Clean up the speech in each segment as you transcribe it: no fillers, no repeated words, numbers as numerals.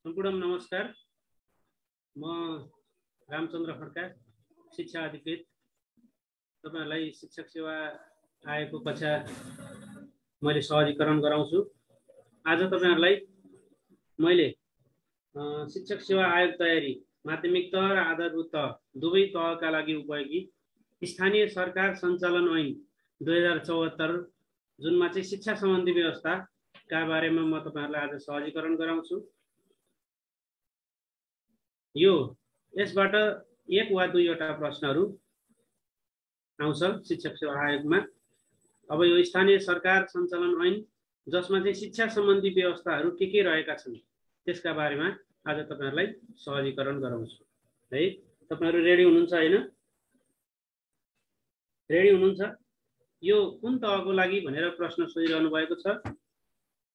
सम्पूर्ण नमस्कार। म रामचन्द्र खड्का, शिक्षा अधिकृत। तपाईहरुलाई शिक्षक सेवा आयोगको कक्षा मैले सहजीकरण गराउँछु। आज तपाईहरुलाई मैले शिक्षक सेवा आयोग तयारी माध्यमिक तह र आधारभूत तह दुवै तहका लागि उपयोगी स्थानीय सरकार सञ्चालन ऐन 2074 जुनमा चाहिँ शिक्षा सम्बन्धी व्यवस्थाका बारेमा म तपाईहरुलाई आज सहजीकरण गराउँछु। यसबाट एक वा दुईवटा प्रश्नहरू आउँछ शिक्षक सेवा आयोगमा। अब यो स्थानीय सरकार सञ्चालन ऐन जसमा चाहिँ शिक्षा सम्बन्धी व्यवस्थाहरू के रहेका छन् त्यसका बारेमा आज तपाईहरुलाई सहजीकरण गराउँछु है। तपाईहरु रेडी हुनुहुन्छ हैन? रेडी हुनुहुन्छ? यो कुन तहको लागि भनेर प्रश्न सोधिरहनु भएको छ।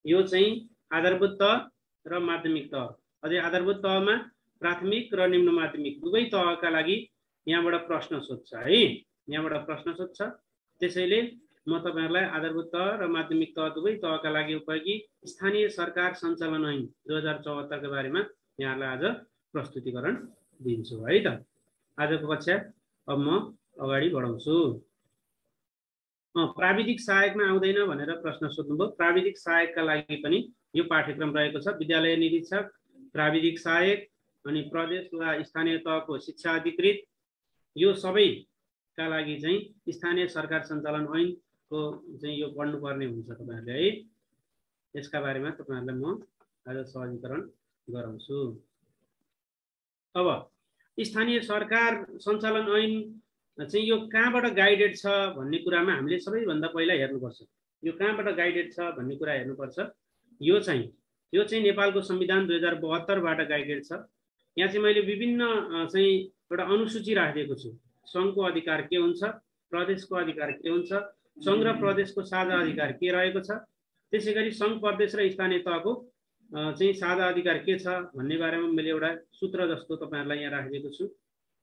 यो चाहिँ आधारभूत तह र माध्यमिक तह। अझै आधारभूत तहमा प्राथमिक र निम्न माध्यमिक दुवै तहका लागि यहाँबाट प्रश्न सोध्छ है। यहाँबाट प्रश्न सोध्छ। त्यसैले म तपाईहरुलाई आधारभूत तह र माध्यमिक तह दुवै तहका लागि उपयोगी स्थानीय सरकार सञ्चालन ऐन 2074 का बारेमा यहाँलाई आज प्रस्तुतिकरण दिन्छु है त। आजको कक्षा अब म अगाडि बढाउँछु। प्राविधिक सहायकमा आउँदैन भनेर प्रश्न सोध्नुभयो। प्राविधिक सहायकका लागि पनि यो पाठ्यक्रम रहेको छ। विद्यालय निरीक्षक, प्राविधिक सहायक अनि प्रदेश वा स्थानीय तहको शिक्षा अधिकृत यो सबैका लागि चाहिँ स्थानीय सरकार सञ्चालन ऐनको चाहिँ यो पढ्नुपर्ने हुन्छ तपाईहरुले है। यसका बारेमा तपाईहरुलाई म आज सहजीकरण गराउँछु। अब स्थानीय सरकार सञ्चालन ऐन चाहिँ यो कहाँबाट गाइडेड छ भन्ने कुरामा हामीले सबैभन्दा पहिला हेर्नुपर्छ। यो कहाँबाट गाइडेड छ भन्ने कुरा हेर्नुपर्छ। यो चाहिँ नेपालको संविधान 2072 बाट गाइडेड छ। यहाँ चाहिँ मैले विभिन्न चाहिँ एउटा अनुसूची राखेको छु। संघको अधिकार के हुन्छ, प्रदेशको अधिकार के हुन्छ, संघ र प्रदेशको साझा अधिकार के रहेको छ, त्यसैगरी संघ, प्रदेश र स्थानीय तहको चाहिँ साझा अधिकार के छ भन्ने बारेमा मैले एउटा सूत्र जस्तो तपाईहरुलाई यहाँ राखेको छु।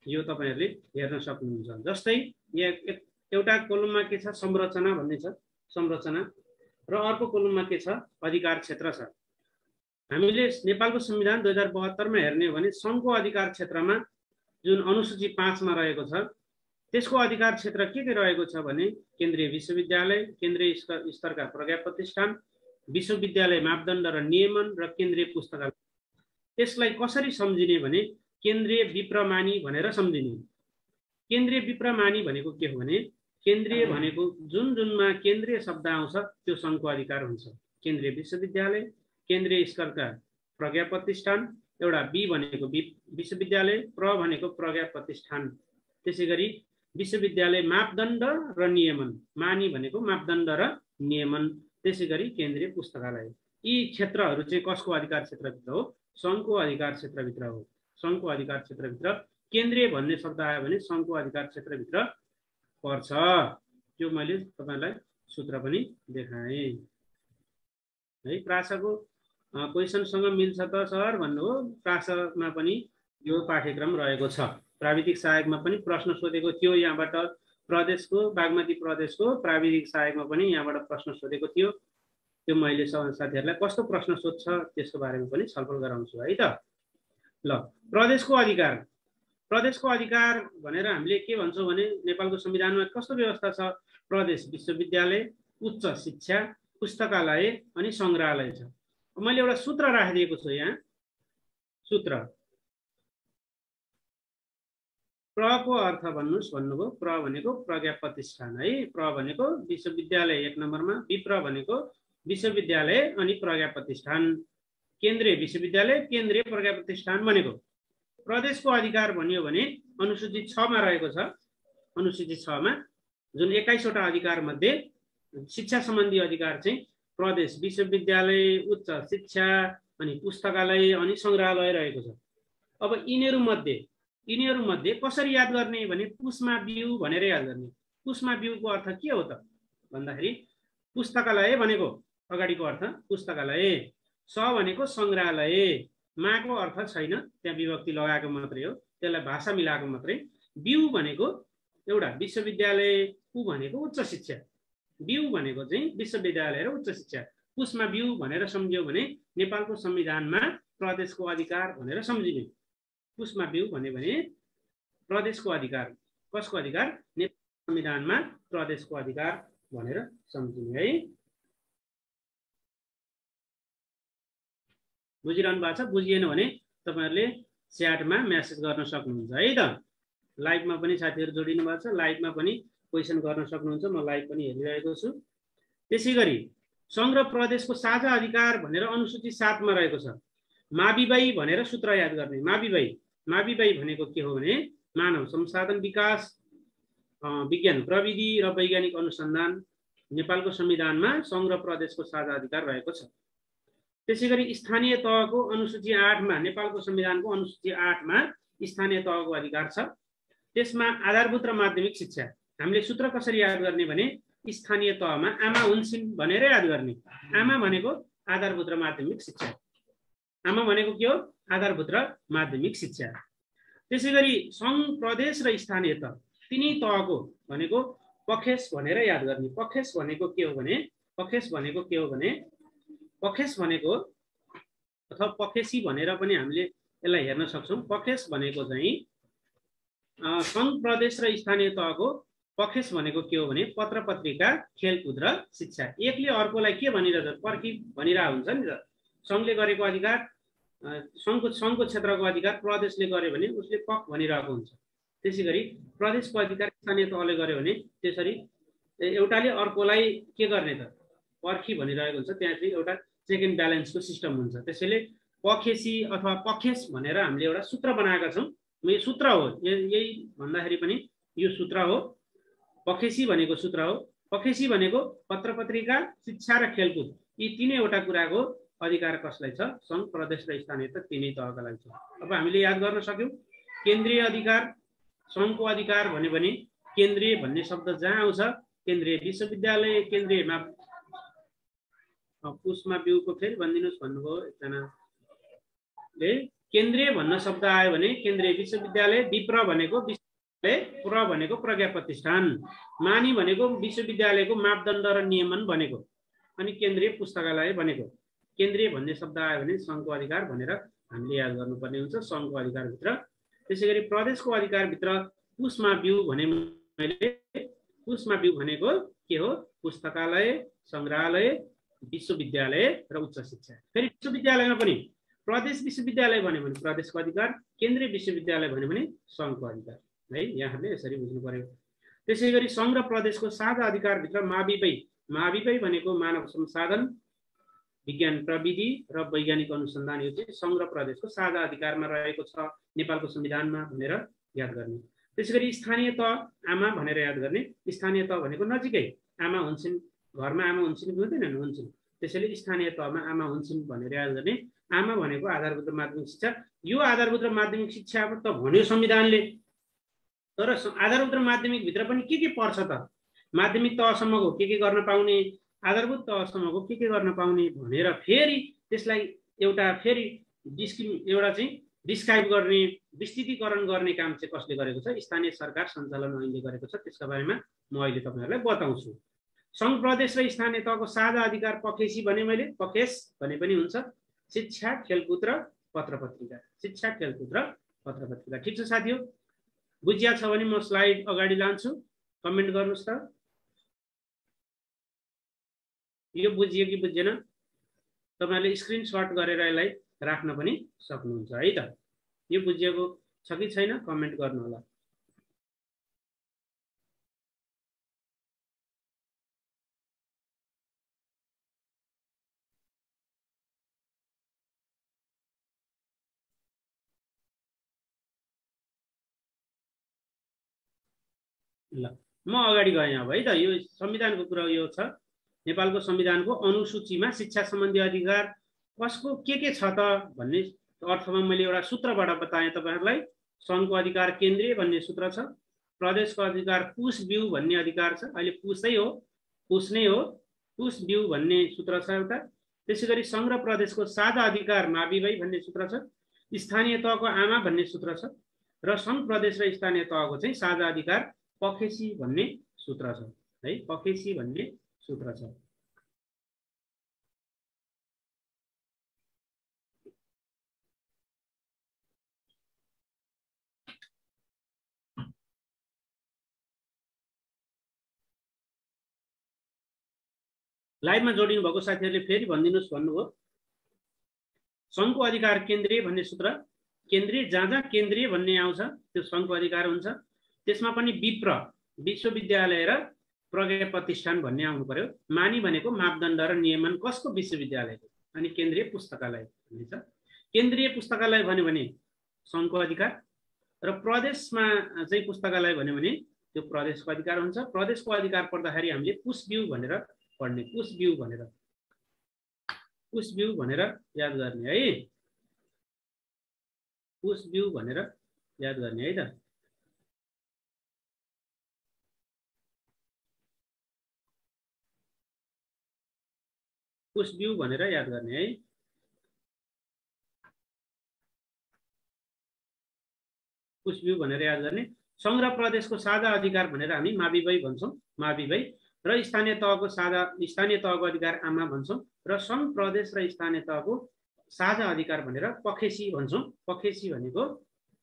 यो तपाईहरुले हेर्न सक्नुहुन्छ। जस्तै यहाँ एउटा कोलममा के छ, संरचना भन्ने छ, संरचना, र अर्को कोलममा के छ, अधिकार क्षेत्र छ। हामीले नेपालको संविधान 2072 मा हेर्ने हो भने संघको अधिकार क्षेत्रमा जुन अनुसूची 5 मा रहेको छ त्यसको अधिकार क्षेत्र के रहेको छ भने केन्द्रीय विश्वविद्यालय, केन्द्रीय स्तरका प्रज्ञा प्रतिष्ठान, विश्वविद्यालय मापदण्ड र नियमन र केन्द्रीय पुस्तकालय। त्यसलाई कसरी सम्झिने भने केन्द्रीय विप्रमानी भनेर सम्झिने। केन्द्रीय विप्रमानी भनेको के हो भने केन्द्रीय भनेको जुनमा केन्द्रीय शब्द आउँछ त्यो संघको अधिकार हुन्छ। केन्द्रीय विश्वविद्यालय, केन्द्रीय स्तरका प्रज्ञा प्रतिष्ठान, एउटा बी भनेको विश्वविद्यालय, प्र भनेको प्रज्ञा प्रतिष्ठान, त्यसैगरी विश्वविद्यालय मापदण्ड र नियमन, मानी भनेको मापदण्ड र नियमन, त्यसैगरी केन्द्रीय पुस्तकालय। यी क्षेत्रहरू चाहिँ कसको अधिकार क्षेत्रभित्र हो? संघको अधिकार क्षेत्रभित्र हो। संघको अधिकार क्षेत्रभित्र केन्द्रीय भन्ने शब्द आयो भने संघको अधिकार क्षेत्रभित्र पर्छ। यो मैले तपाईहरुलाई सूत्र पनि देखाएँ है। प्रासको क्वेशनसँग मिल्छ त सर भन्नु, प्रासमा पनि यो पाठ्यक्रम रहेको छ। प्राविधिक सहायकमा पनि प्रश्न सोधेको थियो यहाँबाट, प्रदेशको बागमती प्रदेशको प्राविधिक सहायकमा पनि यहाँबाट प्रश्न सोधेको थियो। त्यो मैले साथीहरुलाई कस्तो प्रश्न सोध्छ त्यसको बारेमा पनि छलफल गराउँछु है त। ल, प्रदेशको अधिकार। प्रदेशको अधिकार भनेर हामीले के भन्छौँ भने नेपालको संविधानमा कस्तो व्यवस्था छ? प्रदेश विश्वविद्यालय, उच्च शिक्षा, पुस्तकालय अनि संग्रहालय छ। मैले एउटा सूत्र राखिदिएको छु यहाँ। सूत्र प्रको अर्थ भन्नुभयो। प्र भनेको प्रज्ञा प्रतिष्ठान है। प्र भनेको विश्वविद्यालय 1 नम्बरमा, विप्र भनेको विश्वविद्यालय अनि प्रज्ञा प्रतिष्ठान, केन्द्रीय विश्वविद्यालय, केन्द्रीय प्रज्ञा प्रतिष्ठान भनेको। प्रदेशको अधिकार भनियो भने अनुसूची 6 मा रहेको छ। अनुसूची 6 मा जुन 21 वटा अधिकार मध्ये शिक्षा सम्बन्धी अधिकार चाहिँ प्रदेश विश्वविद्यालय, उच्च शिक्षा अनि पुस्तकालय अनि संग्रहालय रहेको छ। अब यिनीहरू मध्ये कसरी याद गर्ने भने पुष्मा बिउ भनेर याद गर्ने। पुष्मा बिउको अर्थ के हो त भन्दाखेरि पुस्तकालय भनेको अगाडिको अर्थ पुस्तकालय, स भनेको संग्रहालय, माको अर्थ छैन, त्यहाँ विभक्ति लगाएको मात्रै हो, त्यसलाई भाषा मिलाएको मात्रै। बिउ भनेको एउटा विश्वविद्यालय, उ भनेको उच्च शिक्षा। बिउ भनेको चाहिँ विश्वविद्यालय र उच्च शिक्षा पुसमा बिउ भनेर सम्झ्यौ भने नेपालको संविधानमा प्रदेशको अधिकार भनेर सम्झिने। पुसमा बिउ भने प्रदेशको अधिकार, कसको अधिकार? नेपाल संविधानमा प्रदेशको अधिकार भनेर सम्झिने है। बुझिरहनु भएको छ? बुझिएन भने तपाईहरुले च्याटमा मेसेज गर्न सक्नुहुन्छ है त। लाइभमा पनि साथीहरु जोडिनु भएको छ, लाइभमा पनि क्वेशन गर्न सक्नुहुन्छ, म लाइभ पनि हेरिरहेको छु। त्यसैगरी संघ र प्रदेशको साझा अधिकार भनेर अनुसूची 7 मा रहेको छ। माविबाई भनेर सूत्र याद गर्ने। माविबाई भनेको के हो भने मानव संसाधन विकास, विज्ञान प्रविधि र वैज्ञानिक अनुसन्धान नेपालको संविधानमा संघ र प्रदेशको साझा अधिकार रहेको छ। त्यसैगरी स्थानीय तहको अनुसूची 8 मा, नेपालको संविधानको अनुसूची 8 मा स्थानीय तहको अधिकार छ। त्यसमा आधारभूत र माध्यमिक शिक्षा। हामीले सूत्र कसरी याद गर्ने भने स्थानीय तहमा आमा हुन्छन् भनेर याद गर्ने। आमा भनेको आधारभूत र माध्यमिक शिक्षा। आमा भनेको के हो? आधारभूत र माध्यमिक शिक्षा। त्यसैगरी संघ, प्रदेश र स्थानीय तह तिनै तहको भनेको पखेस भनेर याद गर्ने। पखेस भनेको के हो भने अथवा पखेसी भनेर पनि हामीले यसलाई हेर्न सक्छौं। पखेस भनेको चाहिँ संघ, प्रदेश र स्थानीय तहको पखेस भनेको के हो भने पत्र पत्रिका, खेलकुद र शिक्षा। एकले अर्कोलाई के भनिरहेछ? पर्खी भनिरहेको हुन्छ नि त। संघले गरेको अधिकार, संघको क्षेत्रको अधिकार प्रदेशले गर्यो भने उसले पक भनिरहेको हुन्छ। त्यसैगरी प्रदेशको अधिकार स्थानीय तहले गर्यो भने त्यसरी एउटाले अर्कोलाई के गर्ने त? पर्खी भनिरहेको हुन्छ। त्यहाँ चाहिँ एउटा चेक एन्ड ब्यालेन्सको सिस्टम हुन्छ। त्यसैले पखेसी अथवा पखेस भनेर हामीले एउटा सूत्र बनाएका छौं। यो सूत्र हो, यही भन्दाखेरि पनि यो सूत्र हो। पखेसी भनेको सूत्र हो। पखेसी भनेको पत्र पत्रिका, शिक्षा र खेलकुद यी तीनैवटा कुराको अधिकार कसलाई छ? संघ, प्रदेश र स्थानीय तह तीनै तहका लागि छ। अब हामीले याद गर्न सक्यौं केन्द्रीय अधिकार, संघको अधिकार भन्यो भने केन्द्रीय भन्ने शब्द जहाँ आउँछ केन्द्रीय विश्वविद्यालय, केन्द्रीय पुसमा बिउको फेरि भनिदिनुस् भन्नुभयो एकजनाले। केन्द्रीय भन्न शब्द आयो भने केन्द्रीय विश्वविद्यालय, विप्र भनेको प्र भनेको प्रज्ञा प्रतिष्ठान, मानि भनेको विश्वविद्यालयको मापदण्ड र नियमन भनेको, अनि केन्द्रीय पुस्तकालय भनेको। केन्द्रीय भन्ने शब्द आयो भने संघको अधिकार भनेर हामीले याद गर्नुपर्ने हुन्छ संघको अधिकारभित्र। त्यसैगरी प्रदेशको अधिकारभित्र पुसमा बिउ भने मैले पुसमा बिउ भनेको के हो? पुस्तकालय, संग्रहालय, विश्वविद्यालय र उच्च शिक्षा। फेरि विश्वविद्यालयमा पनि प्रदेश विश्वविद्यालय भन्यो भने प्रदेशको अधिकार, केन्द्रीय विश्वविद्यालय भन्यो भने संघको अधिकार है। यहाँहरूले यसरी बुझ्नु पर्यो। त्यसैगरी संघ र प्रदेशको साझा अधिकारभित्र माविबाई भनेको मानव संसाधन, विज्ञान प्रविधि र वैज्ञानिक अनुसन्धान, यो चाहिँ संघ र प्रदेशको साझा अधिकारमा रहेको छ नेपालको संविधानमा भनेर याद गर्ने। त्यसैगरी स्थानीय तह आमा भनेर याद गर्ने। स्थानीय तह भनेको नजिकै आमा हुन्छन्, घरमा आमा हुन्छन् कि हुँदैनन्? हुन्छन्। त्यसैले स्थानीय तहमा आमा हुन्छन् भनेर याद गर्ने। आमा भनेको आधारभूत र माध्यमिक शिक्षा। यो आधारभूत र माध्यमिक शिक्षा त भन्यो संविधानले, तर आधारभूत र माध्यमिक भित्र पनि के पर्छ त? माध्यमिक तहसम्मको के गर्न पाउने, आधारभूत तहसम्मको के गर्न पाउने भनेर फेरि त्यसलाई एउटा चाहिँ डिस्क्राइब गर्ने, विस्तृतीकरण गर्ने काम चाहिँ कसले गरेको छ? स्थानीय सरकार सञ्चालन ऐनले गरेको छ। त्यसका बारेमा म अहिले तपाईहरुलाई बताउँछु। संघ, प्रदेश र स्थानीय तहको साझा अधिकार पखेसी भने मैले, पखेस भने पनि हुन्छ। शिक्षा, खेलकुद र पत्र पत्रिका। शिक्षा, खेलकुद र पत्र पत्रिका। ठिक छ साथीहरु? बुझिया छ भने म स्लाइड अगाडि लान्छु, कमेन्ट गर्नुस् त। यो बुझियो कि बुझेन? तपाईहरुले स्क्रिनशट गरेर यसलाई राख्न पनि सक्नुहुन्छ है त। यो बुझिएको छ कि छैन कमेन्ट गर्नु होला। ल म अगाडि गएँ अब है त। यो संविधानको कुरा यो छ। नेपालको संविधानको अनुसूचीमा शिक्षा सम्बन्धी अधिकार कसको के छ त भन्ने अर्थमा मैले एउटा सूत्रबाट बताएँ तपाईहरुलाई। संघको अधिकार केन्द्रीय भन्ने सूत्र छ। प्रदेशको अधिकार पुस बिउ भन्ने अधिकार छ। अहिले पुस नै हो, पुस बिउ भन्ने सूत्र छ एउटा। त्यसैगरी संघ र प्रदेशको साझा अधिकार माविबाई भन्ने सूत्र छ। स्थानीय तहको आमा भन्ने सूत्र छ र संघ, प्रदेश र स्थानीय तहको चाहिँ साझा अधिकार पखेसी भन्ने सूत्र छ है। पखेसी भन्ने सूत्र छ। लाइभमा जोडिनु भएको साथीहरूले फेरि भनिदिनुहोस् भन्नुभयो। सङ्घको अधिकार केन्द्रीय भन्ने सूत्र, केन्द्रीय जहाँ जहाँ केन्द्रीय भन्ने आउँछ त्यो सङ्घको अधिकार हुन्छ। त्यसमा पनि विप्र विश्वविद्यालय र प्रज्ञा प्रतिष्ठान भन्ने आउनु पर्यो। मानि भनेको मापदण्ड र नियमन कसको विश्वविद्यालयको, अनि केन्द्रीय पुस्तकालय भन्ने छ। केन्द्रीय पुस्तकालय भन्यो भने सङ्घको अधिकार, र प्रदेशमा चाहिँ पुस्तकालय भन्यो भने त्यो प्रदेशको अधिकार हुन्छ। प्रदेशको अधिकार पर्दाखेरि हामीले पुसब्यू भनेर पढ्ने, पुसब्यू भनेर याद गर्ने है, पुसब्यू भनेर याद गर्ने है त। पुसब्यू भनेर याद गर्ने है। पुसब्यू भनेर याद गर्ने। सङ्घ र प्रदेशको साझा अधिकार भनेर हामी माविबै भन्छौँ, माविबै, र स्थानीय तहको अधिकार आमा भन्छौँ, र सङ्घ प्रदेश र स्थानीय तहको साझा अधिकार भनेर पखेसी भन्छौँ। पखेसी भनेको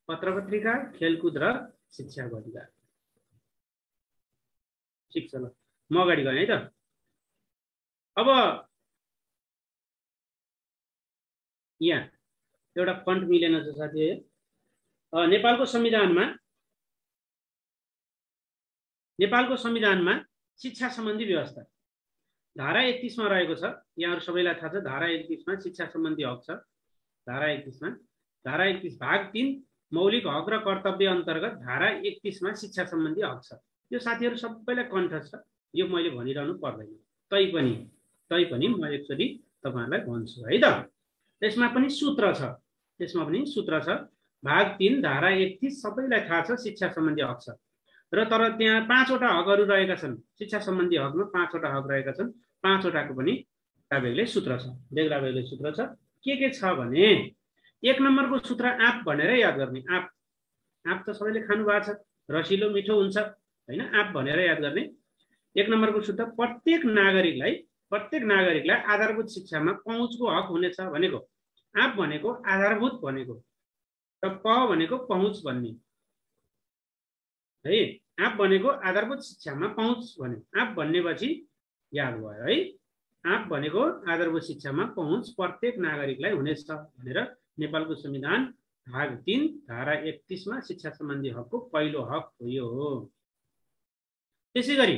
पत्र पत्रिका, खेलकुद र शिक्षाको अधिकार। ठिक छ, ल म अगाडि गएँ है त। अब यहाँ एउटा फन्ट मिलेन छ साथी है। नेपालको संविधानमा शिक्षा सम्बन्धी व्यवस्था धारा 31 मा रहेको छ। यहाँहरु सबैलाई थाहा छ धारा 31 मा शिक्षा सम्बन्धी हक छ। धारा 31 भाग 3 मौलिक हक र कर्तव्य अन्तर्गत धारा 31 मा शिक्षा सम्बन्धी हक छ। यो साथीहरु सबैलाई कण्ठस्थ छ, यो मैले भनिरहनु पर्दैन। तैपनि म एकचोटी तपाईहरुलाई भन्छु है त। त्यसमा पनि सूत्र छ। भाग 3 धारा 31 सबैलाई थाहा छ शिक्षा सम्बन्धी हक छ। र तर त्यहाँ 5 वटा हकहरु रहेका छन्। शिक्षा सम्बन्धी हकमा 5 वटा हक रहेका छन्। 5 वटाको पनि बेग्लै सूत्र छ। के छ भने 1 नम्बरको सूत्र आँप भनेर याद गर्ने। आँप त सबैले खानु भएको छ, रसिलो मिठो हुन्छ हैन। आँप भनेर याद गर्ने। 1 नम्बरको सूत्र प्रत्येक नागरिकलाई आधारभूत शिक्षामा पहुँचको हक हुनेछ भनेको। आँप भनेको आधारभूत भनेको र प भनेको पहुँच भन्ने है। आँप भनेको आधारभूत शिक्षामा पहुँच भन्ने। आँप भन्नेपछि याद भयो है। आँप भनेको आधारभूत शिक्षामा पहुँच प्रत्येक नागरिकलाई हुनेछ भनेर नेपालको संविधान भाग 3 धारा 31 मा शिक्षा सम्बन्धी हकको पहिलो हक हो यो हो। त्यसैगरी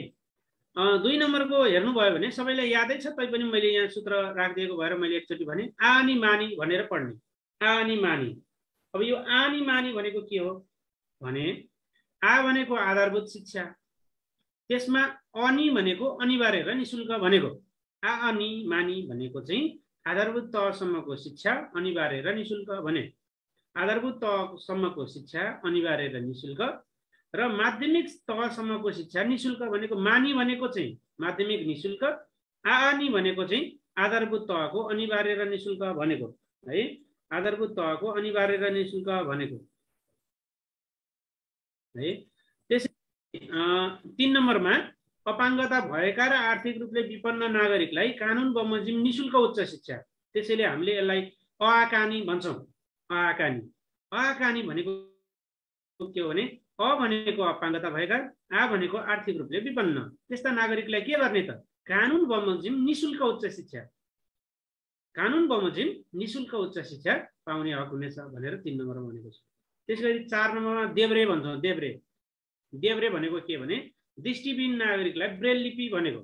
2 नम्बरको हेर्नुभयो भने सबैलाई यादै छ, तैपनि मैले यहाँ सूत्र राखिदिएको भएर मैले एकचोटी भने आनी मानी भनेर पढ्ने। आनी मानी। अब यो आनी मानी भनेको के हो भने आ भनेको आधारभूत शिक्षा, त्यसमा अनि भनेको अनिवार्य र निशुल्क भनेको। अनि मानी भनेको चाहिँ आधारभूत तहसम्मको शिक्षा अनिवार्य र निशुल्क भने। आधारभूत तहसम्मको शिक्षा अनिवार्य र निशुल्क र माध्यमिक तहसम्मको शिक्षा निशुल्क भनेको। मानी भनेको चाहिँ माध्यमिक निशुल्क, आनी भनेको चाहिँ आधारभूत तहको अनिवार्य र निशुल्क भनेको है। आधारभूत तहको अनिवार्य र निशुल्क भनेको है। त्यसै 3 नम्बरमा अपाङ्गता भएका र आर्थिक रूपले विपन्न नागरिकलाई कानुन बमोजिम निशुल्क उच्च शिक्षा। त्यसैले हामीले यसलाई अआकानी भन्छौँ। अआकानी भनेको के हो भने अ भनेको अपाङ्गता भएका, आ भनेको आर्थिक रूपले विपन्न, त्यस्ता नागरिकलाई के गर्ने त? कानुन बमोजिम निशुल्क उच्च शिक्षा। कानुन बमोजिम निशुल्क उच्च शिक्षा पाउने हक हुनेछ भनेर 3 नम्बरमा भनेको छ। त्यसैगरी 4 नम्बरमा देब्रे भन्छौँ। देब्रे भनेको के भने दृष्टिविहीन नागरिकलाई ब्रेल लिपि भनेको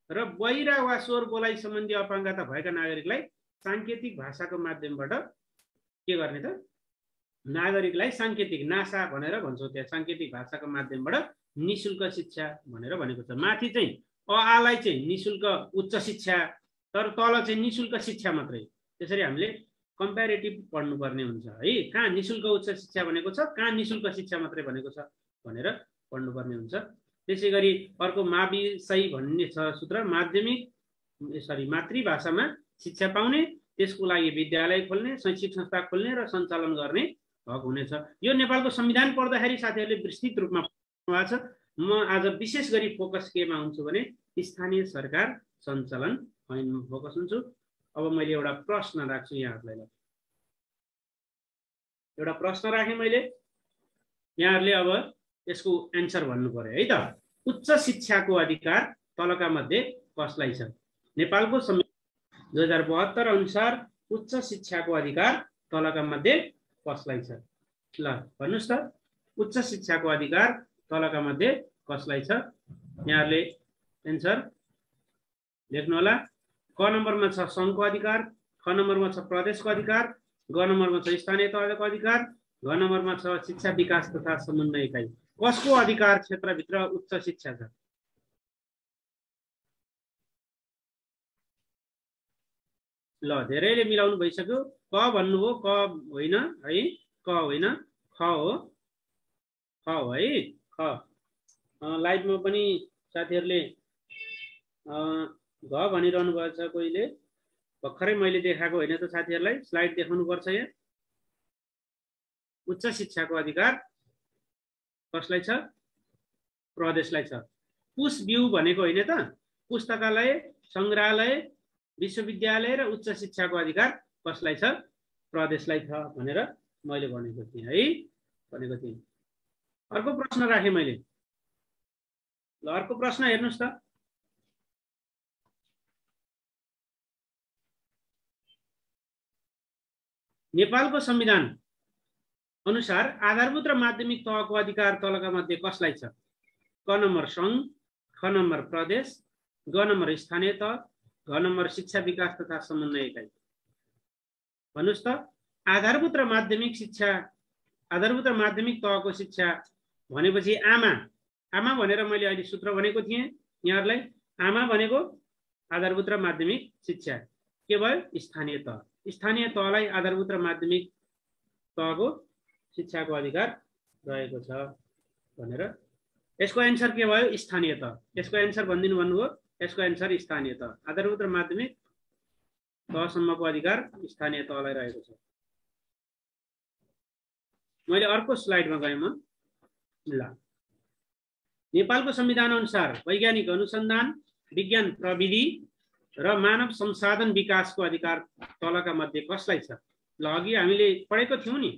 र बहिरा वा स्वर बोलाइ सम्बन्धी अपाङ्गता भएका नागरिकलाई सांकेतिक भाषाको माध्यमबाट के गर्ने त? नागरिकलाई सांकेतिक नासा भनेर भन्छौँ। त्यहाँ सांकेतिक भाषाको माध्यमबाट निशुल्क शिक्षा भनेर भनेको छ। माथि चाहिँ अआलाई चाहिँ निशुल्क उच्च शिक्षा, तर तल चाहिँ निशुल्क शिक्षा मात्रै। त्यसरी हामीले कम्प्यारेटिभ पढ्नुपर्ने हुन्छ है। कहाँ निशुल्क उच्च शिक्षा भनेको छ, कहाँ निशुल्क शिक्षा मात्रै भनेको छ भनेर पढ्नुपर्ने हुन्छ। त्यसैगरी अर्को माविसै भन्ने छ सूत्र। मातृभाषामा शिक्षा पाउने, त्यसको लागि विद्यालय खोल्ने, शैक्षिक संस्था खोल्ने र सञ्चालन गर्ने हक हुनेछ। यो नेपालको संविधान पढ्दाखेरि साथीहरूले विस्तृत रूपमा पढ्नुभएको छ। म आज विशेष गरी फोकस केमा हुन्छु भने स्थानीय सरकार सञ्चालन ऐनमा फोकस हुन्छु। अब मैले एउटा प्रश्न राख्छु यहाँहरूलाई। एउटा प्रश्न राखेँ मैले, यहाँहरूले अब यसको एन्सर भन्नु पर्यो है त। उच्च शिक्षाको अधिकार तलका मध्ये कसलाई छ? नेपालको संविधान 2072 अनुसार उच्च शिक्षाको अधिकार तलका मध्ये कसलाई छ? ल भन्नुस् त, उच्च शिक्षाको अधिकार तलका मध्ये कसलाई छ? यहाँहरुले एन्सर लेख्नु होला। क नम्बरमा छ संघको अधिकार, ख नम्बरमा छ प्रदेशको अधिकार, ग नम्बरमा छ स्थानीय तहको अधिकार, घ नम्बरमा छ शिक्षा विकास तथा समन्वय इकाइ। कसको अधिकार क्षेत्रभित्र उच्च शिक्षा छ? ल धेरैले मिलाउनु भइसक्यो। क भन्नुभयो, क होइन है, क होइन, ख हो, ख हो है, ख। लाइभमा पनि साथीहरूले घ भनिरहनु भएको छ कोहीले। भर्खरै मैले देखाएको होइन त साथीहरूलाई, स्लाइड देखाउनु पर्छ। यहाँ उच्च शिक्षाको अधिकार कसलाई छ? प्रदेशलाई छ। पुस ब्यू भनेको होइन त, पुस्तकालय, संग्रहालय, विश्वविद्यालय र उच्च शिक्षाको अधिकार कसलाई छ? प्रदेशलाई छ भनेर मैले भनेको थिएँ है, भनेको थिएँ। अर्को प्रश्न राखेँ मैले। ल अर्को प्रश्न हेर्नुस् त। नेपालको संविधान अनुसार आधारभूत र माध्यमिक तहको अधिकार तलका मध्ये कसलाई छ? क नम्बर संघ, ख नम्बर प्रदेश, ग नम्बर स्थानीय तह, घ नम्बर शिक्षा विकास तथा समन्वय इकाइ। भन्नुस् त, आधारभूत र माध्यमिक शिक्षा, आधारभूत र माध्यमिक तहको शिक्षा भनेपछि आमा, आमा भनेर मैले अहिले सूत्र भनेको थिएँ यहाँहरूलाई। आमा भनेको आधारभूत र माध्यमिक शिक्षा के भयो? स्थानीय तह। स्थानीय तहलाई आधारभूत र माध्यमिक तहको शिक्षाको अधिकार रहेको छ भनेर। यसको एन्सर के भयो? स्थानीय तह। यसको एन्सर भनिदिनु भन्नुभयो। यसको एन्सर स्थानीय तह। आधारभूत र माध्यमिक तहसम्मको अधिकार स्थानीय तहलाई रहेको छ। मैले अर्को स्लाइडमा गएँ म। ल नेपालको संविधान अनुसार वैज्ञानिक अनुसन्धान, विज्ञान प्रविधि र मानव संसाधन विकासको अधिकार तलका मध्ये कसलाई छ? ल अघि हामीले पढेको थियौँ नि।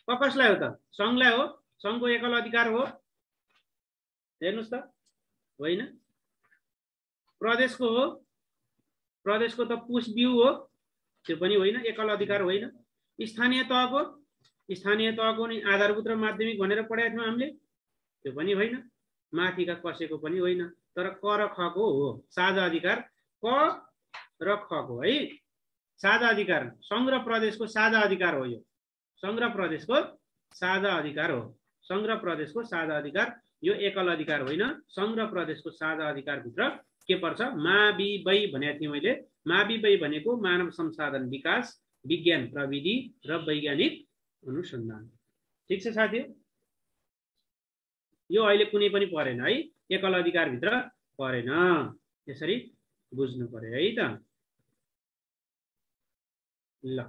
कसलाई हो त? संघलाई हो। संघको एकल अधिकार हो। हेर्नुस् त, होइन। प्रदेशको हो। प्रदेशको त पुस ब्यू हो, त्यो पनि होइन, एकल अधिकार होइन। स्थानीय तहको, स्थानीय तहको नि आधारभूत र माध्यमिक भनेर पढाएको थियौँ हामीले, त्यो पनि होइन। माथिका कसैको पनि होइन। तर क र ख को हो साझा अधिकार। क र ख को है साझा अधिकार। संघ र प्रदेशको साझा अधिकार हो यो। संघ र प्रदेशको साझा अधिकार हो। संघ र प्रदेशको साझा अधिकार, यो एकल अधिकार होइन। संघ र प्रदेशको साझा अधिकार भित्र के पर्छ? माविबै भनेको थिएँ मैले। माविबै भनेको मानव संसाधन विकास, विज्ञान प्रविधि र वैज्ञानिक अनुसन्धान। ठिक छ साथी? यो अहिले कुनै पनि परेन है, एकल अधिकार भित्र परेन। यसरी बुझ्नु पर्यो है त। ल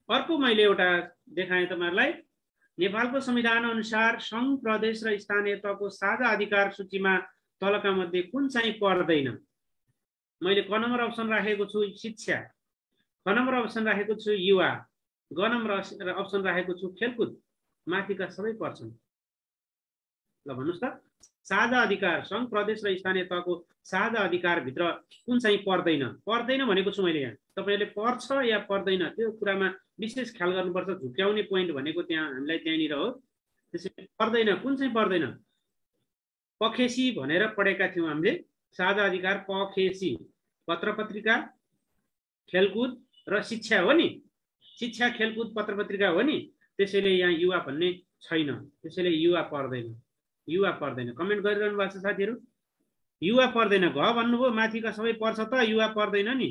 अर्को मैले एउटा देखाएँ तपाईहरुलाई। नेपालको संविधान अनुसार संघ, प्रदेश र स्थानीय तहको साझा अधिकार सूचीमा तलका मध्ये कुन चाहिँ पर्दैन? मैले क नम्बर अप्सन राखेको छु शिक्षा, ख नम्बर अप्सन राखेको छु युवा, ग नम्बर अप्सन राखेको छु खेलकुद। माथिका सबै पर्छन्। ल भन्नुस् त, साझा अधिकार संघ, प्रदेश र स्थानीय तहको साझा अधिकार भित्र कुन चाहिँ पर्दैन? पर्दैन भनेको छु मैले। यहाँ तपाईहरुले पर्छ या पर्दैन त्यो कुरामा विशेष ख्याल गर्नुपर्छ। झुक्याउने पोइन्ट भनेको त्यहाँ हामीलाई त्यहाँनिर हो। त्यसैले पर्दैन, कुन चाहिँ पर्दैन? पखेसी भनेर पढेका थियौँ हामीले। साझा अधिकार पखेसी, पत्र पत्रिका, खेलकुद र शिक्षा हो नि। शिक्षा, खेलकुद, पत्र पत्रिका हो नि। त्यसैले यहाँ युवा भन्ने छैन। त्यसैले युवा पर्दैन। युवा पर्दैन। कमेन्ट गरिरहनु भएको छ साथीहरू। युवा पर्दैन। घ भन्नुभयो, माथिका सबै पर्छ त युवा पर्दैन नि।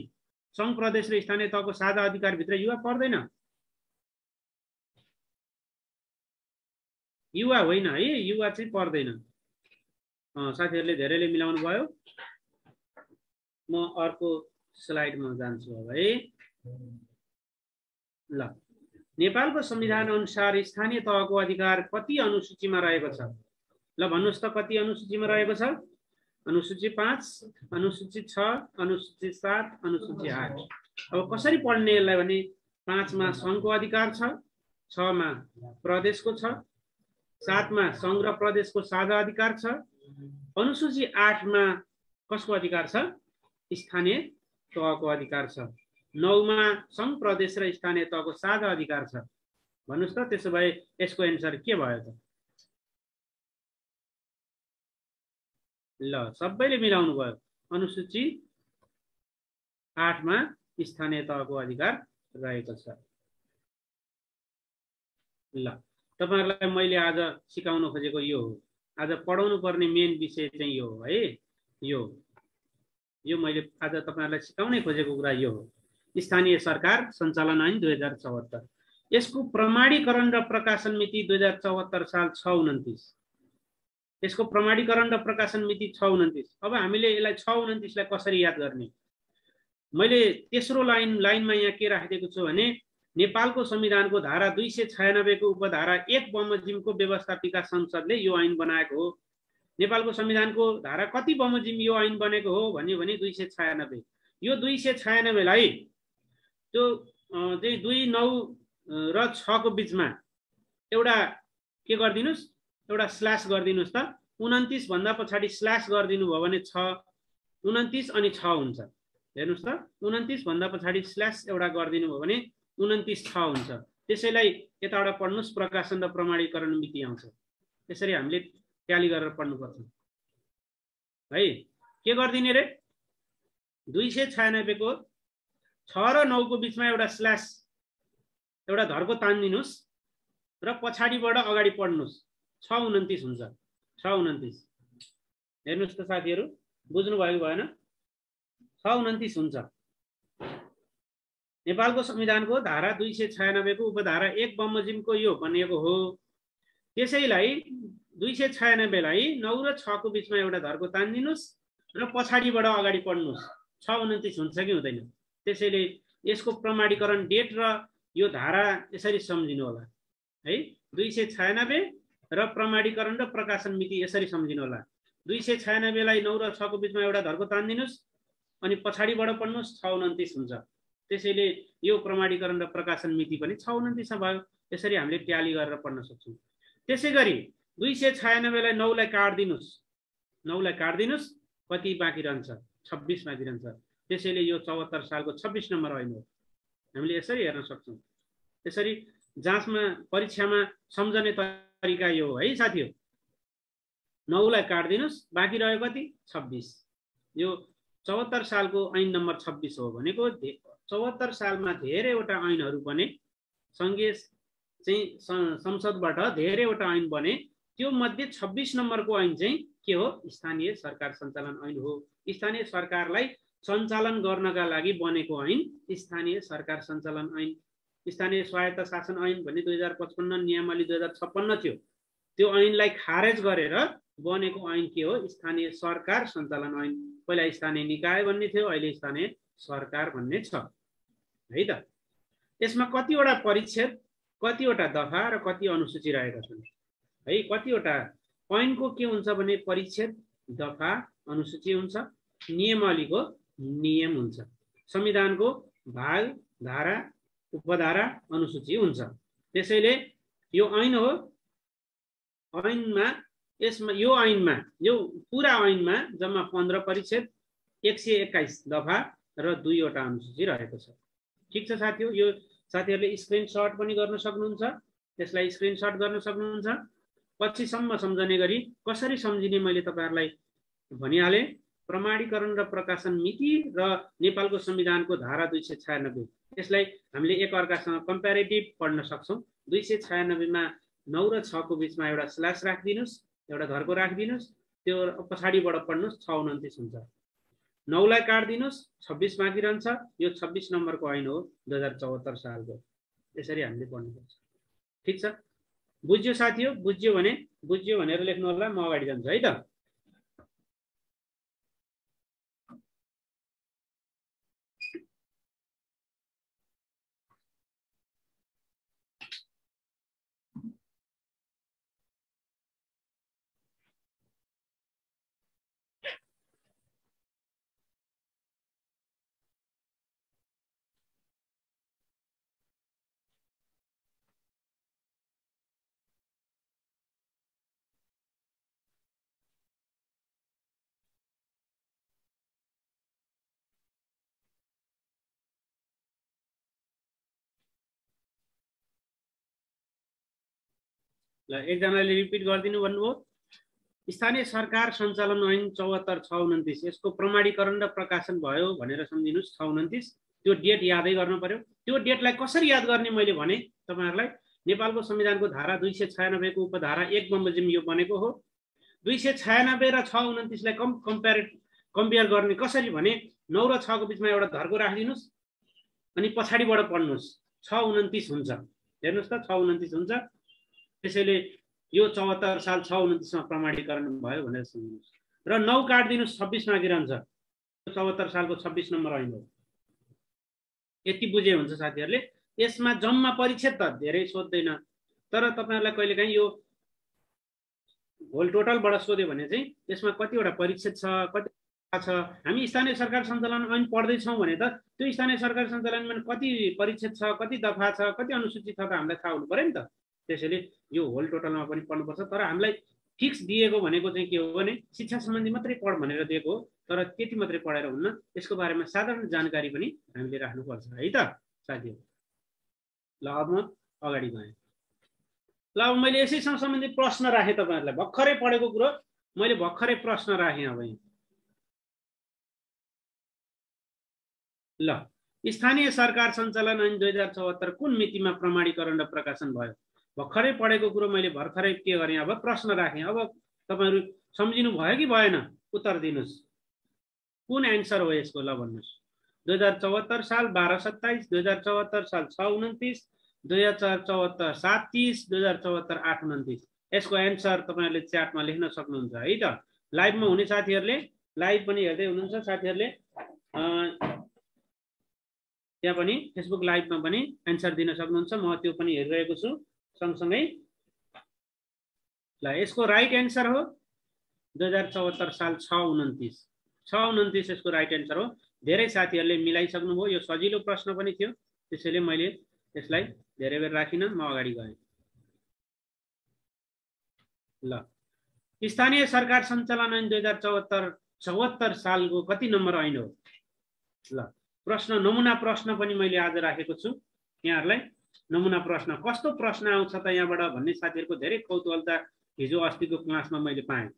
संघ, प्रदेश र स्थानीय तहको साझा अधिकार भित्र युवा पर्दैन। युवा होइन है, युवा चाहिँ पर्दैन। साथीहरूले धेरैले मिलाउनु भयो। म अर्को स्लाइडमा जान्छु अब है। ल नेपालको संविधान अनुसार स्थानीय तहको अधिकार कति अनुसूचीमा रहेको छ? ल भन्नुस् त, कति अनुसूचीमा रहेको छ? अनुसूची 5, अनुसूची 6, अनुसूची 7, अनुसूची 8। अब कसरी पढ्ने यसलाई भने 5 मा संघको अधिकार छ, 6 मा प्रदेशको छ, 7 मा संघ र प्रदेशको साझा अधिकार छ, अनुसूची 8 मा क कसको अधिकार छ? स्थानीय तहको अधिकार छ। 9 मा संघ प्रदेश र स्थानीय तहको साझा अधिकार छ। भन्नुस् त त्यसो भए यसको एन्सर के भयो त? ल सबैले मिलाउनु भयो। अनुसूची 8 मा स्थानीय तहको अधिकार रहेको छ। ल तपाईहरुलाई मैले आज सिकाउन खोजेको यो हो। आज पढाउनु पर्ने मेन विषय चाहिँ यो हो है। यो मैले आज तपाईहरुलाई सिकाउनै खोजेको कुरा यो हो। स्थानीय सरकार सञ्चालन ऐन 2074। यसको प्रमाणीकरण र प्रकाशन मिति 2074 साल 629। यसको प्रमाणीकरण र प्रकाशन मिति 629। अब हामीले यसलाई 629 लाई कसरी याद गर्ने? मैले तेस्रो लाइनमा यहाँ के राखिदिएको छु भने नेपालको संविधानको धारा 296 को उपधारा 1 बमोजिमको व्यवस्थापिका संसदले यो ऐन बनाएको हो। नेपालको संविधानको धारा कति बमोजिम यो ऐन बनेको हो भन्यो भने 296। यो 296 लाई त्यो चाहिँ 2, 9 र 6 को बीचमा एउटा के गर्दिनुस्? एउटा स्ल्यास गर्दिनुस् त। 29 भन्दा पछाडी स्ल्यास गर्दिनु भयो भने 6, 29 अनि 6 हुन्छ। हेर्नुस् त, 29 भन्दा पछाडी स्ल्यास एउटा गर्दिनु भयो भने 29 6 हुन्छ। त्यसैलाई यताबाट पढ्नुस्, प्रकाशन र प्रमाणीकरण मिति आउँछ। त्यसरी हामीले ट्याली गरेर पढ्नु पर्छ है। के गर्दिने रे? 296 को 6 र 9 को बीचमा एउटा स्ल्यास, एउटा धर्को तान्दिनुस् र पछाडीबाट अगाडि पढ्नुस्। 6 29 हुन्छ। 6 29। हेर्नुस् त साथीहरु, बुझ्नु भएको भएन? 6 29 हुन्छ। नेपालको संविधानको धारा 296 को उपधारा 1 बमोजिमको यो बनिएको हो। त्यसैलाई 296 लाई 9 र 6 को बीचमा एउटा धर्को तान्दिनुस् र पछाडीबाट अगाडि पढ्नुस्। 6 29 हुन्छ कि हुँदैन? त्यसैले यसको प्रमाणीकरण डेट र यो धारा यसरी सम्झिनु होला है। 296 र प्रमाणीकरण र प्रकाशन मिति यसरी सम्झिनु होला। 296 लाई 9 र 6 को बीचमा एउटा धर्को तान्दिनुस् अनि पछाडीबाट पढ्नुस्। 6 29 हुन्छ। त्यसैले यो प्रमाणीकरण र प्रकाशन मिति पनि 6 29 मा भयो। त्यसरी हामीले ट्याली गरेर पढ्न सक्छौं। त्यसैगरी 296 लाई 9 लाई काट्दिनुस्। 9 लाई काट्दिनुस्, कति बाँकी रहन्छ? 26 बाँकी रहन्छ। त्यसैले यो 74 सालको 26 नम्बर ऐन हो। हामीले यसरी हेर्न सक्छौं। त्यसरी जाँचमा परीक्षामा सम्झने तरिका यो हो है साथीहरु। 9 लाई काट्दिनुस्, बाँकी रह्यो कति? 26। यो 74 सालको ऐन नम्बर 26 हो। भनेको 74 सालमा धेरैवटा ऐनहरु बने। संघीय चाहिँ संसदबाट धेरैवटा ऐन बने। त्यो मध्ये 26 नम्बरको ऐन चाहिँ के हो? स्थानीय सरकार सञ्चालन ऐन हो। स्थानीय सरकारलाई सञ्चालन गर्नका लागि बनेको ऐन स्थानीय सरकार सञ्चालन ऐन। स्थानीय स्वायत्त शासन ऐन भन्ने 2055, नियमावली 2056 थियो। त्यो ऐनलाई खारेज गरेर बनेको ऐन के हो? स्थानीय सरकार सञ्चालन ऐन। पहिला स्थानीय निकाय भन्ने थियो, अहिले स्थानीय सरकार भन्ने छ है त। यसमा कतिवटा परिच्छेद, कतिवटा दफा र कति अनुसूची रहेका छन् है। कतिवटा ऐनको के हुन्छ भने परिच्छेद, दफा, अनुसूची हुन्छ। नियमावलीको नियम हुन्छ। संविधानको भाग, धारा, उपधारा, अनुसूची हुन्छ। त्यसैले यो ऐन हो। ऐनमा यसमा यो ऐनमा यो पुरा ऐनमा जम्मा 15 परिच्छेद, 121 दफा र 2 वटा अनुसूची रहेको छ। ठीक छ साथीहरु, यो साथीहरुले स्क्रिनशट पनि गर्न सक्नुहुन्छ। यसलाई स्क्रिनशट गर्न सक्नुहुन्छ। पछिसम्म सम्झने गरी कसरी सम्झिने मैले तपाईहरुलाई भनिहाले। प्रमाणीकरण र प्रकाशन मिति र नेपालको संविधानको धारा 296, यसलाई हामीले एक अर्कासँग कम्प्यारेटिभ पढ्न सक्छौं। 296 मा 9 र 6 को बीचमा एउटा स्ल्यास राख्दिनुस्, एउटा धर्को राख्दिनुस्। त्यो पछाडीबाट पढ्नुस्। 6 29 हुन्छ। 9 लाई काट्दिनुस्, 26 बाँकी रहन्छ। यो 26 नम्बरको ऐन हो 2074 सालको। यसरी हामीले पढ्नुपर्छ। ठीक छ, बुझ्यो साथीहरु? बुझ्यो भनेर लेख्नु होला। म अगाडि जान्छु है त। ल एकजनाले रिपिट गरिदिनु भन्नुभयो। स्थानीय सरकार सञ्चालन ऐन 74/629 यसको प्रमाणीकरण र प्रकाशन भयो भनेर सम्झिनुस्। 629 त्यो डेट यादै गर्नु पर्यो। त्यो डेटलाई कसरी याद गर्ने मैले भने तपाईहरुलाई नेपालको संविधानको धारा 296 को उपधारा 1 बमोजिम यो बनेको हो। 296 र 629 लाई कम्पेयर गर्ने कसरी भने 9 र 6 को बीचमा एउटा धर्को राखिदिनुस् अनि पछाडीबाट पढ्नुस् 629 हुन्छ। हेर्नुस् त 629 हुन्छ। त्यसैले यो 74 साल 629 मा प्रमाणीकरण भयो भनेर सम्झिनुस् र 9 काट्दिनुस् 26 माथि रहन्छ। 74 सालको 26 नम्बर ऐन हो। यति बुझे हुन्छ साथीहरुले। यसमा जम्मा परिच्छेद त धेरै सोध्दैन, तर तपाईहरुलाई कहिलेकाहीँ यो होल टोटलबाट सोध्यो भने चाहिँ यसमा कतिवटा परिच्छेद छ, कति छ। हामी स्थानीय सरकार सञ्चालन ऐन पढ्दै छौं भने त त्यो स्थानीय सरकार सञ्चालनमा कति परिच्छेद छ, कति दफा छ, कति अनुसूची छ त हामीलाई थाहा हुनु पर्यो नि त। त्यसैले यो होल टोटलमा पनि पढ्नुपर्छ। तर हामीलाई फिक्स दिएको भनेको चाहिँ के हो भने शिक्षा सम्बन्धी मात्रै पढ भनेर दिएको हो, तर त्यति मात्रै पढेर हुन्न, यसको बारेमा साधारण जानकारी पनि हामीले राख्नुपर्छ है त साथीहरु। ल अब म अगाडि गएँ। ल अब मैले यसैसँग सम्बन्धित प्रश्न राखेँ तपाईहरुलाई। भर्खरै पढेको कुरो मैले भर्खरै प्रश्न राखेँ। अब ल स्थानीय सरकार सञ्चालन ऐन 2074 कुन मितिमा प्रमाणीकरण र प्रकाशन भयो? भर्खरै पढेको कुरो मैले भर्खरै के गरेँ, अब प्रश्न राखेँ। अब तपाईहरु सम्झिनु भयो कि भएन? उत्तर दिनुस्। कुन एन्सर हो यसको? ल भन्नुस्। 2074 साल 12/27, 2074 साल 629, 2074 7/30, 2074 8/29। यसको एन्सर तपाईहरुले च्याटमा लेख्न सक्नुहुन्छ है त। लाइभमा हुने साथीहरुले लाइभ पनि हेर्दै हुनुहुन्छ साथीहरुले त्यहाँ पनि फेसबुक लाइभमा पनि एन्सर दिन सक्नुहुन्छ। म त्यो पनि हेरिरहेको छु सँगसँगै। ल यसको राइट एन्सर हो 2074 साल 629। 629 यसको राइट एन्सर हो। धेरै साथीहरुले मिलाइसक्नुभयो। यो सजिलो प्रश्न पनि थियो, त्यसैले मैले यसलाई धेरै बेर राखिन, म अगाडि गएँ। ल स्थानीय सरकार सञ्चालन ऐन 2074 सालको कति नम्बर ऐन हो? ल प्रश्न नमुना प्रश्न पनि मैले आज राखेको छु यहाँहरुलाई। नमुना प्रश्न कस्तो प्रश्न आउँछ त यहाँबाट भन्ने साथीहरुको धेरै कौतूहलता हिजो अस्तिको क्लासमा मैले पाएँ।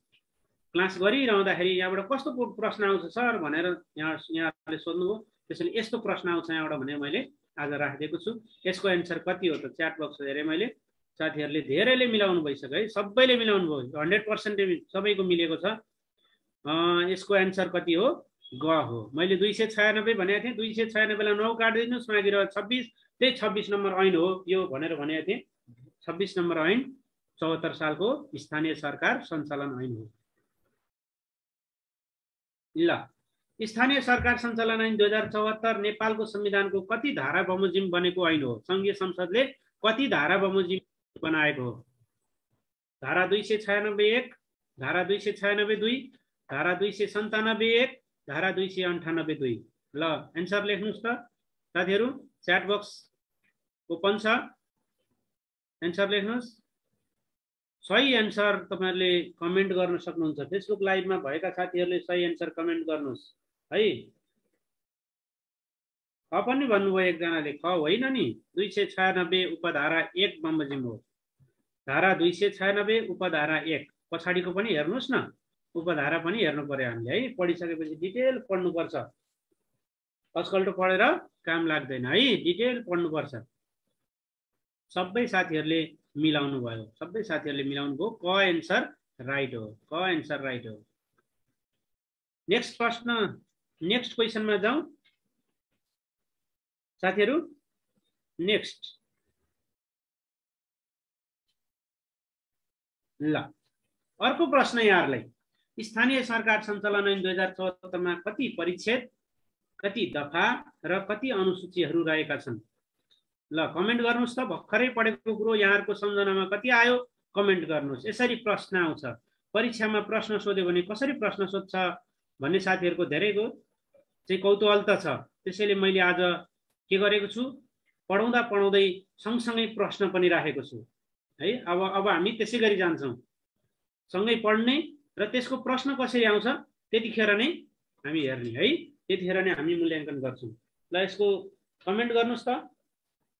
क्लास गरिरहँदाखेरि यहाँबाट कस्तो प्रश्न आउँछ सर भनेर यहाँहरुले सोध्नुभयो। त्यसैले यस्तो प्रश्न आउँछ यहाँबाट भनेर मैले आज राखिदिएको छु। यसको एन्सर कति हो त च्याट बक्स हेरेँ मैले। साथीहरुले धेरैले मिलाउनु भइसक्यो है, सबैले मिलाउनु भयो। 100% सबैको मिलेको छ। यसको एन्सर कति हो? ग हो। मैले 296 भनेको थिएँ। 296 लाई 9 काट्दिनुस्, माथि रह्यो 26। त्यही 26 नम्बर ऐन हो यो भनेर भनेको थिएँ। 26 नम्बर ऐन 74 सालको स्थानीय सरकार सञ्चालन ऐन हो। ल स्थानीय सरकार सञ्चालन ऐन 2074 नेपालको संविधानको कति धारा बमोजिम बनेको ऐन हो? संघीय संसदले कति धारा बमोजिम बनाएको हो? धारा 296(1), धारा 296(2), धारा 297(1), धारा 298(2। ल एन्सर लेख्नुस् त साथीहरु। च्याट बक्स ओपन छ, एन्सर लेख्नुस्। सही एन्सर तपाईहरुले कमेन्ट गर्न सक्नुहुन्छ। फेसबुक लाइभमा भएका साथीहरुले सही एन्सर कमेन्ट गर्नुस् है। ख पनि भन्नुभयो एकजनाले। ख होइन नि, 296 उपधारा 1 बमोजिम हो। धारा 296 उपधारा 1 पछाडीको पनि हेर्नुस् न। उपधारा पनि हेर्नु पर्यो हामीले है। पढिसकेपछि डिटेल पढ्नुपर्छ। आजकल पढेर काम लाग्दैन है, डिटेल पढ्नुपर्छ। सबै साथीहरुले मिलाउनु भयो, सबै साथीहरुले मिलाउनु भयो। क एन्सर राइट हो। क एन्सर राइट हो। नेक्स्ट प्रश्न, नेक्स्ट क्वेशनमा जाउँ साथीहरु। नेक्स्ट ल अर्को प्रश्न यहाँहरुलाई। स्थानीय सरकार सञ्चालन ऐन 2074 मा कति परिच्छेद, कति दफा र कति अनुसूचीहरु रहेका छन्? ल कमेन्ट गर्नुस् त। भर्खरै पढेको कुरो यहाँहरुको सम्झनामा कति आयो कमेन्ट गर्नुस्। यसरी प्रश्न आउँछ परीक्षामा। प्रश्न सोध्यो भने कसरी प्रश्न सोध्छ भन्ने साथीहरुको धेरैको चाहिँ कौतूहल त छ। त्यसैले मैले आज के गरेको छु, पढाउँदा पढाउँदै सँगसँगै प्रश्न पनि राखेको छु है। अब हामी त्यसै गरी जान्छौं, सँगै पढ्ने र त्यसको प्रश्न कसरी आउँछ त्यतिखेर नै हामी हेर्ने है। त्यतिखेर नै हामी मूल्याङ्कन गर्छौं। ल यसको कमेन्ट गर्नुस् त।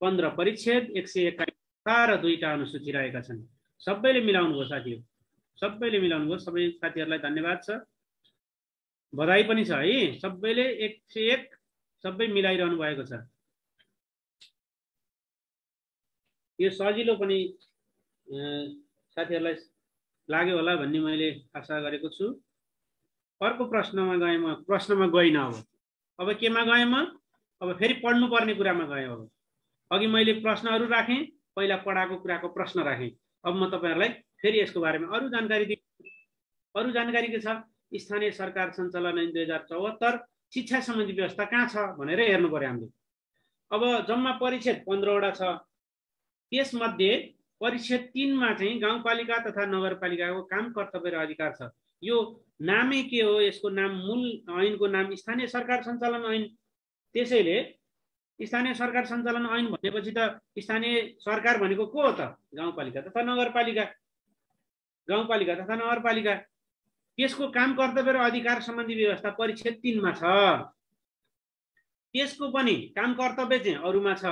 15 परिच्छेद, 121 र 2टा अनुसूची रहेका छन्। सबैले मिलाउनुभयो साथीहरू, सबैले मिलाउनुभयो। सबै साथीहरूलाई धन्यवाद छ, बधाई पनि छ है। सबैले 101 सबै मिलाइरहनु भएको छ। यो सजिलो पनि साथीहरूलाई लाग्यो होला भन्ने मैले आशा गरेको छु। अर्को प्रश्नमा गएँ म, प्रश्नमा गइनँ। अब केमा गएँ म? अब फेरि पढ्नुपर्ने कुरामा गएँ। अब अघि मैले प्रश्नहरू राखेँ, पहिला पढाएको कुराको प्रश्न राखेँ। अब म तपाईँहरूलाई फेरि यसको बारेमा अरू जानकारी दिन्छु। अरू जानकारी के छ? स्थानीय सरकार सञ्चालन ऐन 2074 शिक्षा सम्बन्धी व्यवस्था कहाँ छ भनेर हेर्नु पर्यो हामीले। अब जम्मा परिच्छेद 15 वटा छ। त्यसमध्ये परिच्छेद 3 मा चाहिँ गाउँपालिका तथा नगरपालिकाको काम, कर्तव्य र अधिकार छ। यो नामै के हो? यसको नाम, मूल ऐनको नाम स्थानीय सरकार सञ्चालन ऐन। त्यसैले स्थानीय सरकार सञ्चालन ऐन भनेपछि त स्थानीय सरकार भनेको को हो त? गाउँपालिका तथा नगरपालिका। गाउँपालिका तथा नगरपालिका, त्यसको काम, कर्तव्य र अधिकार सम्बन्धी व्यवस्था परिच्छेद 3 मा छ। त्यसको पनि काम, कर्तव्य चाहिँ अरूमा छ,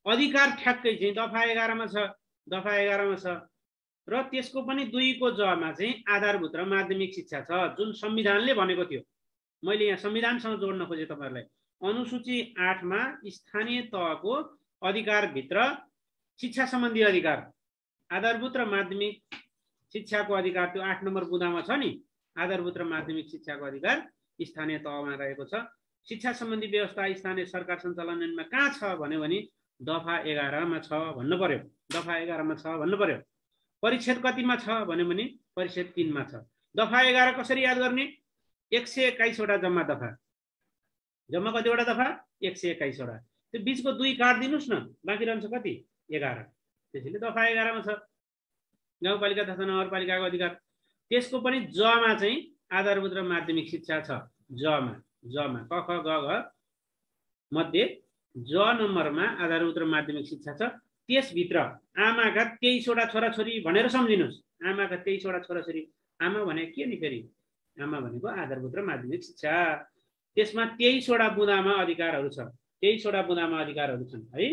अधिकार ठ्याक्कै चाहिँ दफा 11 मा छ। दफा 11 मा छ। र त्यसको पनि 2 को ज मा चाहिँ आधारभूत र माध्यमिक शिक्षा छ, जुन संविधानले भनेको थियो। मैले यहाँ संविधानसँग जोड्न खोजेँ तपाईहरुलाई। अनुसूची 8 मा स्थानीय तहको अधिकारभित्र शिक्षा सम्बन्धी अधिकार, आधारभूत र माध्यमिक शिक्षाको अधिकार, त्यो 8 नम्बर बुँदामा छ नि। आधारभूत र माध्यमिक शिक्षाको अधिकार स्थानीय तहमा रहेको छ। शिक्षा सम्बन्धी व्यवस्था स्थानीय सरकार सञ्चालन ऐनमा कहाँ छ भन्यो भने दफा 11 मा छ भन्नु पर्यो। दफा 11 मा छ भन्नु पर्यो। परिच्छेद कतिमा छ भन्यो भने परिच्छेद 3 मा छ। दफा 11 कसरी याद गर्ने? 121 वटा जम्मा दफा। जम्मा कतिवटा दफा? 121 वटा। त्यो बीचको 2 काट्दिनुस् न, बाँकी रहन्छ कति? 11। त्यसैले दफा 11 मा छ गाउँपालिका तथा नगरपालिकाको अधिकार। त्यसको पनि ज मा चाहिँ आधारभूत र माध्यमिक शिक्षा छ। ज मा क ख ग घ मध्ये ज नम्बरमा आधारभूत र माध्यमिक शिक्षा छ। त्यसभित्र आमाका 23 वटा छोराछोरी भनेर सम्झिनुस्। आमाका 23 वटा छोराछोरी। आमा भने के नि फेरि? आमा भनेको आधारभूत र माध्यमिक शिक्षा। त्यसमा 23 वटा बुँदामा अधिकारहरू छ। 23 वटा बुँदामा अधिकारहरू छन् है।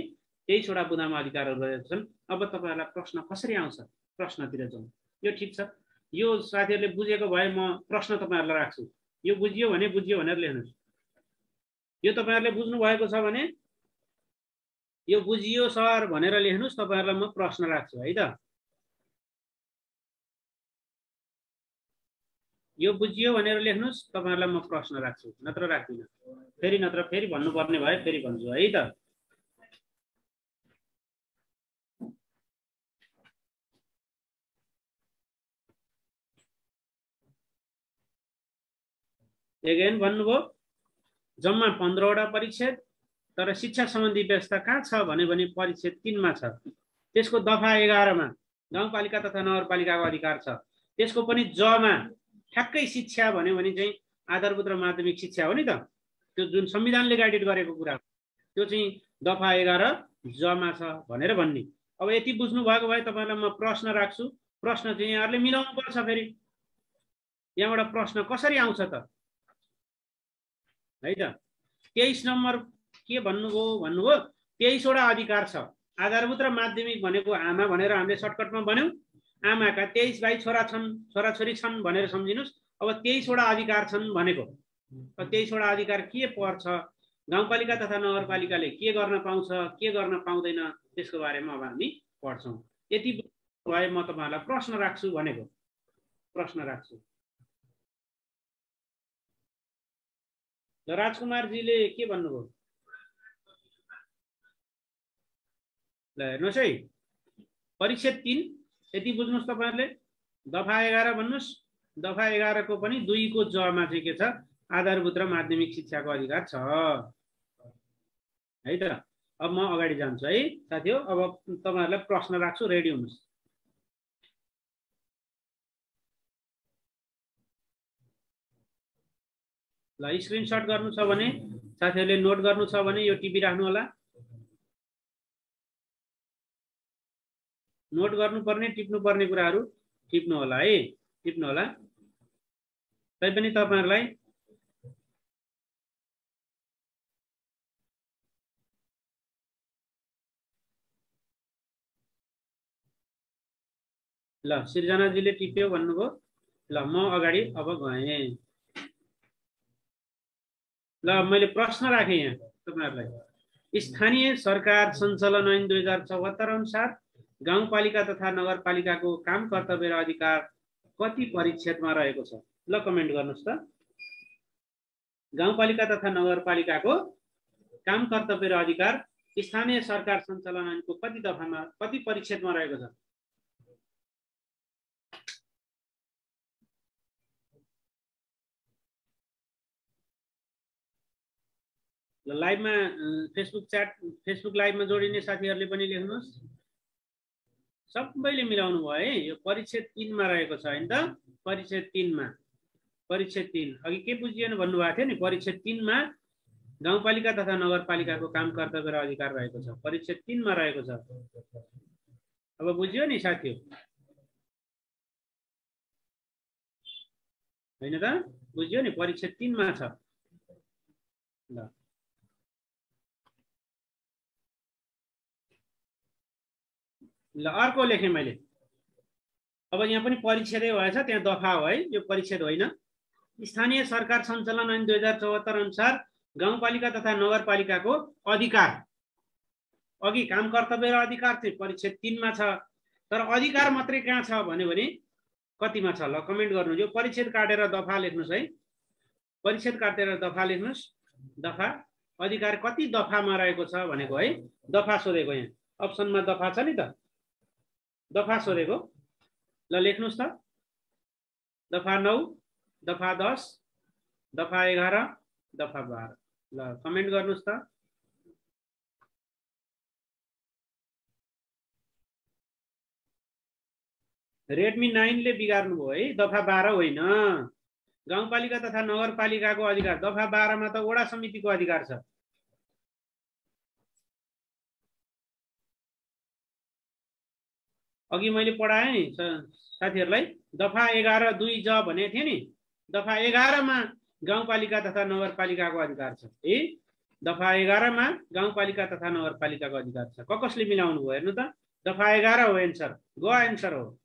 23 वटा बुँदामा अधिकारहरू रहेका छन्। अब तपाईहरुलाई प्रश्न कसरी आउँछ? प्रश्नतिर जाउँ। यो ठिक छ। यो साथीहरुले बुझेको भए म प्रश्न तपाईहरुलाई राख्छु। यो बुझियो भने बुझियो भनेर लेख्नुस्। यो तपाईहरुले बुझ्नु भएको छ भने यो बुझियो सर भनेर लेख्नुस्। तपाईहरुलाई म प्रश्न राख्छु है त। यो बुझियो भनेर लेख्नुस्। तपाईहरुलाई म प्रश्न राख्छु, नत्र राख्दिन। फेरि भन्नुपर्ने भए फेरि भन्छु है त। एगेन भन्नुभयो। जम्मा 15 वटा परिच्छेद, तर शिक्षा सम्बन्धी व्यवस्था कहाँ छ भन्यो भने परिच्छेद 3 मा छ। त्यसको दफा 11 मा गाउँपालिका तथा नगरपालिकाको अधिकार छ। त्यसको पनि ज मा ठ्याक्कै शिक्षा भन्यो भने चाहिँ आधारभूत र माध्यमिक शिक्षा हो नि त। त्यो जुन संविधानले गाइडेड गरेको कुरा, त्यो चाहिँ दफा 11 ज मा छ भनेर भन्ने। अब यति बुझ्नु भएको भए तपाईहरुलाई म प्रश्न राख्छु। प्रश्न चाहिँ यहाँहरुले मिलाउनु पर्छ। फेरि यहाँबाट प्रश्न कसरी आउँछ त है त। 23 नम्बर के भन्नुभयो? 23 वटा अधिकार छ। आधारभूत र माध्यमिक भनेको आमा भनेर हामीले सर्टकटमा भन्यौं। आमाका 23 भाइ छोरा छन्, छोराछोरी छन् भनेर सम्झिनुस्। अब 23 वटा अधिकार छन् भनेको, 23 वटा अधिकार के पर्छ? गाउँपालिका तथा नगरपालिकाले के गर्न पाउँछ, के गर्न पाउँदैन, त्यसको बारेमा अब हामी पढ्छौं। यति भए म तपाईहरुलाई प्रश्न राख्छु भनेको। प्रश्न राख्छु। राजकुमारजीले के भन्नुभयो? ल हेर्नुहोस् है। परिच्छेद 3 यति बुझ्नुस् तपाईहरुले। दफा 11 भन्नुस्। दफा 11 को पनि 2 को ज मा चाहिँ के छ? आधारभूत र माध्यमिक शिक्षाको अधिकार छ है त। अब म अगाडि जान्छु है साथीहरु। अब तपाईहरुलाई प्रश्न राख्छु, रेडी हुनुस्। ल स्क्रिनशट गर्नु छ भने, साथीहरुले नोट गर्नु छ भने यो टिपी राख्नु होला। नोट गर्नुपर्ने, टिप्नु पर्ने कुराहरु टिप्नु होला है। टिप्नु होला। तैपनि तपाईहरुलाई ल सृजनाजीले टिप्यो भन्नुभयो। ल म अगाडि अब गएँ। ल मैले प्रश्न राखेँ यहाँ तपाईहरुलाई। स्थानीय सरकार सञ्चालन ऐन 2074 अनुसार गाउँपालिका तथा नगरपालिकाको काम कर्तव्य र अधिकार कति परिच्छेदमा रहेको छ? ल कमेन्ट गर्नुस् त। गाउँपालिका तथा नगरपालिकाको काम कर्तव्य र अधिकार स्थानीय सरकार सञ्चालन ऐनको कति दफामा कति परिच्छेदमा रहेको छ? ल लाइभमा फेसबुक लाइभमा जोडिने साथीहरूले पनि लेख्नुहोस्। सबैले मिलाउनु भयो है। यो परिच्छेद 3 मा रहेको छ हैन त? परिच्छेद 3 मा, परिच्छेद 3 अघि के बुझिएन भन्नुभएको थियो नि? परिच्छेद 3 मा गाउँपालिका तथा नगरपालिकाको काम कर्तव्य र अधिकार रहेको छ। परिच्छेद 3 मा रहेको छ। अब बुझ्यो नि साथी? हैन त? बुझ्यो नि? परिच्छेद 3 मा छ। ल ल अर्को लेखेँ मैले। अब यहाँ पनि परिच्छेदै भएछ, त्यहाँ दफा हो है, यो परिच्छेद होइन। स्थानीय सरकार सञ्चालन ऐन 2074 अनुसार गाउँपालिका तथा नगरपालिकाको अधिकार, अघि काम कर्तव्य र अधिकार चाहिँ परिच्छेद 3 मा छ, तर अधिकार मात्रै कहाँ छ भन्यो भने कतिमा छ? ल कमेन्ट गर्नु। यो परिच्छेद काटेर दफा लेख्नुस् है। परिच्छेद काटेर दफा लेख्नुस्। दफा अधिकार कति दफामा रहेको छ भनेको है। दफा सोधेको यहाँ अप्सनमा दफा छ नि त? दफा सोधेको। ल लेख्नुस् त। दफा 9, दफा 10, दफा 11, दफा 12। ल कमेन्ट गर्नुस् त। रेडमी 9 ले बिगार्नु भयो है। दफा 12 होइन। गाउँपालिका तथा नगरपालिकाको अधिकार दफा 12 मा त वडा समितिको अधिकार छ। अघि मैले पढाएँ साथीहरूलाई। दफा 11 2 ज भनेको थिएँ नि। दफा 11 मा गाउँपालिका तथा नगरपालिकाको अधिकार छ है। दफा 11 मा गाउँपालिका तथा नगरपालिकाको अधिकार छ। कसले मिलाउनु भयो हेर्नु त? दफा 11 हो एन्सर। ग एन्सर हो।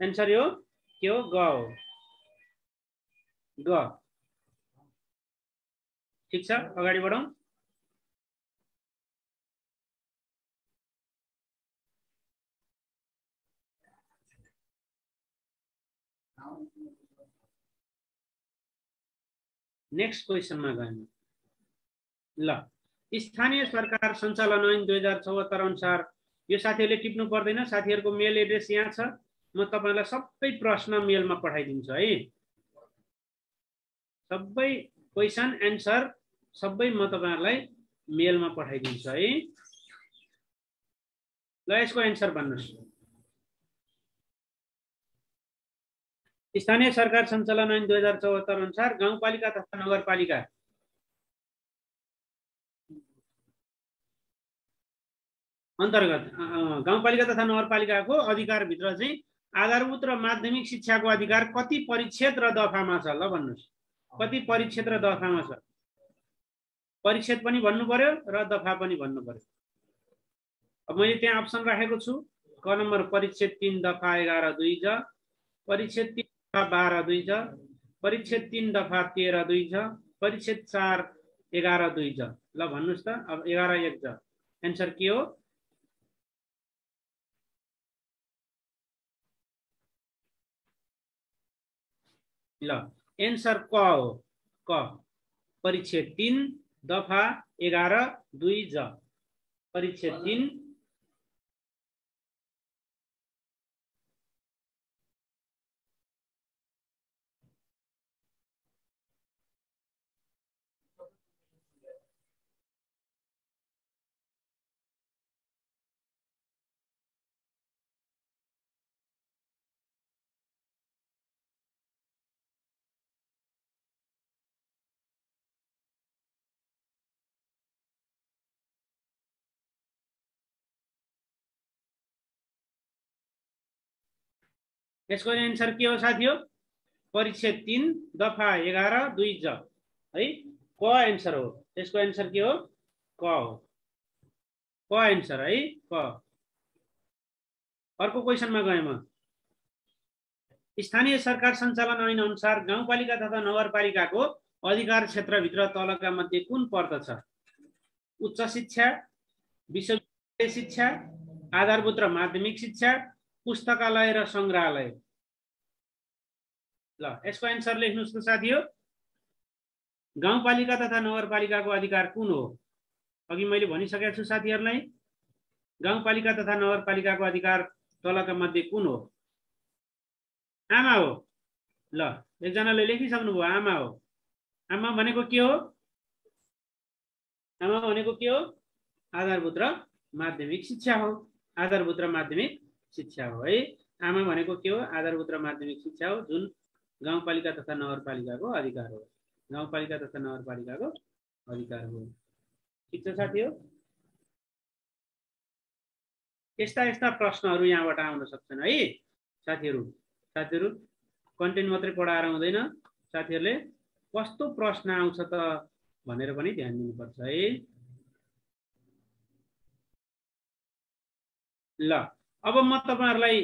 एन्सर यो के हो? ग हो। ग। ठीक छ, अगाडि बढौं। नेक्स्ट क्वेसनमा गयौँ। ल स्थानीय सरकार सञ्चालन ऐन 2074 अनुसार यो साथीहरूले टिप्नु पर्दैन। साथीहरूको मेल एड्रेस यहाँ छ। म तपाईलाई सबै प्रश्न मेलमा पठाइदिन्छु है। सबै क्वेसन एन्सर सबै म तपाईहरुलाई मेलमा पठाइदिन्छु है। ल यसको एन्सर भन्नुस्। स्थानीय सरकार सञ्चालन ऐन 2074 अनुसार गाउँपालिका तथा नगरपालिका अन्तर्गत गाउँपालिका तथा नगरपालिकाको अधिकारभित्र चाहिँ आधारभूत र माध्यमिक शिक्षाको अधिकार कति परिच्छेद र दफामा छ? ल भन्नुस्। कति परिच्छेद र दफामा छ? परिच्छेद पनि भन्नु पर्यो र दफा पनि भन्नु पर्यो। अब मैले त्यहाँ अप्सन राखेको छु। क नम्बर परिच्छेद 3 दफा 11 2 ज, परिच्छेद 3 दफा 12 2 ज, परिच्छेद 3 दफा 13 2 ज, परिच्छेद 4 11 2 ज। ल भन्नुस् त। अब 11 1 ज एन्सर के हो? ल एन्सर क हो। क परिच्छेद 3 दफा 11 2 ज। परिच्छेद 3 यसको एन्सर के हो साथी हो? परिच्छेद 3 दफा 11 2 ज है। क एन्सर हो। यसको एन्सर के हो? क हो। क एन्सर है। क। अर्को क्वेसनमा गएँ म। स्थानीय सरकार सञ्चालन ऐन अनुसार गाउँपालिका तथा नगरपालिकाको अधिकार क्षेत्रभित्र तलका मध्ये कुन पर्दछ? उच्च शिक्षा, विश्वविद्यालय शिक्षा, आधारभूत र माध्यमिक शिक्षा, पुस्तकालय र संग्रहालय। ल यसको एन्सर लेख्नुस् त साथीहरु। गाउँपालिका तथा नगरपालिकाको अधिकार कुन हो? अघि मैले भनिसकेको छु साथीहरुलाई, गाउँपालिका तथा नगरपालिकाको अधिकार तलका मध्ये कुन हो? आमा हो। ल एकजनाले लेखिसक्नु भयो, आमा हो। आमा भनेको के हो? आमा भनेको के हो? आधारभूत र माध्यमिक शिक्षा हो। आधारभूत र माध्यमिक शिक्षा हो है। आमा भनेको के हो? आधारभूत र माध्यमिक शिक्षा हो, जुन गाउँपालिका तथा नगरपालिकाको अधिकार हो। गाउँपालिका तथा नगरपालिकाको अधिकार हो। ठीक छ साथीहरु? यस्ता यस्ता प्रश्नहरू यहाँबाट आउन सक्छन् है साथीहरु। साथीहरु कन्टेन्ट मात्रै पढाएर हुँदैन, साथीहरुले कस्तो प्रश्न आउँछ त भनेर पनि ध्यान दिनुपर्छ है। ल अब म तपाईहरुलाई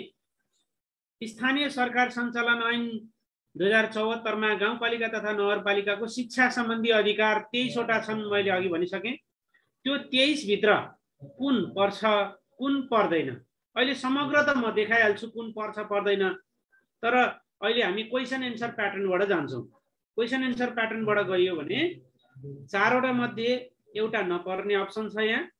स्थानीय सरकार सञ्चालन ऐन 2074 मा गाउँपालिका तथा नगरपालिकाको शिक्षा सम्बन्धी अधिकार 23 वटा छन्। मैले अघि भनिसके त्यो 23 भित्र कुन पर्छ कुन पर्दैन। अहिले समग्र त म देखाइहाल्छु कुन पर्छ पर्दैन, तर अहिले हामी क्वेशन एन्सर प्याटर्नबाट जान्छौं। क्वेशन एन्सर प्याटर्नबाट गइयो भने 4 वटा मध्ये एउटा नपर्ने अप्सन छ, यहाँ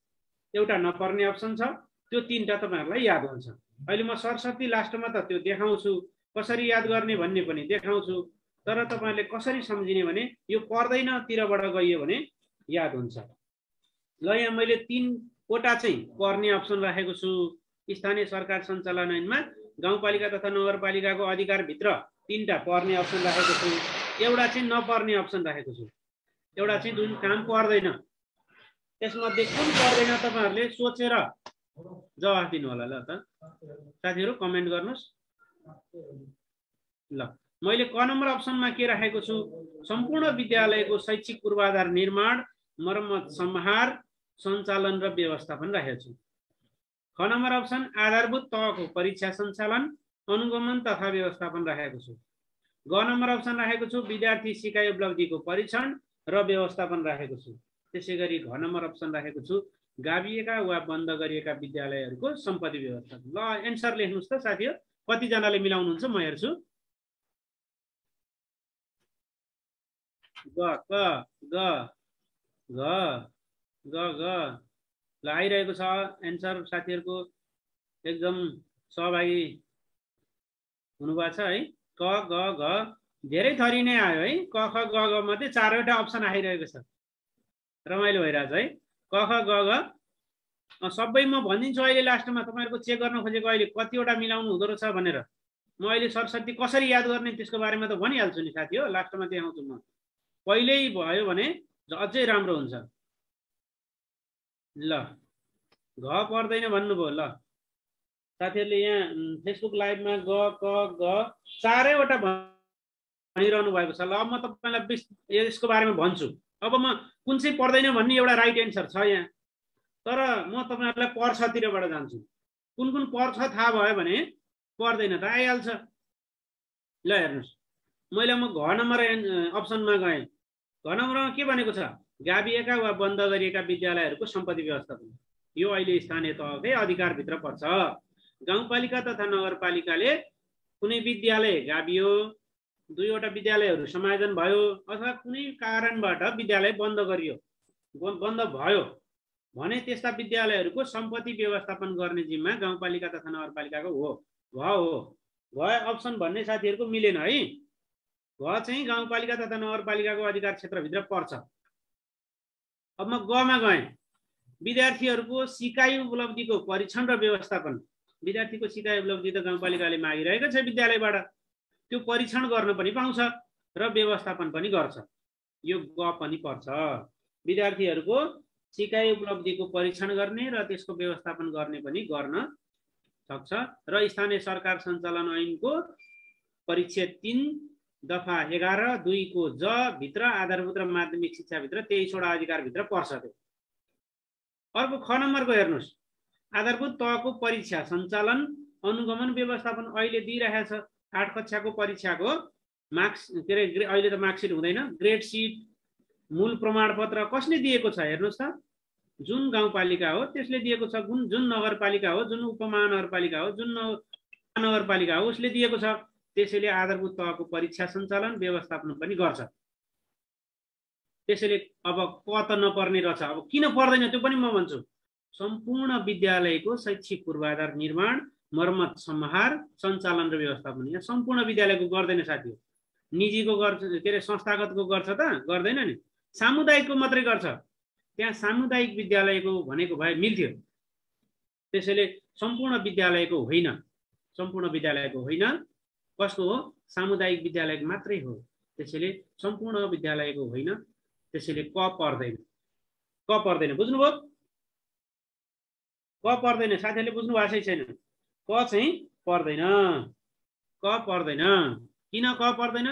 एउटा नपर्ने अप्सन छ, त्यो 3टा तपाईहरुलाई याद हुन्छ। अहिले म सरस्वती लास्टमा त त्यो देखाउँछु, कसरी याद गर्ने भन्ने पनि देखाउँछु, तर तपाईहरुले कसरी सम्झिने भने यो पर्दैन तिरबाट गइयो भने याद हुन्छ। ल यहाँ मैले 3 वटा चाहिँ पर्ने अप्सन राखेको छु। स्थानीय सरकार सञ्चालन ऐनमा गाउँपालिका तथा नगरपालिकाको अधिकार भित्र 3टा पर्ने अप्सन राखेको छु, एउटा चाहिँ नपर्ने अप्सन राखेको छु, एउटा चाहिँ जुन काम पर्दैन। त्यसमध्ये कुन पर्दैन तपाईहरुले सोचेर जवाफ दिनु होला। ल त साथीहरु कमेन्ट गर्नुस्। ल मैले क नम्बर अप्सनमा के राखेको छु? सम्पूर्ण विद्यालयको शैक्षिक पूर्वाधार निर्माण, मर्मत, सम्हार, सञ्चालन र व्यवस्थापन राखेको छु। ख नम्बर अप्सन आधारभूत तहको परीक्षा सञ्चालन, अनुगमन तथा व्यवस्थापन राखेको छु। ग नम्बर अप्सन राखेको छु विद्यार्थी सिकाइ उपलब्धिको परीक्षण र व्यवस्थापन राखेको छु। त्यसैगरी घ नम्बर अप्सन राखेको छु गाभिएका वा बन्द गरिएका विद्यालयहरूको सम्पत्ति व्यवस्थापन। ल एन्सर लेख्नुस् त साथीहरु, कति जनाले मिलाउनुहुन्छ म हेर्छु। ग क ग ग ग ग ल आइरहेको छ एन्सर। साथीहरुको एकदम सहभागी हुनुभएको छ है। क ग घ धेरै थरी नै आयो है। क ख ग घ मध्ये 4 वटा अप्सन आइरहेको छ, रमाइलो भइरहेछ है। क ख ग घ सबै म भनिदिन्छु अहिले लास्टमा। तपाईहरुको चेक गर्न खोजेको अहिले कतिवटा मिलाउनु हुँदो रहेछ भनेर। म अहिले सरस्वती कसरी याद गर्ने त्यसको बारेमा त भनिहाल्छु नि साथी हो, लास्टमा देखाउँछु म। पहिल्यै भयो भने अझै राम्रो हुन्छ। ल घ पर्दैन भन्नुभयो। ल साथीहरुले यहाँ फेसबुक लाइभमा ग क ग 4 वटा भनिरहनु भएको छ। ल अब म तपाईलाई यसको बारेमा भन्छु। अब म कुन चाहिँ पर्दैन भन्ने एउटा राइट एन्सर छ यहाँ, तर म तपाईहरुलाई पर्छतिरबाट जान्छु। कुन कुन पर्छ थाहा भयो भने पर्दैन त आइहाल्छ। ल हेर्नुस्, मैले म घ नम्बर अप्सनमा गएँ। घ नम्बरमा के भनेको छ? गाभिएका वा बन्द गरिएका विद्यालयहरूको सम्पत्ति व्यवस्थापन। यो अहिले स्थानीय तहकै अधिकारभित्र पर्छ। गाउँपालिका तथा नगरपालिकाले कुनै विद्यालय गाभियो, 2 वटा विद्यालयहरू समायोजन भयो अथवा कुनै कारणबाट विद्यालय बन्द गरियो, बन्द भयो भने त्यस्ता विद्यालयहरूको सम्पत्ति व्यवस्थापन गर्ने जिम्मा गाउँपालिका तथा नगरपालिकाको हो। घ अप्सन भन्ने साथीहरुको मिलेन है। घ चाहिँ गाउँपालिका तथा नगरपालिकाको अधिकार क्षेत्रभित्र पर्छ। अब म गमा गएँ। विद्यार्थीहरूको सिकाइ उपलब्धिको परीक्षण र व्यवस्थापन। विद्यार्थीको सिकाइ उपलब्धि त गाउँपालिकाले मागिरहेको छ विद्यालयबाट, त्यो परीक्षण गर्न पनि पाउँछ र व्यवस्थापन पनि गर्छ। यो ग पनि पर्छ। विद्यार्थीहरूको सिकाइ उपलब्धिको परीक्षण गर्ने र त्यसको व्यवस्थापन गर्ने पनि गर्न सक्छ र स्थानीय सरकार सञ्चालन ऐनको परिच्छेद 3 दफा 11(2) को ज भित्र आधारभूत र माध्यमिक शिक्षा भित्र 23 वटा अधिकार भित्र पर्छ त्यो। अर्को ख नम्बरको हेर्नुस्, आधारभूत तहको परीक्षा सञ्चालन, अनुगमन, व्यवस्थापन अहिले दिइरहेछ। 8 कक्षाको परीक्षाको मार्क्स के अरे अहिले त मार्कसिट हुँदैन, ग्रेड सिट, मूल प्रमाणपत्र कसले दिएको छ हेर्नुहोस् त। जुन गाउँपालिका हो त्यसले दिएको छ, जुन नगरपालिका हो, जुन उपमहानगरपालिका हो, जुन नगरपालिका हो उसले दिएको छ। त्यसैले आधारभूत तहको परीक्षा सञ्चालन व्यवस्थापन पनि गर्छ। त्यसैले अब क त नपर्ने रहेछ। अब किन पर्दैन त्यो पनि म भन्छु। सम्पूर्ण विद्यालयको शैक्षिक पूर्वाधार निर्माण, मर्मत, सम्हार, सञ्चालन र व्यवस्थापन यहाँ सम्पूर्ण विद्यालयको गर्दैन साथी हो। निजीको गर्छ के अरे संस्थागतको गर्छ त गर्दैन नि, सामुदायिकको मात्रै गर्छ। त्यहाँ सामुदायिक विद्यालयको भनेको भए मिल्थ्यो। त्यसैले सम्पूर्ण विद्यालयको होइन, सम्पूर्ण विद्यालयको होइन, कसको हो? सामुदायिक विद्यालयको मात्रै हो। त्यसैले सम्पूर्ण विद्यालयको होइन, त्यसैले क पर्दैन। क पर्दैन, बुझ्नुभयो? क पर्दैन, साथीहरूले बुझ्नु भएको छैन? क चाहिँ पर्दैन, क पर्दैन। किन क पर्दैन?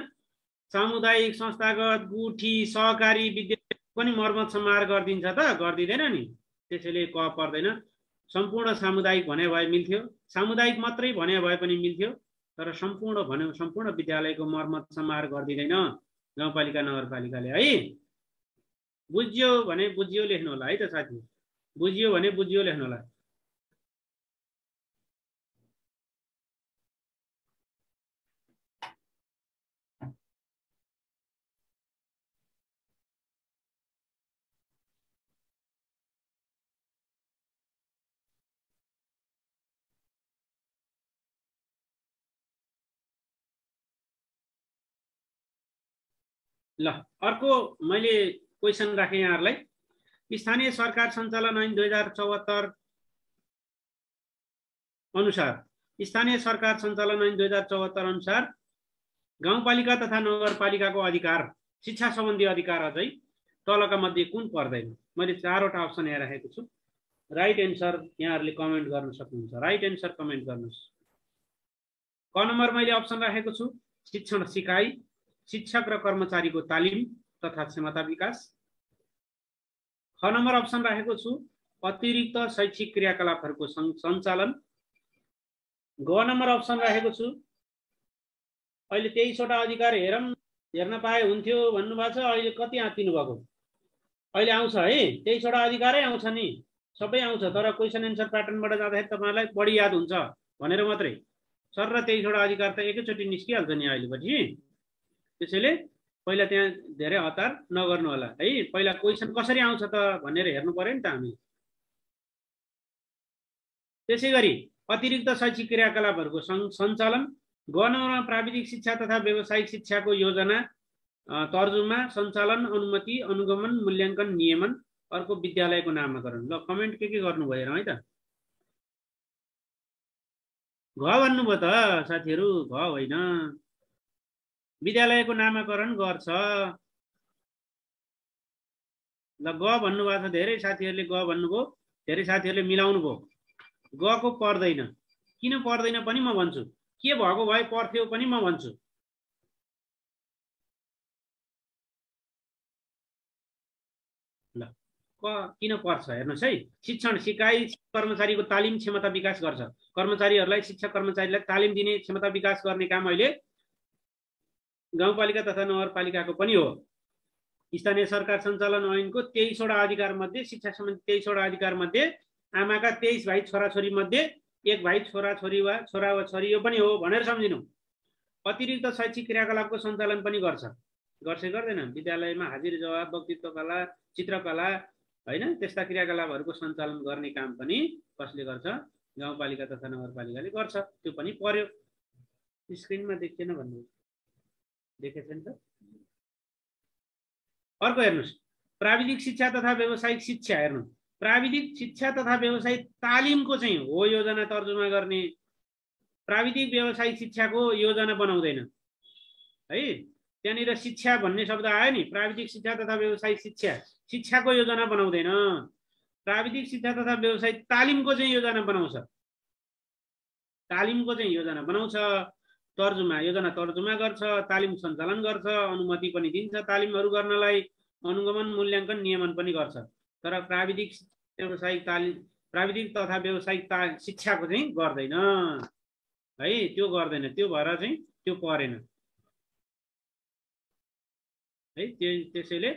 सामुदायिक, संस्थागत, गुठी, सहकारी विद्यालय पनि मर्मत सम्हार गरिदिन्छ त, गरिदिँदैन नि। त्यसैले क पर्दैन। सम्पूर्ण सामुदायिक भने भए मिल्थ्यो, सामुदायिक मात्रै भने भए पनि मिल्थ्यो, तर सम्पूर्ण भन्यो सम्पूर्ण विद्यालयको मर्मत सम्हार गरिदिँदैन गाउँपालिका नगरपालिकाले है। बुझ्यो भने बुझ्यो लेख्नु होला है त साथी, बुझ्यो भने बुझ्यो लेख्नु होला। ल अर्को मैले क्वेसन राखेँ यहाँहरूलाई। स्थानीय सरकार सञ्चालन ऐन 2074 अनुसार, स्थानीय सरकार सञ्चालन ऐन 2074 अनुसार गाउँपालिका तथा नगरपालिकाको अधिकार, शिक्षा सम्बन्धी अधिकार अझै तलका मध्ये कुन पर्दैन? मैले 4वटा अप्सन यहाँ राखेको छु। राइट एन्सर यहाँहरूले कमेन्ट गर्न सक्नुहुन्छ। राइट एन्सर कमेन्ट गर्नुहोस्। क नम्बर मैले अप्सन राखेको छु शिक्षण सिकाइ, शिक्षक र कर्मचारीको तालिम तथा क्षमता विकास। ख नम्बर अप्सन राखेको छु अतिरिक्त शैक्षिक क्रियाकलापहरूको सञ्चालन। ग नम्बर अप्सन राखेको छु अहिले 23वटा अधिकार हेर्न पाए हुन्थ्यो भन्नुभएको छ। अहिले कति आँतिनु भएको? अहिले आउँछ है, 23वटा अधिकारै आउँछ नि, सबै आउँछ, तर क्वेसन एन्सर प्याटर्नबाट जाँदाखेरि तपाईँलाई बढी याद हुन्छ भनेर मात्रै। सर र 23वटा अधिकार त एकैचोटि निस्किहाल्छ नि अहिलेपछि। त्यसैले पहिला त्यहाँ धेरै हतार नगर्नु होला है। पहिला क्वेसन कसरी आउँछ त भनेर हेर्नु पर्यो नि त हामी। त्यसैगरी अतिरिक्त शैक्षिक क्रियाकलापहरूको सञ्चालन। ग नम्बरमा प्राविधिक शिक्षा तथा व्यावसायिक शिक्षाको योजना, तर्जुमा, सञ्चालन, अनुमति, अनुगमन, मूल्याङ्कन, नियमन। अर्को विद्यालयको नामाकरण। ल कमेन्ट के गर्नुभयो हेरौँ है त। घ भन्नुभयो त साथीहरू, घ होइन, विद्यालयको नामाकरण गर्छ। ल ग भन्नुभएको छ, धेरै साथीहरूले ग भन्नुभयो, धेरै साथीहरूले मिलाउनु भयो। ग को पर्दैन। किन पर्दैन पनि म भन्छु, के भएको भए पर्थ्यो पनि म भन्छु। ल क किन पर्छ हेर्नुहोस् है। शिक्षण सिकाइ, कर्मचारीको तालिम, क्षमता विकास गर्छ। कर्मचारीहरूलाई, शिक्षक कर्मचारीलाई तालिम दिने, क्षमता विकास गर्ने काम अहिले गाउँपालिका तथा नगरपालिकाको पनि हो। स्थानीय सरकार सञ्चालन ऐनको 23वटा अधिकार मध्ये, शिक्षा सम्बन्धी 23वटा अधिकार मध्ये आमाका 23 भाइ छोराछोरी मध्ये 1 भाइ छोराछोरी वा छोरा वा छोरी यो पनि हो भनेर सम्झिनु। अतिरिक्त शैक्षिक क्रियाकलापको सञ्चालन पनि गर्छ। गर्छ गर्दैन? विद्यालयमा हाजिर जवाब, वक्तृत्व कला, चित्रकला होइन, त्यस्ता क्रियाकलापहरूको सञ्चालन गर्ने काम पनि कसले गर्छ? गाउँपालिका तथा नगरपालिकाले गर्छ। त्यो पनि पर्यो। स्क्रिनमा देख्दैन भन्नु देखेछ नि त। अर्को हेर्नुहोस्, प्राविधिक शिक्षा तथा व्यावसायिक शिक्षा। हेर्नु, प्राविधिक शिक्षा तथा व्यावसायिक तालिमको चाहिँ हो योजना तर्जुमा गर्ने। प्राविधिक व्यावसायिक शिक्षाको योजना बनाउँदैन है। त्यहाँनिर शिक्षा भन्ने शब्द आयो नि, प्राविधिक शिक्षा तथा व्यावसायिक शिक्षा, शिक्षाको योजना बनाउँदैन। प्राविधिक शिक्षा तथा व्यावसायिक तालिमको चाहिँ योजना बनाउँछ। तालिमको चाहिँ योजना बनाउँछ, तर्जुमा योजना तर्जुमा गर्छ, तालिम सञ्चालन गर्छ, अनुमति पनि दिन्छ तालिमहरू गर्नलाई, अनुगमन, मूल्याङ्कन, नियमन पनि गर्छ। तर प्राविधिक व्यावसायिक तालिम, प्राविधिक तथा व्यावसायिक शिक्षाको चाहिँ गर्दैन है, त्यो गर्दैन। त्यो भएर चाहिँ त्यो परेन है। त्यसैले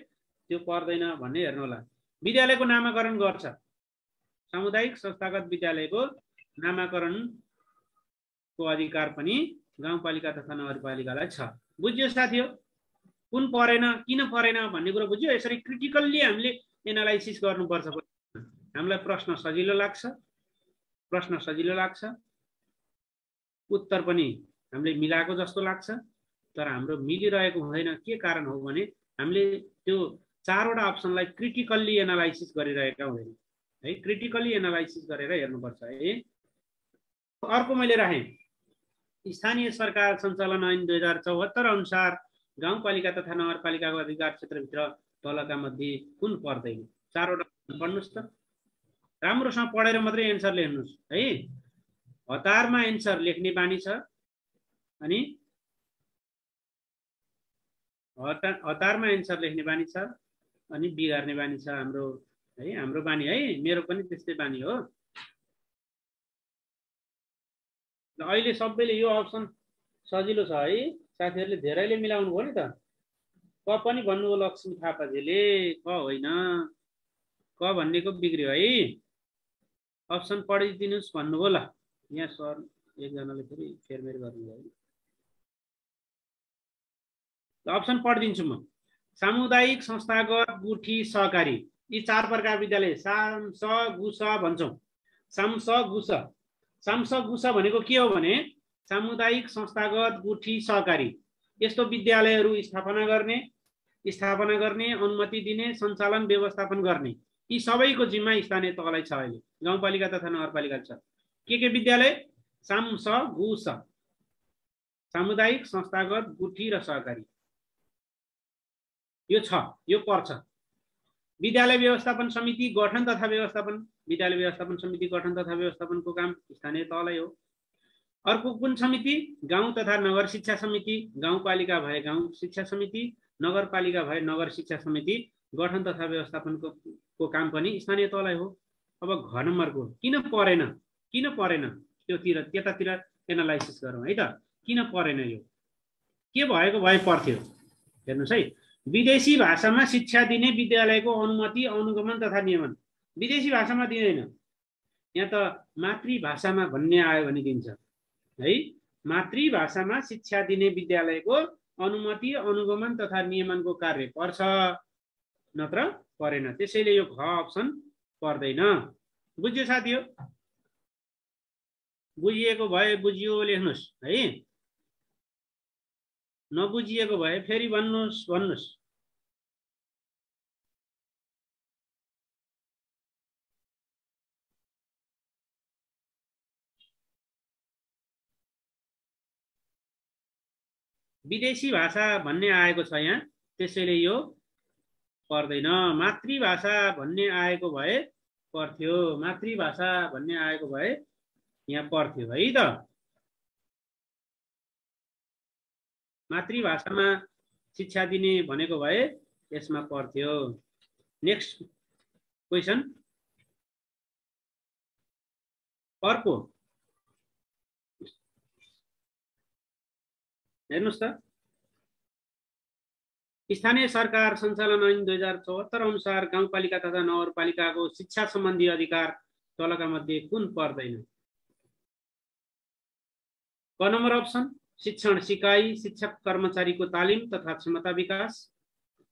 त्यो पर्दैन भन्ने हेर्नु होला। विद्यालयको नामाकरण गर्छ, सामुदायिक संस्थागत विद्यालयको नामाकरणको अधिकार पनि गाउँपालिका तथा नगरपालिकालाई छ। बुझ्यो साथीहरु? कुन परेन, किन परेन भन्ने कुरा बुझ्यो? यसरी क्रिटिकल्ली हामीले एनालाइसिस गर्नुपर्छ। हामीलाई प्रश्न सजिलो लाग्छ, उत्तर पनि हामीले मिलाएको जस्तो लाग्छ, तर हाम्रो मिलिरहेको हुँदैन। के कारण हो भने हामीले त्यो चारवटा अप्सनलाई क्रिटिकल्ली एनालाइसिस गरिरहेका हुँदैन है। क्रिटिकल्ली एनालाइसिस गरेर हेर्नुपर्छ है। अर्को मैले राखेँ, स्थानीय सरकार सञ्चालन ऐन 2074 अनुसार गाउँपालिका तथा नगरपालिकाको अधिकार क्षेत्रभित्र तलका मध्ये कुन पर्दैन? चारवटा पढ्नुस् त, राम्रोसँग पढेर मात्रै एन्सर लेख्नुस् है। हतारमा एन्सर लेख्ने बानी छ, अनि हतारमा एन्सर लेख्ने बानी छ अनि बिगार्ने बानी छ हाम्रो है। हाम्रो बानी है, मेरो पनि त्यस्तै बानी हो। अहिले सबैले यो अप्सन सजिलो छ है साथीहरूले, धेरैले मिलाउनु भयो नि त। क पनि भन्नुभयो लक्ष्मी थापाजीले, क होइन, क भन्नेको बिग्रियो है। अप्सन पढिदिनुस् भन्नुभयो। ल यहाँ सर एकजनाले फेरि फेरमेर गर्नुभयो। अप्सन पढिदिन्छु म। सामुदायिक संस्थागत गुठी सहकारी, यी चार प्रकार विद्यालय साम स गु स भन्छौँ। साम स गु स, साम स गु स भनेको के हो भने सामुदायिक संस्थागत गुठी सहकारी, यस्तो विद्यालयहरू स्थापना गर्ने, अनुमति दिने, सञ्चालन व्यवस्थापन गर्ने, यी सबैको जिम्मा स्थानीय तहलाई छ। अहिले गाउँपालिका तथा नगरपालिका छ। के विद्यालय? साम स गु स, सामुदायिक संस्थागत गुठी र सहकारी, यो छ, यो पर्छ। विद्यालय व्यवस्थापन समिति गठन तथा व्यवस्थापन, विद्यालय व्यवस्थापन समिति गठन तथा व्यवस्थापनको काम स्थानीय तहलाई हो। अर्को कुन समिति? गाउँ तथा नगर शिक्षा समिति, गाउँपालिका भए गाउँ शिक्षा समिति, नगरपालिका भए नगर शिक्षा समिति गठन तथा व्यवस्थापनको काम पनि स्थानीय तहलाई हो। अब घ नम्बरको किन परेन त्योतिर त्यतातिर एनालाइसिस गरौँ है त। किन परेन? यो के भएको भए पर्थ्यो हेर्नुस् है। विदेशी भाषामा शिक्षा दिने विद्यालयको अनुमति, अनुगमन तथा नियमन, विदेशी भाषामा दिँदैन। यहाँ त मातृभाषामा भन्ने आयो भने दिन्छ है। मातृभाषामा शिक्षा दिने विद्यालयको अनुमति, अनुगमन तथा नियमनको कार्य पर्छ, नत्र परेन। त्यसैले यो घ अप्सन पर्दैन। बुझ्यो साथी हो? बुझिएको भए बुझियो लेख्नुस् है, नबुझिएको भए फेरि भन्नुस्। विदेशी भाषा भन्ने आएको छ यहाँ, त्यसैले यो पर्दैन। मातृभाषा भन्ने आएको भए पर्थ्यो, मातृभाषा भन्ने आएको भए यहाँ पर्थ्यो है त। मातृभाषामा शिक्षा दिने भनेको भए यसमा पर्थ्यो। नेक्स्ट क्वेसन, अर्को हेर्नुस् त। स्थानीय सरकार सञ्चालन ऐन 2074 अनुसार गाउँपालिका तथा नगरपालिकाको शिक्षा सम्बन्धी अधिकार तलका मध्ये कुन पर्दैन? क नम्बर अप्सन शिक्षण सिकाइ, शिक्षक कर्मचारीको तालिम तथा क्षमता विकास,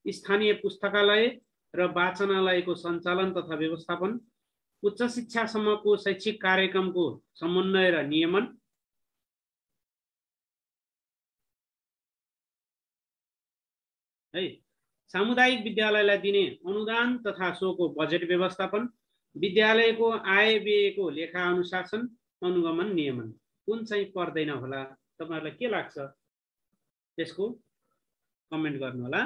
स्थानीय पुस्तकालय र वाचनालयको सञ्चालन तथा व्यवस्थापन, उच्च शिक्षासम्मको शैक्षिक कार्यक्रमको समन्वय र नियमन, है सामुदायिक विद्यालयलाई दिने अनुदान तथा सोको बजेट व्यवस्थापन, विद्यालयको आय व्ययको लेखा अनुशासन, अनुगमन, नियमन, कुन चाहिँ पर्दैन होला? तपाईहरुलाई के लाग्छ? त्यसको कमेन्ट गर्नु होला।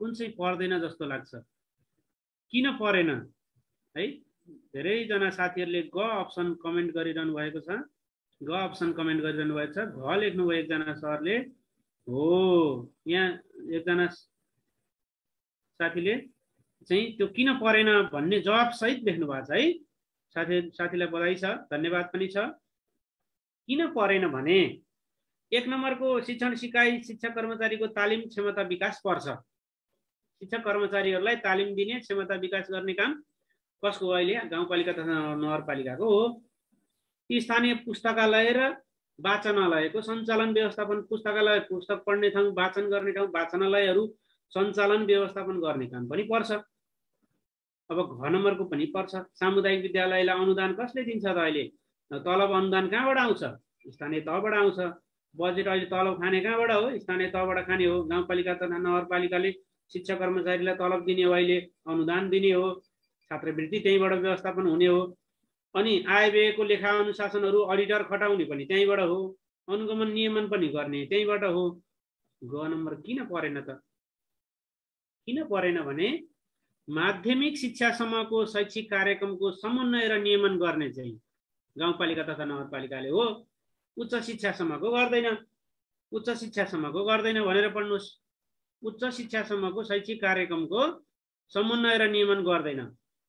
कुन चाहिँ पर्दैन जस्तो लाग्छ? किन परेन है? धेरै जना साथीहरुले ग अप्सन कमेन्ट गरिरहनु भएको छ, ग अप्सन कमेन्ट गरिरहनु भएको छ। घ लेख्नु भयो एकजना सरले, हो यहाँ एकजना साथीले चाहिँ त्यो किन परेन भन्ने जवाब सहित लेख्नु भएको छ है। साथीलाई बधाई छ, धन्यवाद पनि छ। किन परेन भने 1 नम्बरको शिक्षण सिकाइ शिक्षक कर्मचारीको तालिम क्षमता विकास पर्छ। शिक्षक कर्मचारीहरूलाई तालिम दिने क्षमता विकास गर्ने काम कसको हो? अहिले गाउँपालिका तथा नगरपालिकाको हो। स्थानीय पुस्तकालय र वाचनालयको सञ्चालन व्यवस्थापन, पुस्तकालय पुस्तक पढ्ने ठाउँ, वाचन गर्ने ठाउँ, वाचनालयहरू सञ्चालन व्यवस्थापन गर्ने काम पनि पर्छ। अब घ नम्बरको पनि पर्छ। सामुदायिक विद्यालयलाई अनुदान कसले दिन्छ त? अहिले तलब अनुदान कहाँबाट आउँछ? स्थानीय तहबाट आउँछ। बजेट अहिले तलब खाने कहाँबाट हो? स्थानीय तहबाट खाने हो। गाउँपालिका तथा नगरपालिकाले शिक्षक कर्मचारीलाई तलब दिने हो, अहिले अनुदान दिने हो, छात्रवृत्ति त्यहीँबाट व्यवस्थापन हुने हो। अनि आय व्ययको लेखा अनुशासनहरू अडिटर खटाउने पनि त्यहीँबाट हो, अनुगमन नियमन पनि गर्ने त्यहीँबाट हो। ग नम्बर किन परेन त? किन परेन भने माध्यमिक शिक्षासम्मको शैक्षिक कार्यक्रमको समन्वय र नियमन गर्ने चाहिँ गाउँपालिका तथा नगरपालिकाले हो, उच्च शिक्षासम्मको गर्दैन। उच्च शिक्षासम्मको गर्दैन भनेर पढ्नुहोस्। उच्च शिक्षासम्मको शैक्षिक कार्यक्रमको समन्वय र नियमन गर्दैन।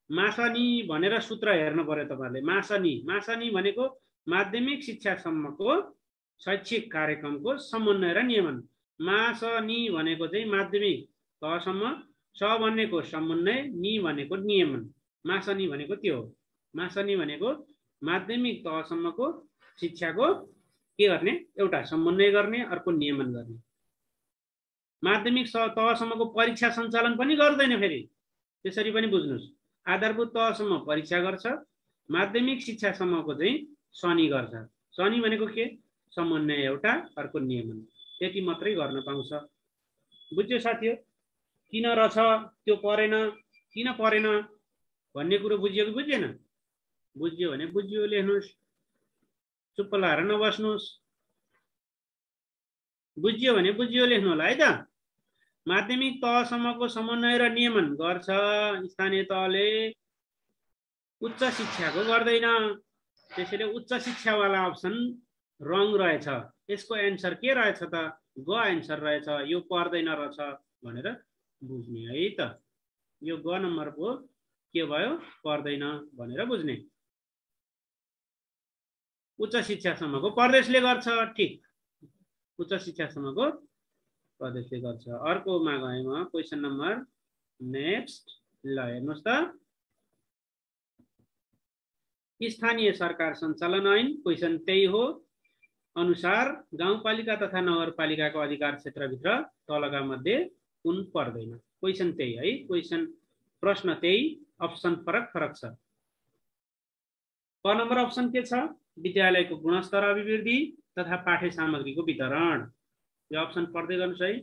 मासनी भनेर सूत्र हेर्नु पर्यो तपाईहरुले। मासनी भनेको माध्यमिक शिक्षासम्मको शैक्षिक कार्यक्रमको समन्वय र नियमन। मासनी भनेको चाहिँ माध्यमिक तहसम्म, स भनेको समन्वय, नि भनेको नियमन। मासनी भनेको त्यो हो। मासनी भनेको माध्यमिक तहसम्मको शिक्षाको के गर्ने? एउटा समन्वय गर्ने, अर्को नियमन गर्ने। माध्यमिक तहसम्मको परीक्षा सञ्चालन पनि गर्दैन फेरि, त्यसरी पनि बुझ्नुस्। आधारभूत तहसम्म परीक्षा गर्छ, माध्यमिक शिक्षासम्मको चाहिँ शनि गर्छ। शनि भनेको के? समन्वय एउटा, अर्को नियमन। त्यति मात्रै गर्न पाउँछ। बुझ्यो साथीहरु? किन रहेछ त्यो परेन, किन परेन भन्ने कुरो बुझ्यो कि बुझेन? बुझ्यो भने बुझ्यो लेख्नुस्, चुप्प लाएर नबस्नुस्। बुझ्यो भने बुझ्यो लेख्नु होला है त। माध्यमिक तहसम्मको समन्वय र नियमन गर्छ स्थानीय तहले, उच्च शिक्षाको गर्दैन। त्यसैले उच्च शिक्षावाला अप्सन रङ रहेछ। यसको एन्सर के रहेछ त? ग एन्सर रहेछ। यो पर्दैन रहेछ भनेर बुझ्ने है त। यो ग नम्बरको के भयो? पर्दैन भनेर बुझ्ने। उच्च शिक्षासम्मको प्रदेशले गर्छ, ठिक। उच्च शिक्षासम्मको प्रदेशले गर्छ। अर्कोमा गएँ म, क्वेसन नम्बर नेक्स्ट। ल हेर्नुहोस् त, स्थानीय सरकार सञ्चालन ऐन क्वेसन त्यही हो अनुसार गाउँपालिका तथा नगरपालिकाको अधिकार क्षेत्रभित्र तलका मध्ये कुन पर्दैन? क्वेसन त्यही है, क्वेसन प्रश्न त्यही, अप्सन फरक फरक छ। क नम्बर अप्सन के छ? विद्यालयको गुणस्तर अभिवृद्धि तथा पाठ्य सामग्रीको वितरण। यो अप्सन पढ्दै गर्नुस् है।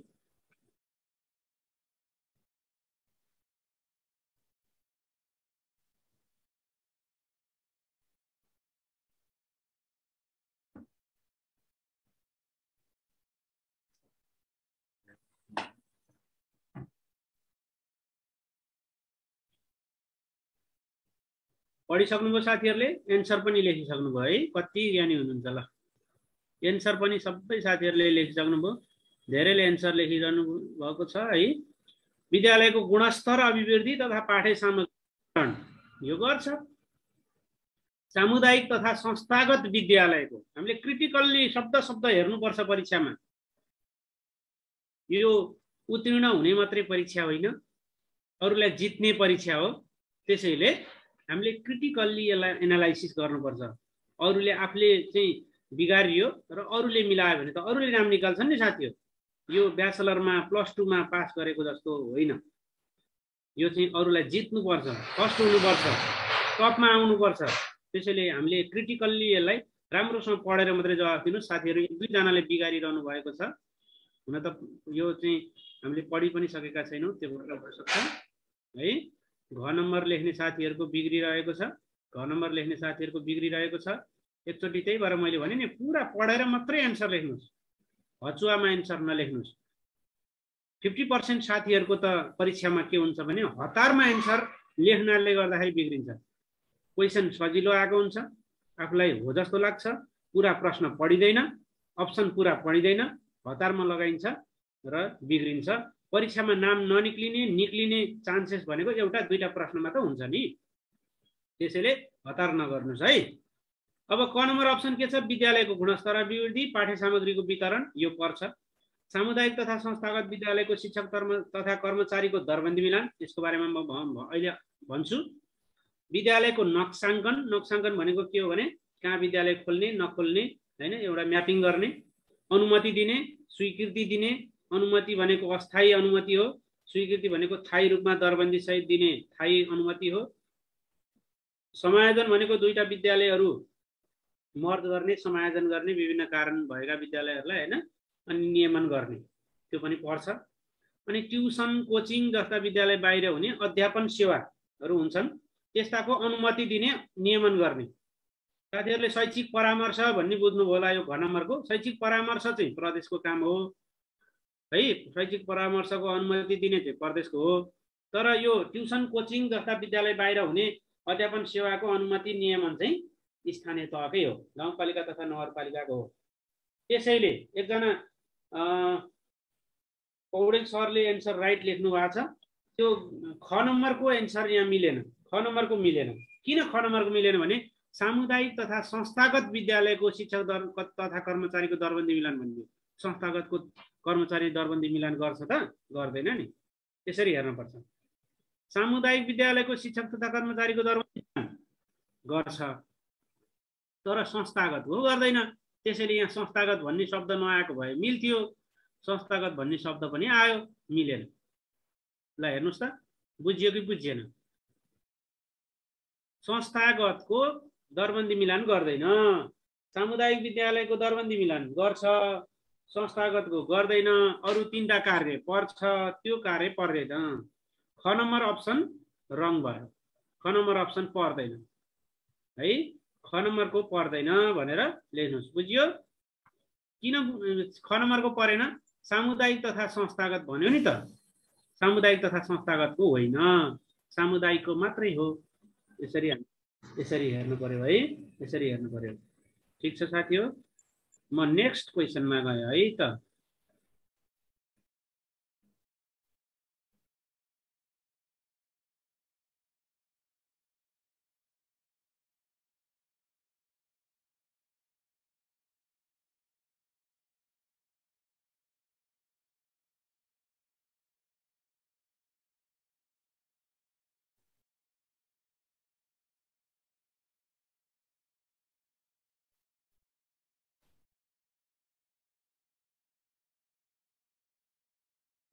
पढिसक्नुभयो साथीहरुले? एन्सर पनि लेखिसक्नुभयो है? कति ज्ञानी हुनुहुन्छ ल। एन्सर पनि सबै साथीहरुले लेखिसक्नुभयो। धेरैले एन्सर लेखिरहनु भएको छ है। विद्यालयको गुणस्तर अभिवृद्धि तथा पाठ्य सामग्री यो गर्छ। सामुदायिक तथा संस्थागत विद्यालयको हामीले क्रिटिकल्ली शब्द शब्द हेर्नुपर्छ परीक्षामा। यो उत्तीर्ण हुने मात्रै परीक्षा होइन, अरूलाई जित्ने परीक्षा हो। त्यसैले हामीले क्रिटिकल्ली यसलाई एनालाइसिस गर्नुपर्छ। अरूले आफूले चाहिँ बिगारियो र अरूले मिलायो भने त अरूले नाम निकाल्छन् नि साथीहरु। यो ब्याचलरमा प्लस 2 मा पास गरेको जस्तो होइन। यो चाहिँ अरूलाई जित्नुपर्छ, फर्स्ट हुनुपर्छ, टपमा आउनुपर्छ। त्यसैले हामीले क्रिटिकल्ली यसलाई राम्रोसँग पढेर मात्रै जवाफ दिनु। साथीहरु एक दुई जनाले बिगारिरहनु भएको छ। हुन त यो चाहिँ हामीले पढि पनि सकेका छैनौं, त्यो भएर हुन सक्छ है। घ नम्बर लेख्ने साथीहरुको बिग्रिरहेको छ। घ नम्बर लेख्ने साथीहरुको बिग्रिरहेको छ। एकचोटी त्यही भएर मैले भने नि पुरा पढेर मात्रै एन्सर लेख्नुस्, हचुवामा एन्सर नलेख्नुस्। 50% साथीहरुको त परीक्षामा के हुन्छ भने हतारमा एन्सर लेख्नाले गर्दाखेरि बिग्रिन्छ। क्वेशन सजिलो आएको हुन्छ, आफुलाई हो जस्तो लाग्छ, पुरा प्रश्न पढिदैन, अप्सन पुरा पढिदैन, हतारमा लगाइन्छ र बिग्रिन्छ। परीक्षामा नाम ननिक्लिने निक्लिने चान्सेस भनेको एउटा दुईटा प्रश्नमा त हुन्छ नि। त्यसैले हतार नगर्नुस् है। अब क नम्बर अप्सन के छ, विद्यालयको गुणस्तर अभिवृद्धि, पाठ्य सामग्रीको वितरण, यो पर्छ। सामुदायिक तथा संस्थागत विद्यालयको शिक्षक तथा कर्मचारीको दरबन्दी मिलान, यसको बारेमा म अहिले भन्छु। विद्यालयको नक्साङ्कन, नक्साङ्कन भनेको के हो भने कहाँ विद्यालय खोल्ने नखोल्ने हैन, एउटा म्यापिङ गर्ने। अनुमति दिने, स्वीकृति दिने, अनुमति भनेको अस्थायी अनुमति हो, स्वीकृति भनेको थायी रूपमा दरबन्दी सहित दिने थायी अनुमति हो। समायोजन भनेको दुईटा विद्यालयहरू मर्ज गर्ने, समायोजन गर्ने, विभिन्न कारण भएका विद्यालयहरूलाई हैन, अनि नियमन गर्ने, त्यो पनि पर्छ। अनि ट्युसन कोचिङ जस्ता विद्यालय बाहिर हुने अध्यापन सेवाहरू हुन्छन्, त्यस्ताको अनुमति दिने, नियमन गर्ने। साथीहरूले शैक्षिक परामर्श भन्ने बुझ्नुभयो होला, यो घ नम्बरको शैक्षिक परामर्श चाहिँ प्रदेशको काम हो है, शैक्षिक परामर्शको अनुमति दिने चाहिँ प्रदेशको हो। तर यो ट्युसन कोचिङ जस्ता विद्यालय बाहिर हुने अध्यापन सेवाको अनुमति नियमन चाहिँ स्थानीय तहकै हो, गाउँपालिका तथा नगरपालिकाको हो। त्यसैले एकजना पौडेल सरले एन्सर राइट लेख्नु भएको छ, त्यो ख नम्बरको एन्सर यहाँ मिलेन, ख नम्बरको मिलेन। किन ख नम्बरको मिलेन भने सामुदायिक तथा संस्थागत विद्यालयको शिक्षक तथा कर्मचारीको दरबन्दी मिलान भन्ने, संस्थागतको कर्मचारी दरबन्दी मिलान गर्छ त गर्दैन नि, त्यसरी हेर्नुपर्छ। सामुदायिक विद्यालयको शिक्षक तथा कर्मचारीको दरबन्दी गर्छ तर संस्थागत हो गर्दैन, त्यसैले यहाँ संस्थागत भन्ने शब्द नआएको भए मिल्थ्यो, संस्थागत भन्ने शब्द पनि आयो, मिलेन। ल हेर्नुस् त, बुझियो कि बुझिएन? संस्थागतको दरबन्दी मिलान गर्दैन, सामुदायिक विद्यालयको दरबन्दी मिलान गर्छ, संस्थागतको गर्दैन। अरु तीनटा कार्य पर्छ, त्यो कार्य पर्दैन। ख नम्बर अप्सन रङ भयो, ख नम्बर अप्सन पर्दैन है, ख नम्बरको पर्दैन भनेर लेख्नुस्। बुझियो? किन ख नम्बरको परेन? सामुदायिक तथा संस्थागत भन्यो नि त, सामुदायिक तथा संस्थागतको होइन, सामुदायिकको मात्रै हो। यसरी हेर्नु पर्यो है, यसरी हेर्नु पर्यो। ठीक छ साथी हो, म नेक्स्ट क्वेसनमा गएँ है त।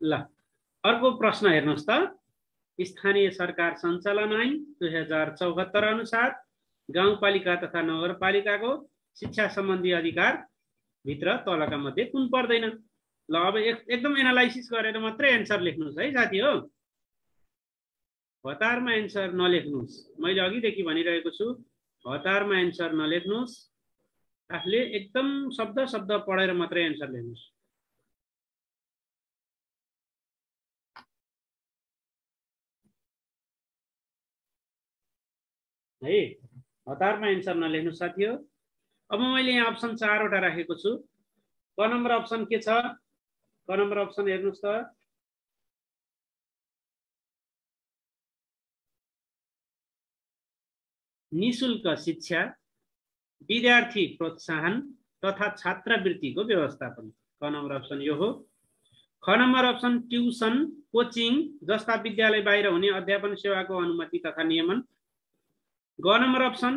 ल अर्को प्रश्न हेर्नुस् त, स्थानीय सरकार सञ्चालन ऐन 2074 अनुसार गाउँपालिका तथा नगरपालिकाको शिक्षा सम्बन्धी अधिकार भित्र तलका मध्ये कुन पर्दैन? ल अब एकदम एनालाइसिस गरेर मात्रै एन्सर लेख्नुस् है साथी हो, हतारमा एन्सर नलेख्नुस्। मैले अघिदेखि भनिरहेको छु, हतारमा एन्सर नलेख्नुस्, आफूले एकदम शब्द शब्द पढेर मात्रै एन्सर लेख्नुस्। है, हतारमा एन्सर नलेख्नु साथी हो। अब मैले यहाँ अप्सन 4 वटा राखेको छु। क नम्बर अप्सन के छ? क नम्बर अप्सन हेर्नुस् त, निशुल्क शिक्षा, विद्यार्थी प्रोत्साहन तथा छात्रवृत्तिको व्यवस्थापन। क नम्बर अप्सन यो हो। ख नम्बर अप्सन ट्युसन कोचिङ जस्ता विद्यालय बाहिर हुने अध्यापन सेवाको अनुमति तथा नियमन। ग नम्बर अप्सन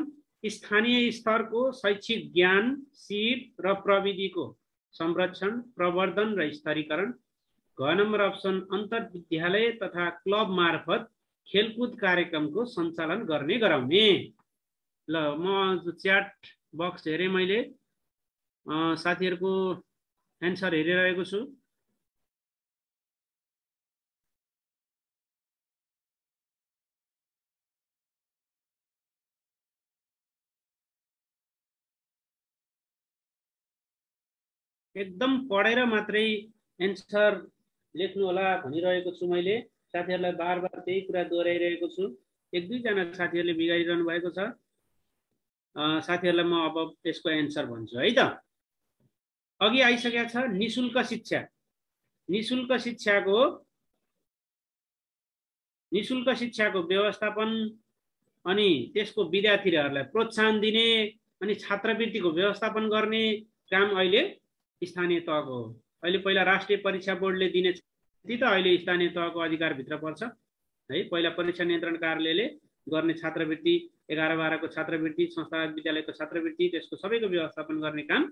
स्थानीय स्तरको शैक्षिक ज्ञान, सिप र प्रविधिको संरक्षण, प्रवर्धन र स्तरीकरण। घ नम्बर अप्सन अन्तर्विद्यालय तथा क्लब मार्फत खेलकुद कार्यक्रमको सञ्चालन गर्ने गराउने। ल म च्याट बक्स हेरेँ, मैले साथीहरूको एन्सर हेरिरहेको छु। एकदम पढेर मात्रै एन्सर लेख्नु होला भनिरहेको छु मैले। साथीहरूलाई बार बार त्यही कुरा दोहोऱ्याइरहेको छु, एक दुईजना साथीहरूले बिगारिरहनु भएको छ। साथीहरूलाई म अब त्यसको एन्सर भन्छु है त। अघि आइसकेको छ निशुल्क शिक्षा। निशुल्क शिक्षाको व्यवस्थापन अनि त्यसको विद्यार्थीहरूलाई प्रोत्साहन दिने अनि छात्रवृत्तिको व्यवस्थापन गर्ने काम अहिले स्थानीय तहको हो। अहिले पहिला राष्ट्रिय परीक्षा बोर्डले दिने त अहिले स्थानीय तहको अधिकारभित्र पर्छ है। पहिला परीक्षा नियन्त्रण कार्यालयले गर्ने छात्रवृत्ति 11-12 को छात्रवृत्ति, संस्थागत विद्यालयको छात्रवृत्ति, त्यसको सबैको व्यवस्थापन गर्ने काम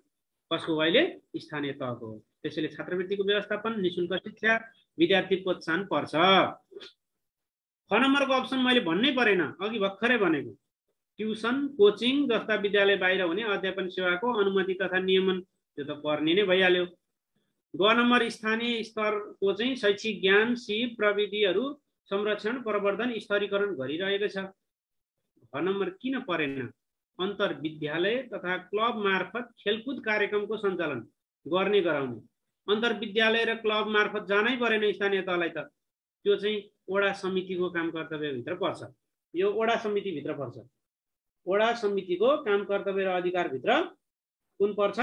कसको अहिले स्थानीय तहको हो। त्यसैले छात्रवृत्तिको व्यवस्थापन, निशुल्क शिक्षा, विद्यार्थी प्रोत्साहन पर्छ। ख नम्बरको अप्सन मैले भन्नै परेन, अघि भर्खरै भनेको ट्युसन, कोचिङ जस्ता विद्यालय बाहिर हुने अध्यापन सेवाको अनुमति तथा नियमन, त्यो त पर्ने नै भइहाल्यो। ग नम्बर स्थानीय स्तरको चाहिँ शैक्षिक ज्ञान, सिप, प्रविधिहरू संरक्षण, प्रवर्धन, स्तरीकरण गरिरहेको छ। घ नम्बर किन परेन? अन्तर विद्यालय तथा क्लब मार्फत खेलकुद कार्यक्रमको सञ्चालन गर्ने गराउने। अन्तर विद्यालय र क्लब मार्फत जानै परेन स्थानीय तहलाई त, त्यो चाहिँ वडा समितिको काम कर्तव्यभित्र पर्छ। यो वडा समितिभित्र पर्छ। वडा समितिको काम कर्तव्य र अधिकारभित्र कुन पर्छ?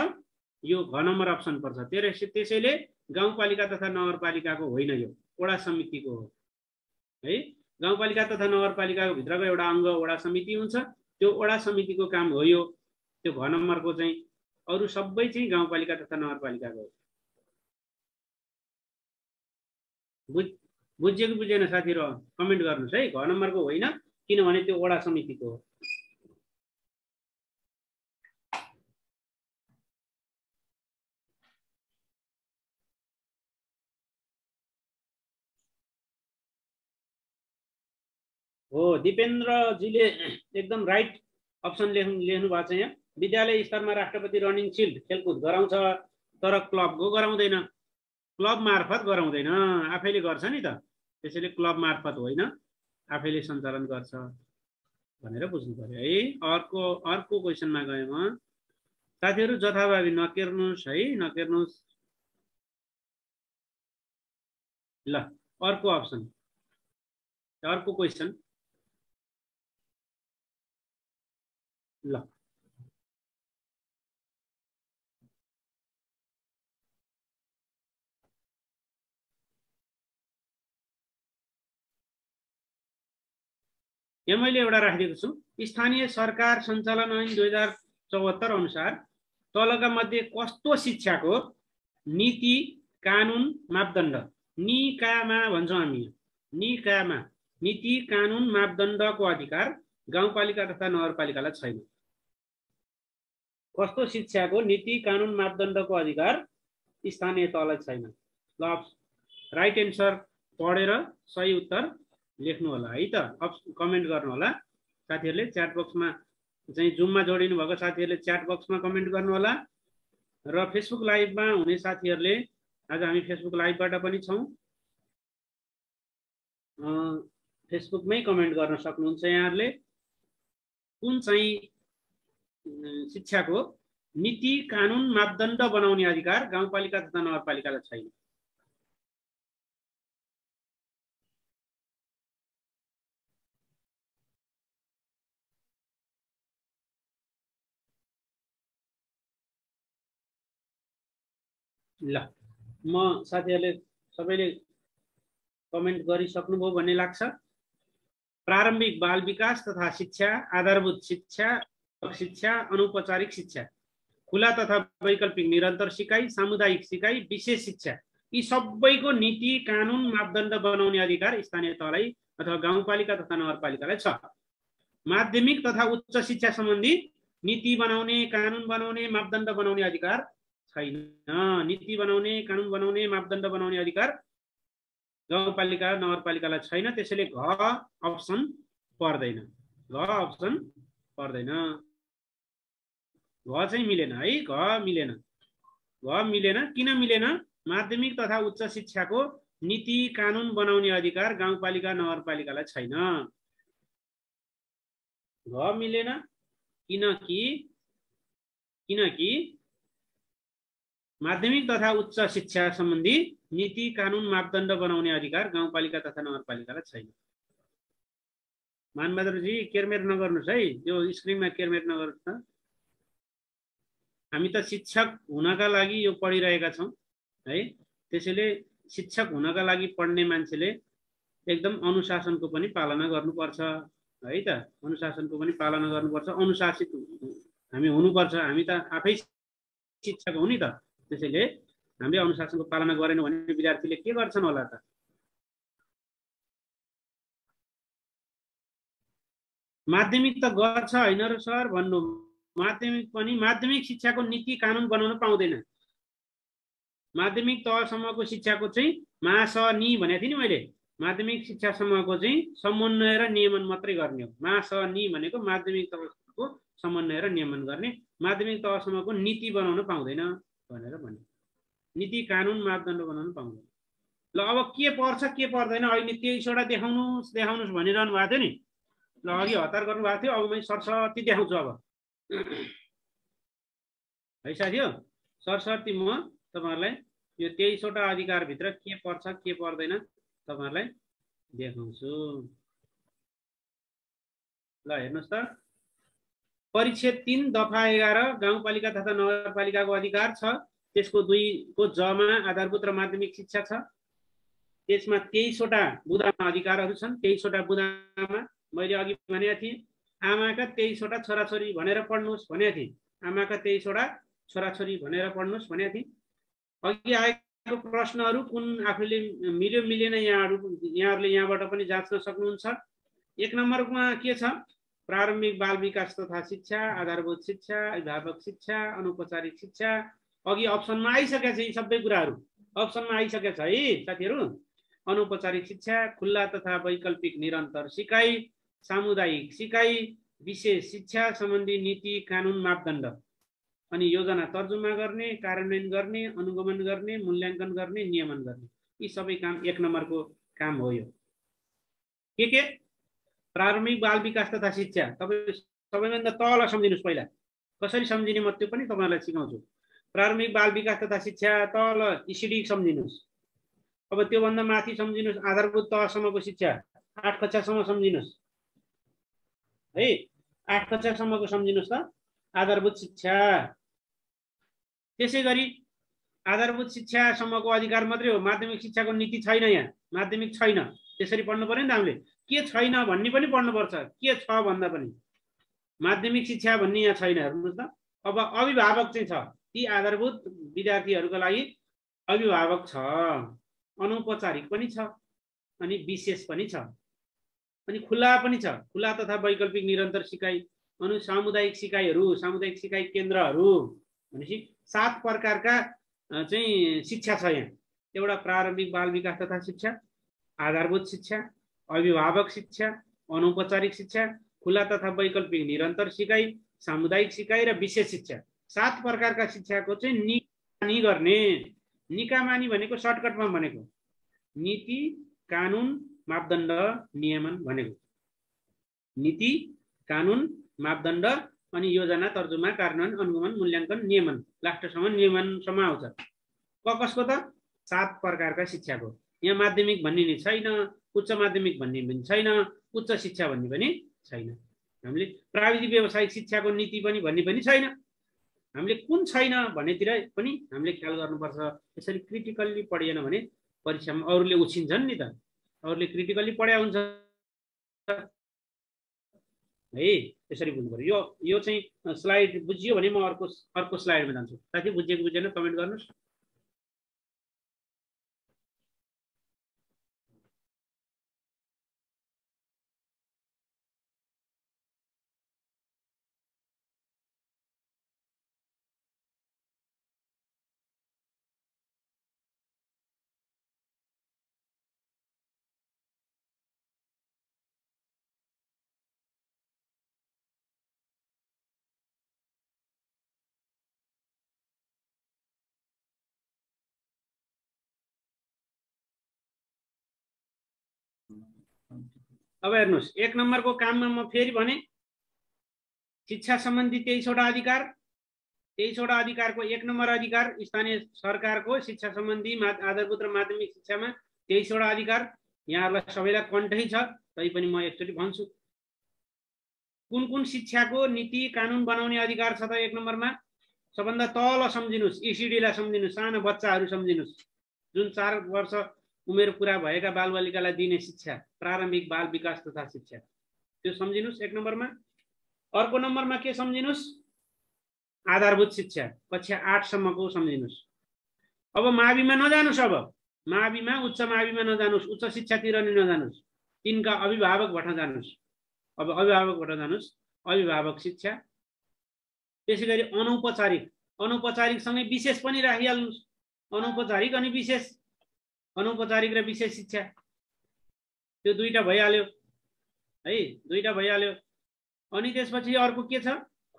यो घ नम्बर अप्सन पर्छ। त्यसैले गाउँपालिका तथा नगरपालिकाको होइन, यो वडा समितिको हो है। गाउँपालिका तथा नगरपालिकाको भित्रको एउटा अङ्ग वडा समिति हुन्छ, त्यो वडा समितिको काम हो यो। त्यो घ नम्बरको चाहिँ अरू सबै चाहिँ गाउँपालिका तथा नगरपालिकाको हो। बुझेको बुझेन साथीहरु कमेन्ट गर्नुस् है। घ नम्बरको होइन, किनभने त्यो वडा समितिको हो। हो, दिपेन्द्रजीले एकदम राइट अप्सन लेख्नु भएको छ यहाँ। विद्यालय स्तरमा राष्ट्रपति रनिङ सिल्ड खेलकुद गराउँछ, तर क्लबको गराउँदैन, क्लब मार्फत गराउँदैन, आफैले गर्छ नि त। त्यसैले क्लब मार्फत होइन, आफैले सञ्चालन गर्छ भनेर बुझ्नु पर्यो है। अर्को क्वेसनमा गएँ म। साथीहरु जथाभावी नकेर्नुस् है, नकेर्नुस्। ल अर्को अप्सन, अर्को क्वेसन। ल यहाँ मैले एउटा राखिदिएको छु। स्थानीय सरकार सञ्चालन ऐन 2074 अनुसार तलका मध्ये कस्तो शिक्षाको नीति, कानुन, मापदण्ड, निकामा भन्छौँ हामी, निकामा नीति, कानुन, मापदण्डको अधिकार गाउँपालिका तथा नगरपालिकालाई छैन। कस्तो शिक्षाको नीति, कानुन, मापदण्डको अधिकार स्थानीय तहलाई छैन। ल राइट एन्सर पढेर सही उत्तर लेख्नु होला है त। कमेन्ट गर्नु होला साथीहरुले। च्याट बक्समा चाहिँ जुममा जोडिनु भएको साथीहरुले च्याट बक्समा कमेन्ट गर्नु होला। र फेसबुक लाइभमा हुने साथीहरुले, आज हामी फेसबुक लाइभबाट पनि छौं, फेसबुकमै कमेन्ट गर्न सक्नुहुन्छ यहाँहरुले। कुन चाहिँ शिक्षाको नीति, कानुन, मापदण्ड बनाउने अधिकार गाउँपालिका तथा नगरपालिकालाई छैन। ल म साथीहरुले सबैले कमेन्ट गरिसक्नुभयो भन्ने लाग्छ। प्रारम्भिक बाल विकास तथा शिक्षा, आधारभूत शिक्षा, शिक्षा, अनौपचारिक शिक्षा, खुला तथा वैकल्पिक निरन्तर सिकाइ, सामुदायिक सिकाइ, विशेष शिक्षा, यी सबैको नीति, कानुन, मापदण्ड बनाउने अधिकार स्थानीय तहलाई अथवा गाउँपालिका तथा नगरपालिकालाई छ। माध्यमिक तथा उच्च शिक्षा सम्बन्धी नीति बनाउने, कानुन बनाउने, मापदण्ड बनाउने अधिकार छैन। नीति बनाउने, कानुन बनाउने, मापदण्ड बनाउने अधिकार गाउँपालिका नगरपालिकालाई छैन। त्यसैले घ अप्सन पर्दैन, घ अप्सन पर्दैन। घ चाहिँ मिलेन है, घ मिलेन। घ मिलेन, किन मिलेन? माध्यमिक तथा उच्च शिक्षाको नीति, कानुन बनाउने अधिकार गाउँपालिका नगरपालिकालाई छैन। घ मिलेन किनकि माध्यमिक तथा उच्च शिक्षा सम्बन्धी नीति, कानुन, मापदण्ड बनाउने अधिकार गाउँपालिका तथा नगरपालिकालाई छैन। मानबहादुरजी केरमेर नगर्नुस् है, यो स्क्रिनमा केरमेर नगर्नुस् त। हामी त शिक्षक हुनका लागि यो पढिरहेका छौं है। त्यसैले शिक्षक हुनका लागि पढ्ने मान्छेले एकदम अनुशासनको पनि पालना गर्नुपर्छ है त। अनुशासनको पनि पालना गर्नुपर्छ, अनुशासित हामी हुनुपर्छ, हामी त आफै शिक्षक हो नि त। त्यसैले हामीले अनुशासनको पालना गरेनौँ भने विद्यार्थीले के गर्छन् होला त? माध्यमिक त गर्छ होइन र सर भन्नु, माध्यमिक पनि माध्यमिक शिक्षाको नीति कानुन बनाउन पाउँदैन। माध्यमिक तहसम्मको शिक्षाको चाहिँ महासनि भनेको थिएँ नि मैले, माध्यमिक शिक्षासम्मको चाहिँ समन्वय र नियमन मात्रै गर्ने हो। महासनि भनेको माध्यमिक तहसम्मको समन्वय र नियमन गर्ने, माध्यमिक तहसम्मको नीति बनाउन पाउँदैन भनेर भने। नीति कानुन मापदण्ड बनाउन पाउँदैन। ल अब के पर्छ के पर्दैन अहिले 23वटा देखाउनुहोस् देखाउनुहोस् भनिरहनु भएको थियो नि। ल अघि हतार गर्नुभएको थियो, अब मैले सरस्वती देखाउँछु। अब है साथीहरु, सरस्वती म तपाईहरुलाई यो 23वटा अधिकारभित्र के पर्छ के पर्दैन तपाईहरुलाई देखाउँछु। ल हेर्नुस् त, परिच्छेद 3 दफा 11 गाउँपालिका तथा नगरपालिकाको अधिकार छ। त्यसको 2 को जमा आधारभूत र माध्यमिक शिक्षा छ। त्यसमा 23वटा बुदामा अधिकारहरू छन्। 23वटा बुदामा मैले अघि भनेको थिएँ आमाका 23वटा छोराछोरी भनेर पढ्नुस् भनेको थिएँ। आमाका 23वटा छोराछोरी भनेर पढ्नुस् भनेको थिएँ। अघि आएको प्रश्नहरू कुन आफूले मिल्यो मिलेन यहाँहरूले यहाँबाट पनि जाँच्न सक्नुहुन्छ। 1 नम्बरमा के छ? प्रारम्भिक बाल विकास तथा शिक्षा, आधारभूत शिक्षा, अभिभावक शिक्षा, अनौपचारिक शिक्षा। अघि अप्सनमा आइसकेछ यी सबै कुराहरू, अप्सनमा आइसकेछ है साथीहरू। अनौपचारिक शिक्षा, खुल्ला तथा वैकल्पिक निरन्तर सिकाइ, सामुदायिक सिकाइ, विशेष शिक्षा सम्बन्धी नीति कानुन मापदण्ड, अनि योजना तर्जुमा गर्ने, कार्यान्वयन गर्ने, अनुगमन गर्ने, मूल्याङ्कन गर्ने, नियमन गर्ने। यी सबै काम 1 नम्बरको काम हो। यो के प्रारम्भिक बाल विकास तथा शिक्षा तपाईँ सबैभन्दा तल सम्झिनुस्। पहिला कसरी सम्झिने म त्यो पनि तपाईहरुलाई सिकाउँछु। प्रारम्भिक बाल विकास तथा शिक्षा तल इसिडी सम्झिनुस्। अब त्यो भन्दा माथि सम्झिनुस् आधारभूत तहसम्मको शिक्षा 8 कक्षासम्म सम्झिनुस् है। 8 कक्षासम्मको सम्झिनुस् त आधारभूत शिक्षा। त्यसैगरी आधारभूत शिक्षासम्मको अधिकार मात्रै हो, माध्यमिक शिक्षाको नीति छैन। यहाँ माध्यमिक छैन, त्यसरी पढ्नु पर्यो नि त। हामीले के छैन भन्ने पनि पढ्नुपर्छ। के छ भन्दा पनि माध्यमिक शिक्षा भन्ने यहाँ छैन। हेर्नुहोस् त, अब अभिभावक चाहिँ छ। ती आधारभूत विद्यार्थीहरूको लागि अभिभावक छ, अनौपचारिक पनि छ, अनि विशेष पनि छ, अनि खुला पनि छ। खुला तथा वैकल्पिक निरन्तर सिकाइ, अनि सामुदायिक सिकाइहरू, सामुदायिक सिकाइ केन्द्रहरू भनेपछि 7 प्रकारका चाहिँ शिक्षा छ यहाँ। एउटा प्रारम्भिक बाल विकास तथा शिक्षा, आधारभूत शिक्षा, अभिभावक शिक्षा, अनौपचारिक शिक्षा, खुला तथा वैकल्पिक निरन्तर सिकाइ, सामुदायिक सिकाइ र विशेष शिक्षा। 7 प्रकारका शिक्षाको चाहिँ निकामानी गर्ने। निकामानी भनेको सर्टकटमा भनेको नीति कानुन मापदण्ड नियमन भनेको। नीति कानुन मापदण्ड अनि योजना तर्जुमा कार्यान्वयन अनुगमन मूल्याङ्कन नियमन, लास्टसम्म नियमनसम्म आउँछ। कसको त? 7 प्रकारका शिक्षाको। यहाँ माध्यमिक भन्ने नि छैन, उच्च माध्यमिक भन्ने पनि छैन, उच्च शिक्षा भन्ने पनि छैन। हामीले प्राविधिक व्यावसायिक शिक्षाको नीति पनि भन्ने पनि छैन। हामीले कुन छैन भन्नेतिर पनि हामीले ख्याल गर्नुपर्छ। यसरी क्रिटिकल्ली पढिएन भने परीक्षामा अरूले उछिन्छन् नि त। अरूले क्रिटिकल्ली पढ्या हुन्छ है, यसरी बुझ्नु पर्यो। यो चाहिँ स्लाइड बुझियो भने म अर्को स्लाइडमा जान्छु। साथी बुझेको बुझेन कमेन्ट गर्नुस्। अब हेर्नुस् 1 नम्बरको काममा म फेरि भने शिक्षा सम्बन्धी 23वटा अधिकार। 23वटा अधिकारको 1 नम्बर अधिकार स्थानीय सरकारको शिक्षा सम्बन्धी आधारभूत र माध्यमिक शिक्षामा 23वटा अधिकार। यहाँहरूलाई सबैलाई कन्ठै छ, तैपनि म एकचोटि भन्छु। कुन कुन शिक्षाको नीति कानुन बनाउने अधिकार छ त 1 नम्बरमा? सबभन्दा तल सम्झिनुस्, इसिडीलाई सम्झिनुस्, सानो बच्चाहरू सम्झिनुस्। जुन 4 वर्ष उमेर पुरा भएका बालबालिकालाई दिने शिक्षा प्रारम्भिक बाल विकास तथा शिक्षा, त्यो सम्झिनुस् 1 नम्बरमा। अर्को नम्बरमा के सम्झिनुस्? आधारभूत शिक्षा कक्षा 8 सम्मको सम्झिनुस्। अब माविमा नजानुस्, अब माविमा उच्च माविमा नजानुस्, उच्च शिक्षातिर नि नजानुस्, तिनका अभिभावकबाट जानुस्। अब अभिभावकबाट जानुस्, अभिभावक शिक्षा। त्यसैगरी अनौपचारिक, अनौपचारिकसँगै विशेष पनि राखिहाल्नुस्। अनौपचारिक अनि विशेष, अनौपचारिक र विशेष शिक्षा, त्यो दुईटा भइहाल्यो है, दुईटा भइहाल्यो। अनि त्यसपछि अर्को के छ,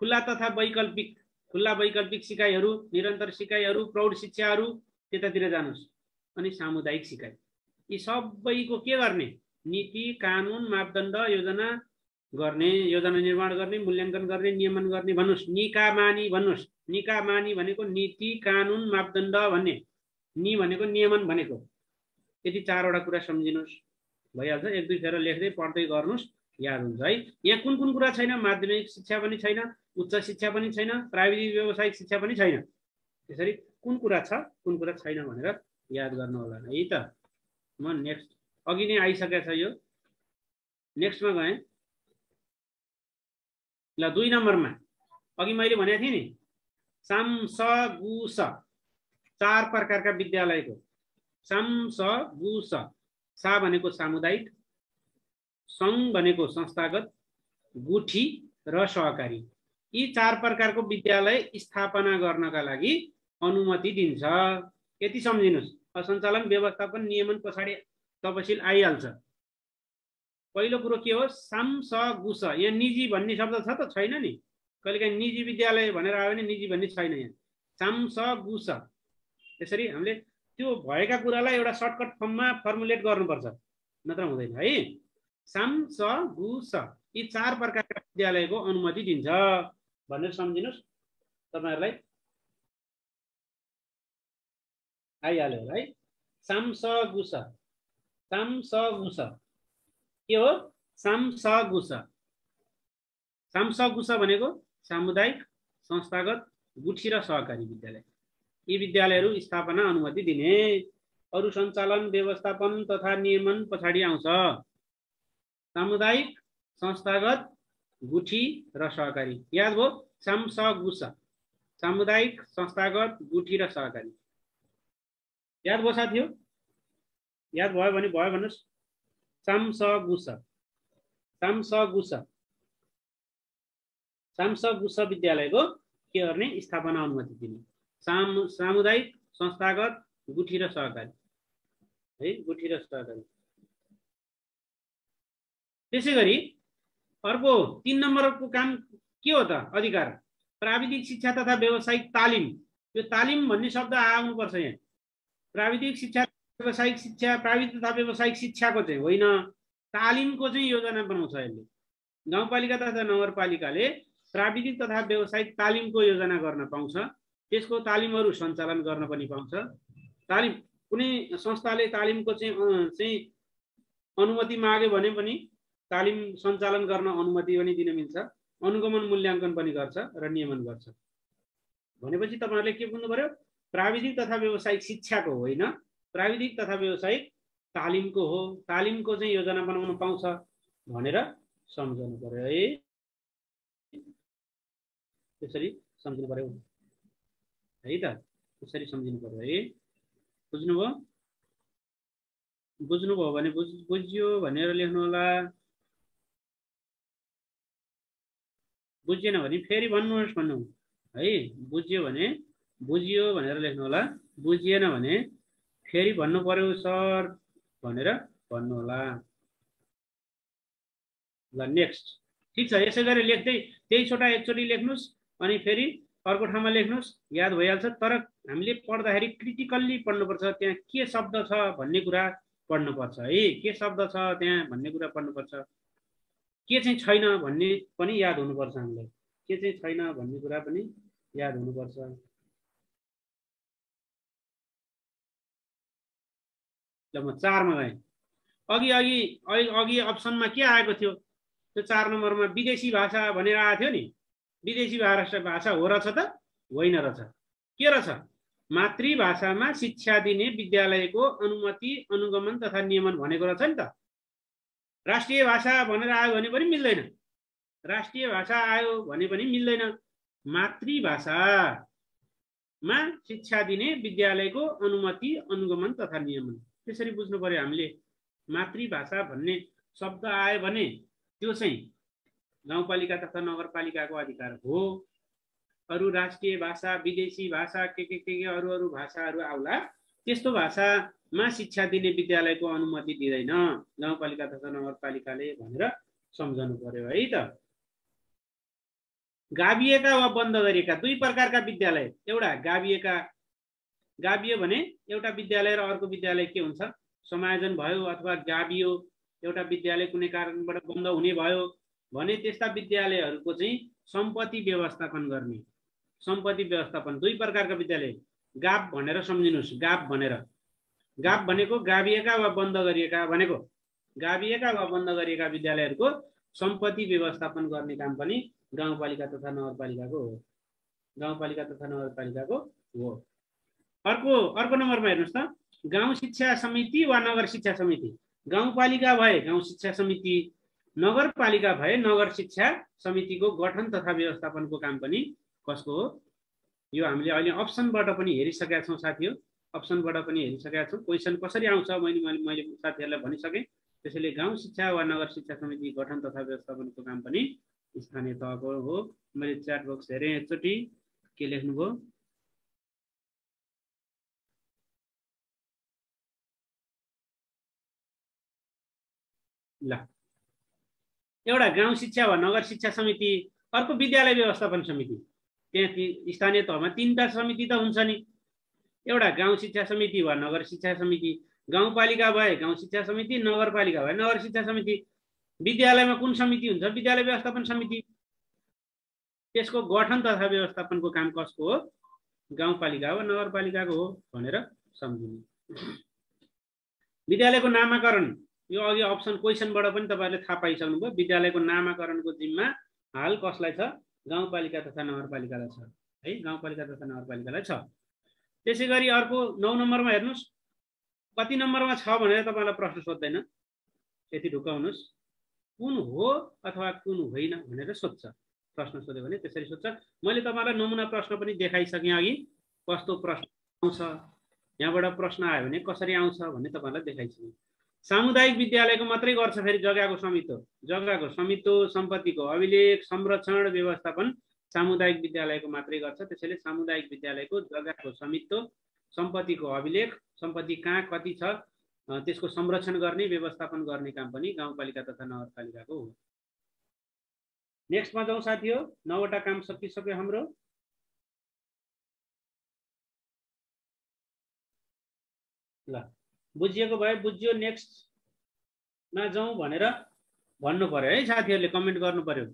खुला तथा वैकल्पिक, खुला वैकल्पिक सिकाइहरू, निरन्तर सिकाइहरू, प्रौढ शिक्षाहरू, त्यतातिर जानुस्। अनि सामुदायिक सिकाइ, यी सबैको के गर्ने, नीति कानुन मापदण्ड योजना गर्ने, योजना निर्माण गर्ने, मूल्याङ्कन गर्ने, नियमन गर्ने भन्नुस्। निकामानी भन्नुस्। निकामानी भनेको नीति कानुन मापदण्ड भन्ने, नि भनेको नियमन भनेको। यति चारवटा कुरा सम्झिनुस्, भइहाल्छ। एक दुई फेर लेख्दै पढ्दै गर्नुस्, याद हुन्छ है। यहाँ कुन कुन कुरा छैन, माध्यमिक शिक्षा पनि छैन, उच्च शिक्षा पनि छैन, प्राविधिक व्यावसायिक शिक्षा पनि छैन। त्यसरी कुन कुरा छ कुन कुरा छैन भनेर याद गर्नु होला है त। म नेक्स्ट, अघि नै आइसकेको छ यो, नेक्स्टमा गएँ ल। 2 नम्बरमा अघि मैले भनेको थिएँ नि, साम स गु स, 4 प्रकारका विद्यालयको। साम स गु स, सा भनेको सामुदायिक, सङ्घ भनेको संस्थागत, गुठी र सहकारी। यी 4 प्रकारको विद्यालय स्थापना गर्नका लागि अनुमति दिन्छ। यति सम्झिनुस्। सञ्चालन व्यवस्थापन नियमन पछाडि तपसिल आइहाल्छ। पहिलो कुरो के हो, साम स गु स। यहाँ निजी भन्ने शब्द छ त, छैन नि। कहिलेकाहीँ निजी विद्यालय भनेर आयो भने निजी भन्ने छैन यहाँ। साम स गु स। त्यसरी हामीले त्यो भएका कुरालाई एउटा सर्टकट फर्ममा फर्मुलेट गर्नुपर्छ, नत्र हुँदैन है। साम स गु स, यी 4 प्रकारका विद्यालयको अनुमति दिन्छ भनेर सम्झिनुस्। तपाईहरुलाई आइहाल्यो है। साम स गु स, साम स गु स के हो, साम स गु स। साम स गु स भनेको सामुदायिक, संस्थागत, गुठी र सहकारी विद्यालय। यी विद्यालयहरू स्थापना अनुमति दिने। अरु सञ्चालन व्यवस्थापन तथा नियमन पछाडि आउँछ। सामुदायिक, संस्थागत, गुठी र सहकारी। याद भयो, साम स गु स, सामुदायिक, संस्थागत, गुठी र सहकारी। याद भयो साथीहरु? याद भयो भने भयो भन्नुस्। साम स गु स, साम स गु स, साम स गु स विद्यालयको के गर्ने, स्थापना अनुमति दिने। सामुदायिक, संस्थागत, गुठी र सहकारी है, गुठी र सहकारी। त्यसैगरी अर्को 3 नम्बरको काम के हो त, अधिकार प्राविधिक शिक्षा तथा व्यावसायिक तालिम। यो तालिम भन्ने शब्द आउनु पर्छ यहाँ। प्राविधिक शिक्षा, व्यावसायिक शिक्षा, प्राविधिक तथा व्यावसायिक शिक्षाको चाहिँ होइन, तालिमको चाहिँ योजना बनाउँछ यसले। गाउँपालिका तथा नगरपालिकाले प्राविधिक तथा व्यावसायिक तालिमको योजना गर्न पाउँछ। त्यसको तालिमहरू सञ्चालन गर्न पनि पाउँछ। तालिम, कुनै संस्थाले तालिमको चाहिँ अनुमति माग्यो भने पनि तालिम सञ्चालन गर्न अनुमति पनि दिन मिल्छ। अनुगमन मूल्याङ्कन पनि गर्छ र नियमन गर्छ। भनेपछि तपाईहरुले के बुझ्नु पर्यो, प्राविधिक तथा व्यावसायिक शिक्षाको होइन, प्राविधिक तथा व्यावसायिक तालिमको हो। तालिमको चाहिँ योजना बनाउन पाउँछ भनेर सम्झनु पर्यो है। त्यसरी सम्झनु पर्यो है त, त्यसरी सम्झनु पर्यो है। बुझ्नुभयो? बुझ्नुभयो भने बुझ्यो भनेर लेख्नु होला। बुझेन भने फेरि भन्नुहोस् भन्नु है। बुझ्यो भने बुझियो भनेर लेख्नु होला। बुझिएन भने फेरि भन्नु पर्यो सर भनेर भन्नु होला। ल नेक्स्ट, ठीक छ। यसै गरी लेख्दै त्यही छोटा एकचोटि लेख्नुस् अनि फेरि अर्को ठाउँमा लेख्नुस्, याद भइहाल्छ। तर हामीले पढ्दाखेरि क्रिटिकल्ली पढ्नुपर्छ। त्यहाँ के शब्द छ भन्ने कुरा पढ्नुपर्छ है। के शब्द छ त्यहाँ भन्ने कुरा पढ्नुपर्छ। के चाहिँ छैन भन्ने पनि याद हुनुपर्छ हामीलाई। के चाहिँ छैन भन्ने कुरा पनि याद हुनुपर्छ। ल म 4 मा गएँ। अघि अप्सनमा के आएको थियो, त्यो 4 नम्बरमा विदेशी भाषा भनेर आएको थियो नि। विदेशी भाषा हो रहेछ त होइन रहेछ? के रहेछ, मातृभाषामा शिक्षा दिने विद्यालयको अनुमति अनुगमन तथा नियमन भनेको रहेछ नि त। राष्ट्रिय भाषा भनेर आयो भने पनि मिल्दैन। राष्ट्रिय भाषा आयो भने पनि मिल्दैन। मातृभाषामा शिक्षा दिने विद्यालयको अनुमति अनुगमन तथा नियमन। त्यसरी बुझ्नु पर्यो हामीले। मातृभाषा भन्ने शब्द आयो भने त्यो चाहिँ गाउँपालिका तथा नगरपालिकाको अधिकार हो। अरू राष्ट्रिय भाषा, विदेशी भाषा, के अरू भाषाहरू आउला, त्यस्तो भाषामा शिक्षा दिने विद्यालयको अनुमति दिँदैन गाउँपालिका तथा नगरपालिकाले भनेर सम्झनु पर्यो है त। गाभिएका वा बन्द गरिएका दुई प्रकारका विद्यालय। एउटा गाभियो भने एउटा विद्यालय र अर्को विद्यालय के हुन्छ, समायोजन भयो अथवा गाभियो, एउटा विद्यालय कुनै कारणबाट बन्द हुने भयो भने त्यस्ता विद्यालयहरूको चाहिँ सम्पत्ति व्यवस्थापन गर्ने। सम्पत्ति व्यवस्थापन दुई प्रकारका विद्यालय गाभ भनेर सम्झिनुहोस्। गाभ भनेको गाभिएका वा बन्द गरिएका भनेको। गाभिएका वा बन्द गरिएका विद्यालयहरूको सम्पत्ति व्यवस्थापन गर्ने काम पनि गाउँपालिका तथा नगरपालिकाको हो। गाउँपालिका तथा नगरपालिकाको हो। अर्को नम्बरमा हेर्नुहोस् त, गाउँ शिक्षा समिति वा नगर शिक्षा समिति। गाउँपालिका भए गाउँ शिक्षा समिति, नगरपालिका भए नगर शिक्षा समितिको गठन तथा व्यवस्थापनको काम पनि कसको हो? यो हामीले अहिले अप्सनबाट पनि हेरिसकेका छौँ साथीहरु। अप्सनबाट पनि हेरिसकेका छौँ। क्वेसन कसरी आउँछ मैले साथीहरुलाई भनिसकेँ। त्यसैले गाउँ शिक्षा वा नगर शिक्षा समिति गठन तथा व्यवस्थापनको काम पनि स्थानीय तहको हो। मैले च्याट बक्स हेरेँ एकचोटि के लेख्नुभयो। ल, एउटा गाउँ शिक्षा वा नगर शिक्षा समिति, अर्को विद्यालय व्यवस्थापन समिति। त्यहाँ स्थानीय तहमा तीनटा समिति त हुन्छ नि। एउटा गाउँ शिक्षा समिति वा नगर शिक्षा समिति, गाउँपालिका भए गाउँ शिक्षा समिति, नगरपालिका भए नगर शिक्षा समिति। विद्यालयमा कुन समिति हुन्छ? विद्यालय व्यवस्थापन समिति। त्यसको गठन तथा व्यवस्थापनको काम कसको हो? गाउँपालिका वा नगरपालिकाको हो भनेर सम्झिनु। विद्यालयको नामाकरण, यो अघि अप्सन क्वेसनबाट पनि तपाईहरुले थाहा पाइसक्नुभयो। विद्यालयको नामाकरणको जिम्मा हाल कसलाई छ? गाउँपालिका तथा नगरपालिकालाई छ है। गाउँपालिका तथा नगरपालिकालाई छ। त्यसैगरी अर्को 9 नम्बरमा हेर्नुस्, कति नम्बरमा छ भनेर तपाईलाई प्रश्न सोध्दैन। यति ढुक्क हुनुस्। कुन हो अथवा कुन होइन भनेर सोध्छ। प्रश्न सोध्यो भने त्यसरी सोध्छ। मैले तपाईलाई नमुना प्रश्न पनि देखाइसकेँ अघि, कस्तो प्रश्न आउँछ, यहाँबाट प्रश्न आयो भने कसरी आउँछ भन्ने तपाईलाई देखाइसकेँ। सामुदायिक विद्यालयको मात्रै गर्छ फेरि जग्गाको स्वामित्व, सम्पत्तिको अभिलेख, संरक्षण, व्यवस्थापन सामुदायिक विद्यालयको मात्रै गर्छ। त्यसैले सामुदायिक विद्यालयको जग्गाको स्वामित्व, सम्पत्तिको अभिलेख, सम्पत्ति कहाँ कति छ त्यसको संरक्षण गर्ने, व्यवस्थापन गर्ने काम पनि गाउँपालिका तथा नगरपालिकाको हो। नेक्स्टमा जाउँ साथीहरु। 9 वटा काम सकिसक्यो हाम्रो। ल, बुझिएको भए बुझ्यो, नेक्स्टमा जाउँ भनेर भन्नु पर्यो है साथीहरुले, कमेन्ट गर्नु पर्यो।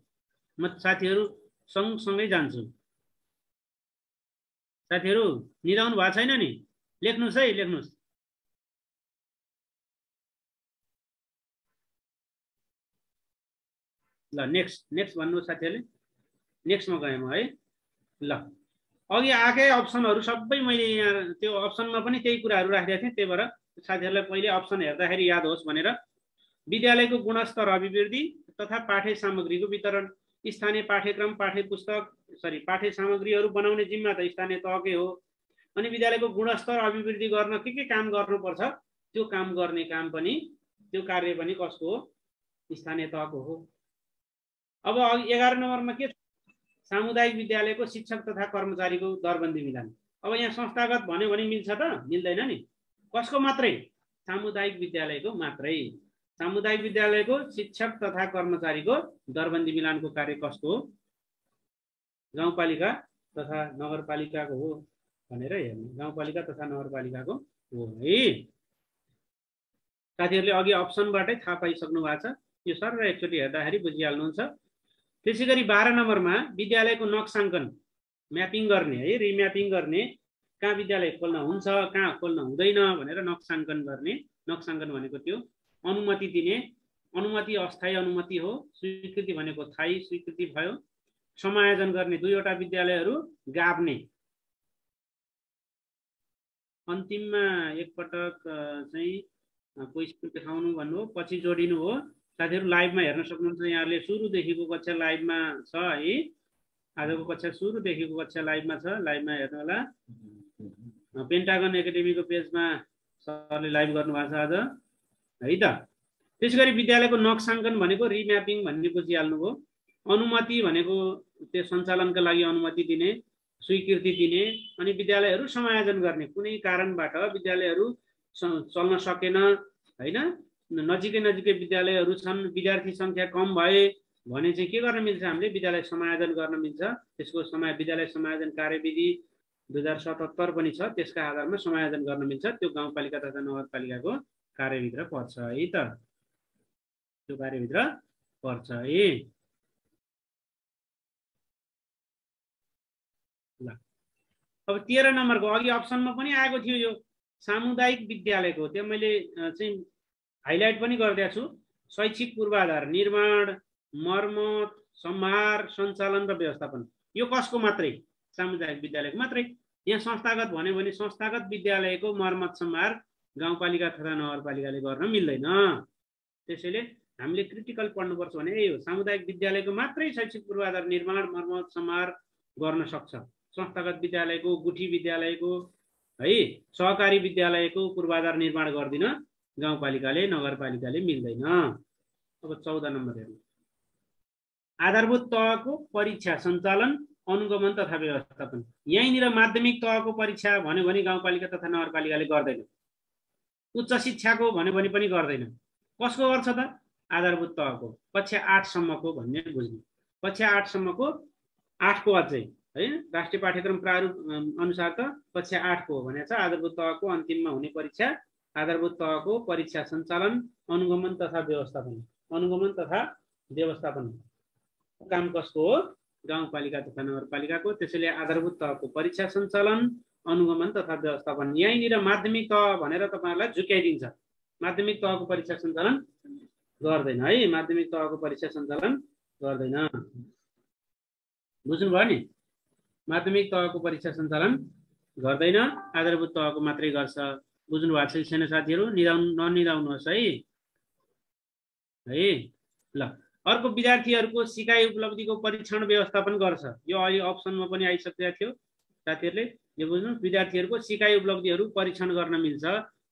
म साथीहरु सँगसँगै जान्छु। साथीहरु निदाउनु भएको छैन नि? लेख्नुस् है, लेख्नुस्। ल, नेक्स्ट भन्नु साथीहरुले। नेक्स्टमा गएँ म है। ल, अघि आएकै अप्सनहरु सबै मैले यहाँ त्यो अप्सनमा पनि त्यही कुराहरु राखेको थिएँ। त्यही भएर साथीहरुलाई पहिले अप्सन हेर्दाखेरि याद होस् भनेर। विद्यालयको गुणस्तर अभिवृद्धि तथा पाठ्य सामग्रीको वितरण, स्थानीय पाठ्यक्रम, पाठ्य सामग्रीहरु बनाउने जिम्मा त स्थानीय तहकै हो। अनि विद्यालयको गुणस्तर अभिवृद्धि गर्न के काम गर्नुपर्छ, त्यो काम गर्ने काम पनि, त्यो कार्य पनि कसको हो? स्थानीय तहको हो। अब 11 नम्बरमा के? सामुदायिक विद्यालयको शिक्षक तथा कर्मचारीको दरबन्दी मिलान। अब यहाँ संस्थागत भन्यो भने मिल्छ त? मिल्दैन नि। कसको मात्रै? सामुदायिक विद्यालयको मात्रै। सामुदायिक विद्यालयको शिक्षक तथा कर्मचारीको दरबन्दी मिलानको कार्य कसको हो? गाउँपालिका तथा नगरपालिकाको हो भनेर हेर्नु। गाउँपालिका तथा नगरपालिकाको हो है। साथीहरुले अघि अप्सनबाटै थाहा पाइसक्नु भएको छ। यो सर एकचोटि हेर्दाखेरि बुझिहाल्नुहुन्छ। त्यसैगरी 12 नम्बरमा विद्यालयको नक्साङ्कन, म्यापिङ गर्ने है, रिम्यापिङ गर्ने। कहाँ विद्यालय खोल्न हुन्छ, कहाँ खोल्न हुँदैन भनेर नक्साङ्कन गर्ने। नक्साङ्कन भनेको त्यो अनुमति दिने। अनुमति अस्थायी अनुमति हो। स्वीकृति भनेको स्थायी स्वीकृति भयो। समायोजन गर्ने, 2 वटा विद्यालयहरु गाभ्ने। अन्तिममा एकपटक चाहिँ क्वेसन देखाउनु भन्नु, पछि जोडिनु हो। साथीहरु लाइभमा हेर्न सक्नुहुन्छ। यहाँले सुरुदेखिको कक्षा लाइभमा छ है। आजको कक्षा सुरुदेखिको कक्षा लाइभमा छ, लाइभमा हेर्नु होला। पेन्टागन एकाडेमीको पेजमा सरले लाइभ गर्नुभएको छ आज है त। त्यसैगरी विद्यालयको नक्साङ्कन भनेको रिम्यापिङ भन्ने बुझिहाल्नुभयो। अनुमति भनेको त्यो सञ्चालनका लागि अनुमति दिने, स्वीकृति दिने, अनि विद्यालयहरू समायोजन गर्ने। कुनै कारणबाट विद्यालयहरू चल्न सकेन हैन, नजिकै नजिकै विद्यालयहरू छन्, विद्यार्थी सङ्ख्या कम भए भने चाहिँ के गर्न मिल्छ, हामीले विद्यालय समायोजन गर्न मिल्छ। त्यसको विद्यालय समायोजन कार्यविधि 2077 पनि छ, त्यसका आधारमा समायोजन गर्न मिल्छ। त्यो गाउँपालिका तथा नगरपालिकाको कार्यभित्र पर्छ है त, त्यो कार्यभित्र पर्छ है। ल अब 13 नम्बरको अघि अप्सनमा पनि आएको थियो यो सामुदायिक विद्यालयको, त्यो मैले चाहिँ हाइलाइट पनि गरिदिएको छु। शैक्षिक पूर्वाधार, निर्माण, मर्मत, सम्हार, सञ्चालन र व्यवस्थापन, यो कसको मात्रै? सामुदायिक विद्यालयको मात्रै। यहाँ संस्थागत भन्यो भने संस्थागत विद्यालयको मर्मत सम्हार गाउँपालिका तथा नगरपालिकाले गर्न मिल्दैन। त्यसैले हामीले क्रिटिकल पढ्नुपर्छ भने यही हो, सामुदायिक विद्यालयको मात्रै शैक्षिक पूर्वाधार, निर्माण, मर्मत सम्हार गर्न सक्छ। संस्थागत विद्यालयको, गुठी विद्यालयको है, सहकारी विद्यालयको पूर्वाधार निर्माण गर्दिन गाउँपालिकाले, नगरपालिकाले मिल्दैन। अब 14 नम्बर हेर्नु, आधारभूत तहको परीक्षा सञ्चालन, अनुगमन तथा व्यवस्थापन। यहीँनिर माध्यमिक तहको परीक्षा भन्यो भने गाउँपालिका तथा नगरपालिकाले गर्दैन। उच्च शिक्षाको भन्यो भने पनि गर्दैन। कसको गर्छ त? आधारभूत तहको, कक्षा 8 सम्मको भन्ने बुझ्नु। कक्षा 8 सम्मको, 8 को अझै है, राष्ट्रिय पाठ्यक्रम प्रारूप अनुसार त कक्षा 8 को हो भने छ। आधारभूत तहको अन्तिममा हुने परीक्षा आधारभूत तहको परीक्षा सञ्चालन, अनुगमन तथा व्यवस्थापन। अनुगमन तथा व्यवस्थापन काम कसको हो? गाउँपालिका तथा नगरपालिकाको। त्यसैले आधारभूत तहको परीक्षा सञ्चालन, अनुगमन तथा व्यवस्थापन। यहीँनिर माध्यमिक तह भनेर तपाईँहरूलाई झुक्याइदिन्छ, माध्यमिक तहको परीक्षा सञ्चालन गर्दैन है, माध्यमिक तहको परीक्षा सञ्चालन गर्दैन। बुझ्नुभयो नि? माध्यमिक तहको परीक्षा सञ्चालन गर्दैन, आधारभूत तहको मात्रै गर्छ। बुझ्नु भएको छ सानो साथीहरू? ननिराउनुहोस् है। ल अर्को, विद्यार्थीहरूको सिकाइ उपलब्धिको परीक्षण व्यवस्थापन गर्छ। यो अहिले अप्सनमा पनि आइसकेको थियो साथीहरूले, यो बुझ्नु। विद्यार्थीहरूको सिकाइ उपलब्धिहरू परीक्षण गर्न मिल्छ।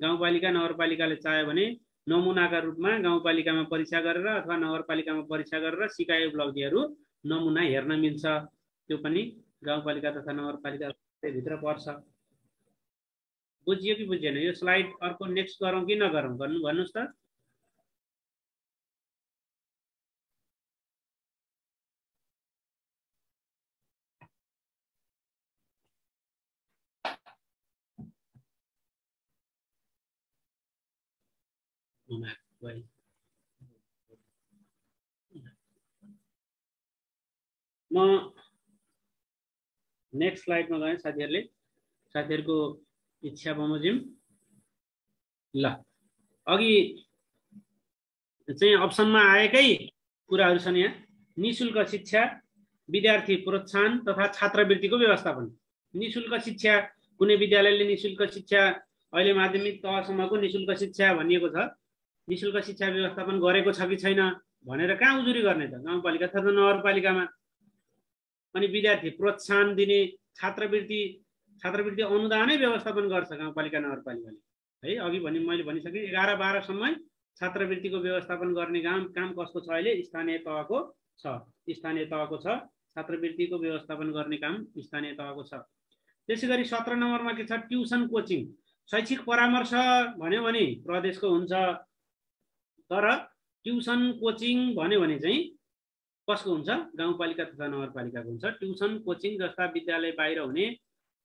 गाउँपालिका नगरपालिकाले चाह्यो भने नमुनाका रूपमा गाउँपालिकामा परीक्षा गरेर अथवा नगरपालिकामा परीक्षा गरेर सिकाइ उपलब्धिहरू नमुना हेर्न मिल्छ। त्यो पनि गाउँपालिका तथा नगरपालिका भित्र पर्छ। बुझियो कि बुझिएन? यो स्लाइड अर्को नेक्स्ट गरौँ कि नगरौँ भन्नुहोस् त। म नेक्स्ट स्लाइडमा गएँ साथीहरूले, साथीहरूको इच्छा बमोजिम। ल अघि चाहिँ अप्सनमा आएकै कुराहरू छन् यहाँ। निशुल्क शिक्षा, विद्यार्थी प्रोत्साहन तथा छात्रवृत्तिको व्यवस्थापन। निशुल्क शिक्षा, कुनै विद्यालयले निशुल्क शिक्षा, अहिले माध्यमिक तहसम्मको निशुल्क शिक्षा भनिएको छ, निशुल्क शिक्षा व्यवस्थापन गरेको छ कि छैन भनेर कहाँ उजुरी गर्ने त? गाउँपालिका तथा नगरपालिकामा। अनि विद्यार्थी प्रोत्साहन दिने, छात्रवृत्ति अनुदानै व्यवस्थापन गर्छ गाउँपालिका नगरपालिकाले है। अघि मैले भनिसकेँ 11-12 सम्म छात्रवृत्तिको व्यवस्थापन गर्ने काम कसको छ? अहिले स्थानीय तहको छ। स्थानीय तहको छ, छात्रवृत्तिको व्यवस्थापन गर्ने काम स्थानीय तहको छ। त्यसैगरी 17 नम्बरमा के छ? Tuition coaching. शैक्षिक परामर्श भन्यो भने प्रदेशको हुन्छ, तर ट्युसन कोचिङ भन्यो भने चाहिँ कसको हुन्छ? गाउँपालिका तथा नगरपालिकाको हुन्छ। ट्युसन कोचिङ जस्ता विद्यालय बाहिर हुने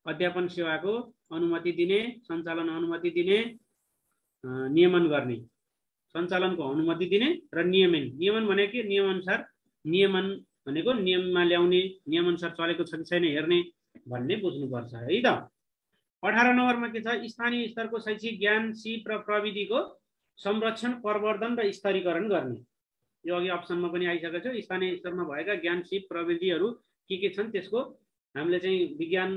अध्यापन सेवाको अनुमति दिने, सञ्चालन अनुमति दिने, नियमन गर्ने। सञ्चालनको अनुमति दिने र नियमन भनेको के? नियमअनुसार, नियमन भनेको नियममा ल्याउने, नियमअनुसार चलेको छ कि छैन हेर्ने भन्ने बुझ्नुपर्छ है त। 18 नम्बरमा के छ? स्थानीय स्तरको शैक्षिक ज्ञान, सिप र प्रविधिको संरक्षण, प्रवर्धन र स्तरीकरण गर्ने। यो अघि अप्सनमा पनि आइसकेको छ। स्थानीय स्तरमा भएका ज्ञान, सिप, प्रविधिहरू के छन् त्यसको हामीले चाहिँ विज्ञान,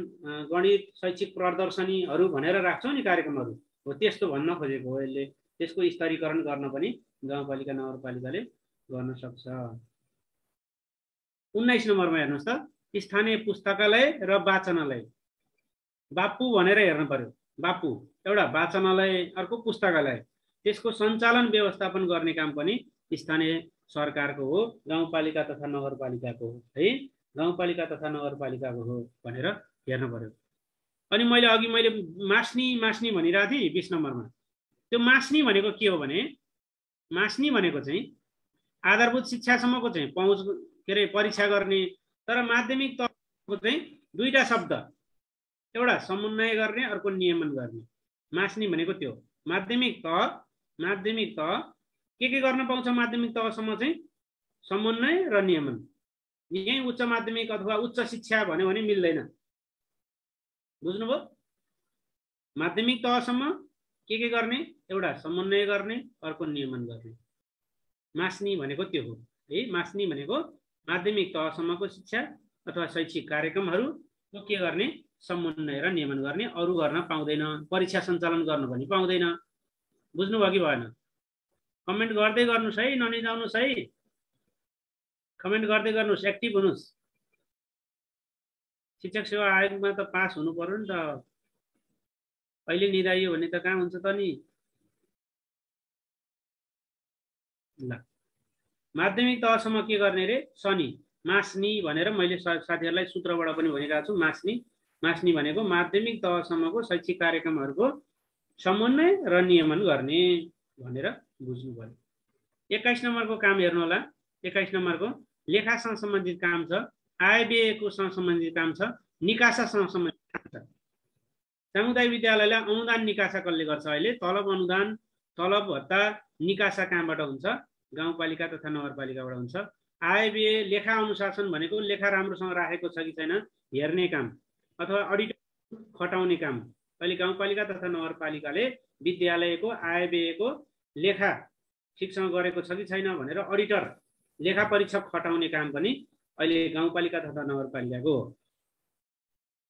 गणित, शैक्षिक प्रदर्शनीहरू भनेर राख्छौँ नि कार्यक्रमहरू, हो त्यस्तो भन्न खोजेको हो यसले। त्यसको स्तरीकरण गर्न पनि गाउँपालिका नगरपालिकाले गर्न सक्छ। 19 नम्बरमा हेर्नुहोस् त, स्थानीय पुस्तकालय र वाचनालय। बापु भनेर हेर्नु पर्यो। बापु एउटा वाचनालय, अर्को पुस्तकालय। त्यसको सञ्चालन व्यवस्थापन गर्ने काम पनि स्थानीय सरकारको हो, गाउँपालिका तथा नगरपालिकाको हो है। गाउँपालिका तथा नगरपालिकाको हो भनेर हेर्नु पर्यो। अनि मैले अघि मास्नी भनिरहेको थिएँ 20 नम्बरमा। त्यो मास्नी भनेको के हो भने, मास्नी भनेको चाहिँ आधारभूत शिक्षासम्मको चाहिँ पहुँच के अरे परीक्षा गर्ने, तर माध्यमिक तहको चाहिँ दुईटा शब्द, एउटा समन्वय गर्ने, अर्को नियमन गर्ने। मास्नी भनेको त्यो माध्यमिक तह के गर्न पाउँछ? माध्यमिक तहसम्म चाहिँ समन्वय र नियमन। यही उच्च माध्यमिक अथवा उच्च शिक्षा भन्यो भने मिल्दैन। बुझ्नुभयो? माध्यमिक तहसम्म के गर्ने? एउटा समन्वय गर्ने, अर्को नियमन गर्ने। मास्नी भनेको त्यो हो है। मास्नी भनेको माध्यमिक तहसम्मको शिक्षा अथवा शैक्षिक कार्यक्रमहरू के गर्ने? समन्वय र नियमन गर्ने। अरू गर्न पाउँदैन, परीक्षा सञ्चालन गर्न पनि पाउँदैन। बुझ्नुभयो कि भएन? कमेन्ट गर्दै गर्नुस् है, ननिजाउनुस् है। कमेन्ट गर्दै गर्नुस्, एक्टिभ हुनुस्। शिक्षक सेवा आयोगमा त पास हुनु पर्यो नि त। अहिले निदाइयो भने त कहाँ हुन्छ त नि। ल, माध्यमिक तहसम्म के गर्ने रे? शनि मास्नी भनेर मैले साथीहरूलाई सूत्रबाट पनि भनिरहेको छु। मास्नी भनेको माध्यमिक तहसम्मको शैक्षिक कार्यक्रमहरूको समन्वय र नियमन गर्ने भनेर बुझ्नु पर्यो। 21 नम्बरको काम हेर्नु होला। 21 नम्बरको लेखासँग सम्बन्धित काम छ, आयव्ययको सँग सम्बन्धित काम छ, निकासासँग सम्बन्धित काम छ। सामुदायिक विद्यालयलाई अनुदान निकासा कसले गर्छ? अहिले तलब अनुदान, तलब भत्ता निकासा कहाँबाट हुन्छ? गाउँपालिका तथा नगरपालिकाबाट हुन्छ। आयव्यय लेखा अनुशासन भनेको लेखा राम्रोसँग राखेको छ कि छैन हेर्ने काम अथवा अडिट खटाउने काम। अहिले गाउँपालिका तथा नगरपालिकाले विद्यालयको आयव्ययको लेखा ठिकसँग गरेको छ कि छैन भनेर अडिटर लेखा परीक्षक खटाउने काम पनि अहिले गाउँपालिका तथा नगरपालिकाको हो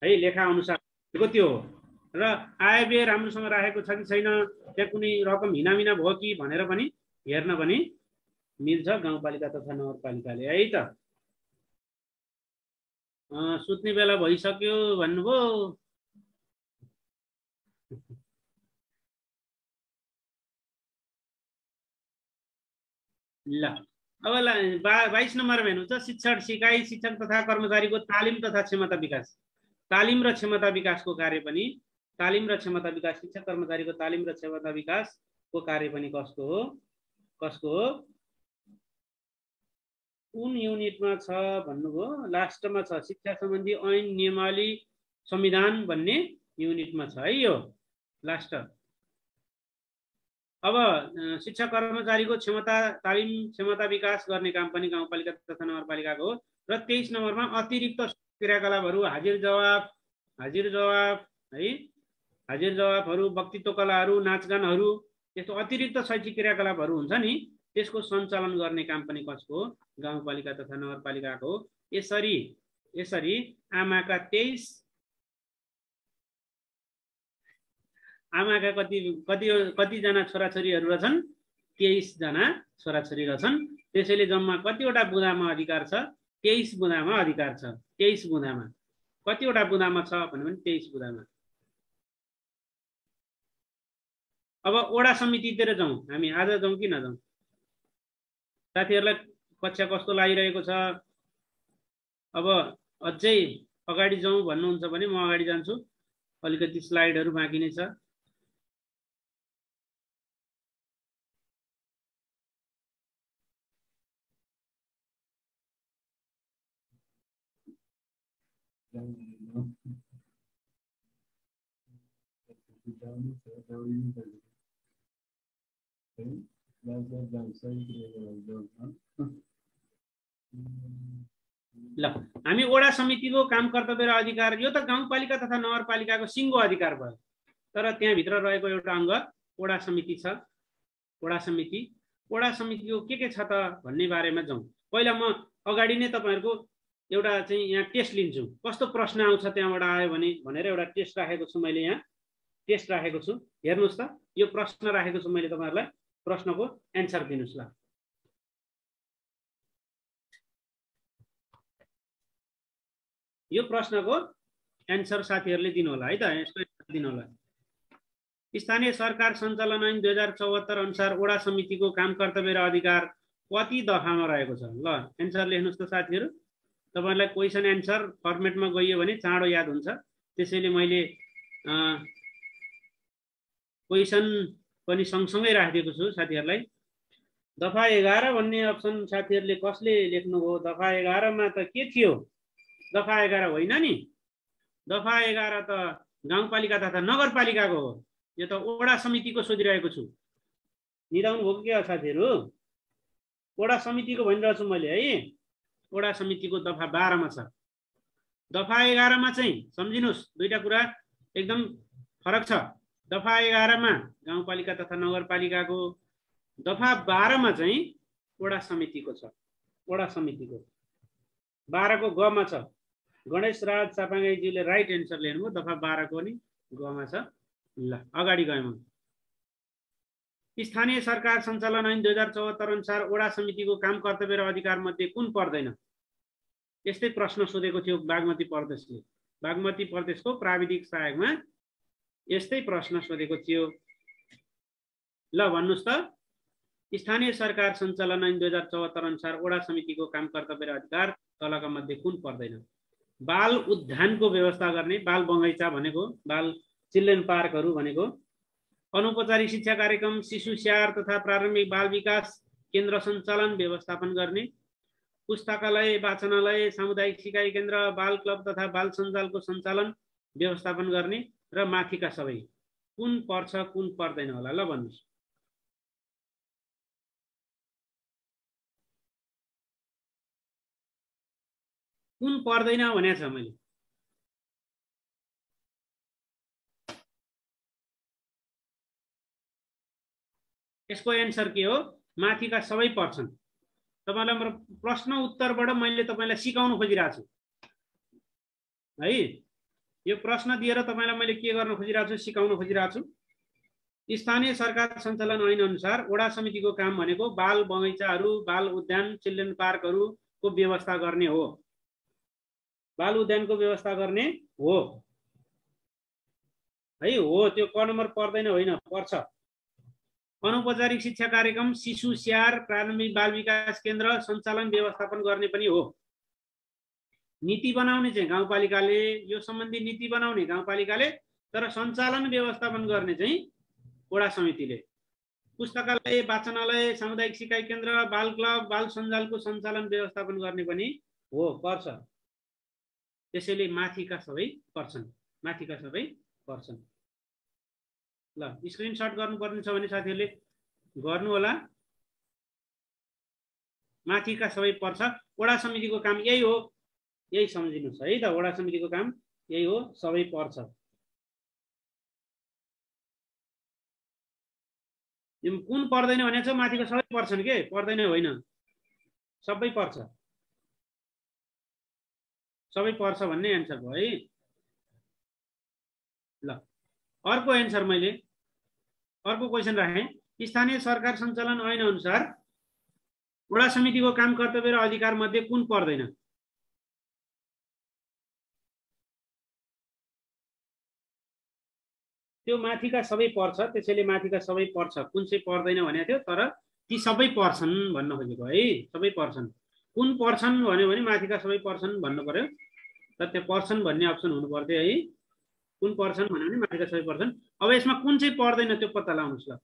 है। लेखा अनुसारको त्यो हो। र आयव्यय राम्रोसँग राखेको छ कि छैन, त्यहाँ कुनै रकम हिनामिना भयो कि भनेर पनि हेर्न पनि मिल्छ गाउँपालिका तथा नगरपालिकाले है त। सुत्ने बेला भइसक्यो भन्नुभयो। ल, अब 22 नम्बरमा हेर्नुहुन्छ शिक्षण सिकाइ, शिक्षक तथा कर्मचारीको तालिम तथा क्षमता विकास। तालिम र क्षमता विकासको कार्य पनि, तालिम र क्षमता विकास, शिक्षक कर्मचारीको तालिम र क्षमता विकासको कार्य पनि कसको हो? कुन युनिटमा छ भन्नुभयो? लास्टमा छ, शिक्षा सम्बन्धी ऐन नियमावली संविधान भन्ने युनिटमा छ है यो लास्ट। अब शिक्षक कर्मचारीको तालिम क्षमता विकास गर्ने काम पनि गाउँपालिका तथा नगरपालिकाको हो। र 23 नम्बरमा अतिरिक्त क्रियाकलापहरू, हाजिर जवाब है, हाजिर जवाबहरू, वक्तित्व कलाहरू, नाचगानहरू, त्यस्तो अतिरिक्त शैक्षिक क्रियाकलापहरू हुन्छ नि, त्यसको सञ्चालन गर्ने काम पनि कसको हो? गाउँपालिका तथा नगरपालिकाको हो। यसरी आमाका कतिजना छोराछोरीहरू रहेछन्? 23 जना छोराछोरी रहेछन्। त्यसैले जम्मा कतिवटा बुँदामा अधिकार छ? 23 बुँदामा अधिकार छ। 23 बुँदामा कतिवटा बुँदामा छ भन्यो भने 23 बुँदामा। अब वडा समितितिर जाउँ हामी। आज जाउँ कि नजाउँ? साथीहरूलाई कक्षा कस्तो लागिरहेको छ? अब अझै अगाडि जाउँ भन्नुहुन्छ भने म अगाडि जान्छु। अलिकति स्लाइडहरू बाँकी नै छ। ल, हामी वडा समितिको काम कर्तव्य र अधिकार, यो त गाउँपालिका तथा नगरपालिकाको सिङ्गो अधिकार भयो। तर त्यहाँभित्र रहेको एउटा अङ्ग वडा समिति छ। वडा समितिको के छ त भन्ने बारेमा जाउँ। पहिला म अगाडि नै तपाईहरुको एउटा चाहिँ यहाँ टेस्ट लिन्छु। कस्तो प्रश्न आउँछ त्यहाँबाट आयो भने भनेर एउटा टेस्ट राखेको छु मैले। यहाँ टेस्ट राखेको छु, हेर्नुस् त। यो प्रश्न राखेको छु मैले, तपाईहरुलाई प्रश्नको एन्सर दिनुस् ल। यो प्रश्नको एन्सर साथीहरूले दिनु होला है त, यसको दिनु होला। स्थानीय सरकार सञ्चालन ऐन 2074 अनुसार वडा समितिको काम कर्तव्य र अधिकार कति दफामा रहेको छ? ल एन्सर लेख्नुहोस् त साथीहरू। तपाईहरुलाई क्वेशन एन्सर फर्मेटमा गइयो भने चाँडो याद हुन्छ, त्यसैले मैले क्वेशन पनि सँगसँगै राखिदिएको छु साथीहरूलाई। दफा 11 भन्ने अप्सन साथीहरूले कसले लेख्नुभयो? दफा 11 मा त के थियो? दफा 11 होइन नि, दफा 11 त गाउँपालिका तथा नगरपालिकाको हो। यो त वडा समितिको सोधिरहेको छु। निदाउनु भयो के साथीहरू? वडा समितिको भनिरहेको छु मैले है। वडा समितिको दफा 12 मा छ। दफा 11 मा चाहिँ सम्झिनुस्, दुईटा कुरा एकदम फरक छ। दफा 11 मा गाउँपालिका तथा नगरपालिकाको, दफा 12 मा चाहिँ वडा समितिको छ। वडा समितिको 12 को ग मा छ। गणेश राज चापागाईज्यूले राइट एन्सर लेख्नुभयो। दफा 12 को नि ग मा छ। ल अगाडि गयौँ। स्थानीय सरकार सञ्चालन ऐन 2074 अनुसार वडा समितिको काम कर्तव्य र अधिकार मध्ये कुन पर्दैन? यस्तै प्रश्न सोधेको थियो बागमती प्रदेशले। बागमती प्रदेशको प्राविधिक सहायकमा यस्तै प्रश्न सोधेको थियो। ल भन्नुस् त, स्थानीय सरकार सञ्चालन ऐन 2074 अनुसार वडा समितिको काम कर्तव्य र अधिकार तलका मध्ये कुन पर्दैन? बाल उद्यानको व्यवस्था गर्ने, बाल बगैँचा भनेको, बाल चिल्ड्रेन पार्कहरू भनेको, अनौपचारिक शिक्षा कार्यक्रम, शिशु स्याहार तथा प्रारम्भिक बाल विकास केन्द्र सञ्चालन व्यवस्थापन गर्ने, पुस्तकालय, वाचनालय, सामुदायिक सिकाइ केन्द्र, बाल क्लब तथा बाल सञ्जालको सञ्चालन व्यवस्थापन गर्ने र माथिका सबै कुन पर्छ कुन पर्दैन होला? ल भन्नुस्। कुन पर्दैन भनेको छ मैले? यसको एन्सर के हो? माथिका सबै पर्छन्। तपाईलाई मेरो प्रश्न उत्तरबाट मैले तपाईलाई सिकाउन खोजिरहेको छु है। यो प्रश्न दिएर तपाईलाई मैले के गर्न खोजिरहेको छु? सिकाउन खोजिरहेको छु। स्थानीय सरकार सञ्चालन ऐन अनुसार वडा समितिको काम भनेको बाल बगैँचाहरू, बाल उद्यान, चिल्ड्रेन पार्कहरूको व्यवस्था गर्ने हो। बाल उद्यानको व्यवस्था गर्ने हो है। हो, त्यो क नम्बर पर्दैन होइन, पर्छ। अनौपचारिक शिक्षा कार्यक्रम, शिशु स्याहार, प्रारम्भिक बाल विकास केन्द्र सञ्चालन व्यवस्थापन गर्ने पनि हो। नीति बनाउने चाहिँ गाउँपालिकाले, यो सम्बन्धी नीति बनाउने गाउँपालिकाले, तर सञ्चालन व्यवस्थापन गर्ने चाहिँ वडा समितिले। पुस्तकालय, वाचनालय, सामुदायिक सिकाइ केन्द्र, बाल क्लब, बाल सञ्जालको सञ्चालन व्यवस्थापन गर्ने पनि हो, पर्छ। त्यसैले माथिका सबै पर्छन्। माथिका सबै पर्छन्। ल स्क्रिनशट गर्नुपर्ने छ भने साथीहरूले गर्नु होला। माथिका सबै पर्छ। वडा समितिको काम यही हो, यही सम्झिनुस् है त। वडा समितिको काम यही हो, सबै पर्छ। कुन पर्दैन भने चाहिँ माथिको सबै पर्छन् के? पर्दैन होइन, सबै पर्छ। सबै पर्छ भन्ने एन्सर भयो है। ल अर्को एन्सर मैले अर्को क्वेशन राखेँ। स्थानीय सरकार सञ्चालन ऐन अनुसार वडा समितिको काम कर्तव्य र अधिकार मध्ये कुन पर्दैन? त्यो माथिका सबै पर्छ। त्यसैले माथिका सबै पर्छ। कुन चाहिँ पर्दैन भनेको थियो, तर ती सबै पर्छन् भन्न खोजेको है। सबै पर्छन्। कुन पर्छन् भन्यो भने माथिका सबै पर्छन् भन्नु पर्यो। तर त्यो पर्छन् भन्ने अप्सन हुनु पर्थ्यो है। कुन पर्छन् भन्यो भने माथिका सबै पर्छन्। अब यसमा कुन चाहिँ पर्दैन त्यो पत्ता लगाउनुस् ल।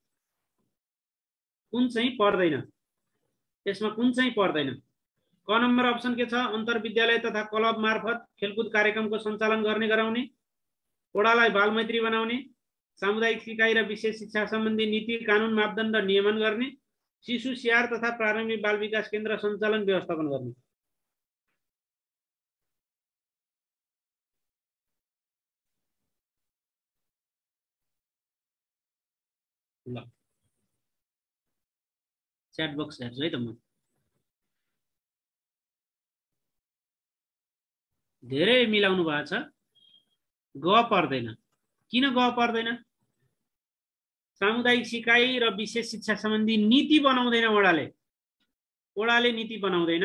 कुन चाहिँ पर्दैन? यसमा कुन चाहिँ पर्दैन? क नम्बर अप्सन के छ? अन्तर्विद्यालय तथा क्लब मार्फत खेलकुद कार्यक्रमको सञ्चालन गर्ने गराउने, वडालाई बालमैत्री बनाउने, सामुदायिक सिकाइ र विशेष शिक्षा सम्बन्धी नीति कानुन मापदण्ड नियमन गर्ने, शिशु स्याहार तथा प्रारम्भिक बाल विकास केन्द्र सञ्चालन व्यवस्थापन गर्ने। ल च्याट बक्स हेर्छु है त म। धेरै मिलाउनु भएको छ। ग पर्दैन। किन ग पर्दैन? सामुदायिक सिकाइ र विशेष शिक्षा सम्बन्धी नीति बनाउँदैन वडाले। वडाले नीति बनाउँदैन।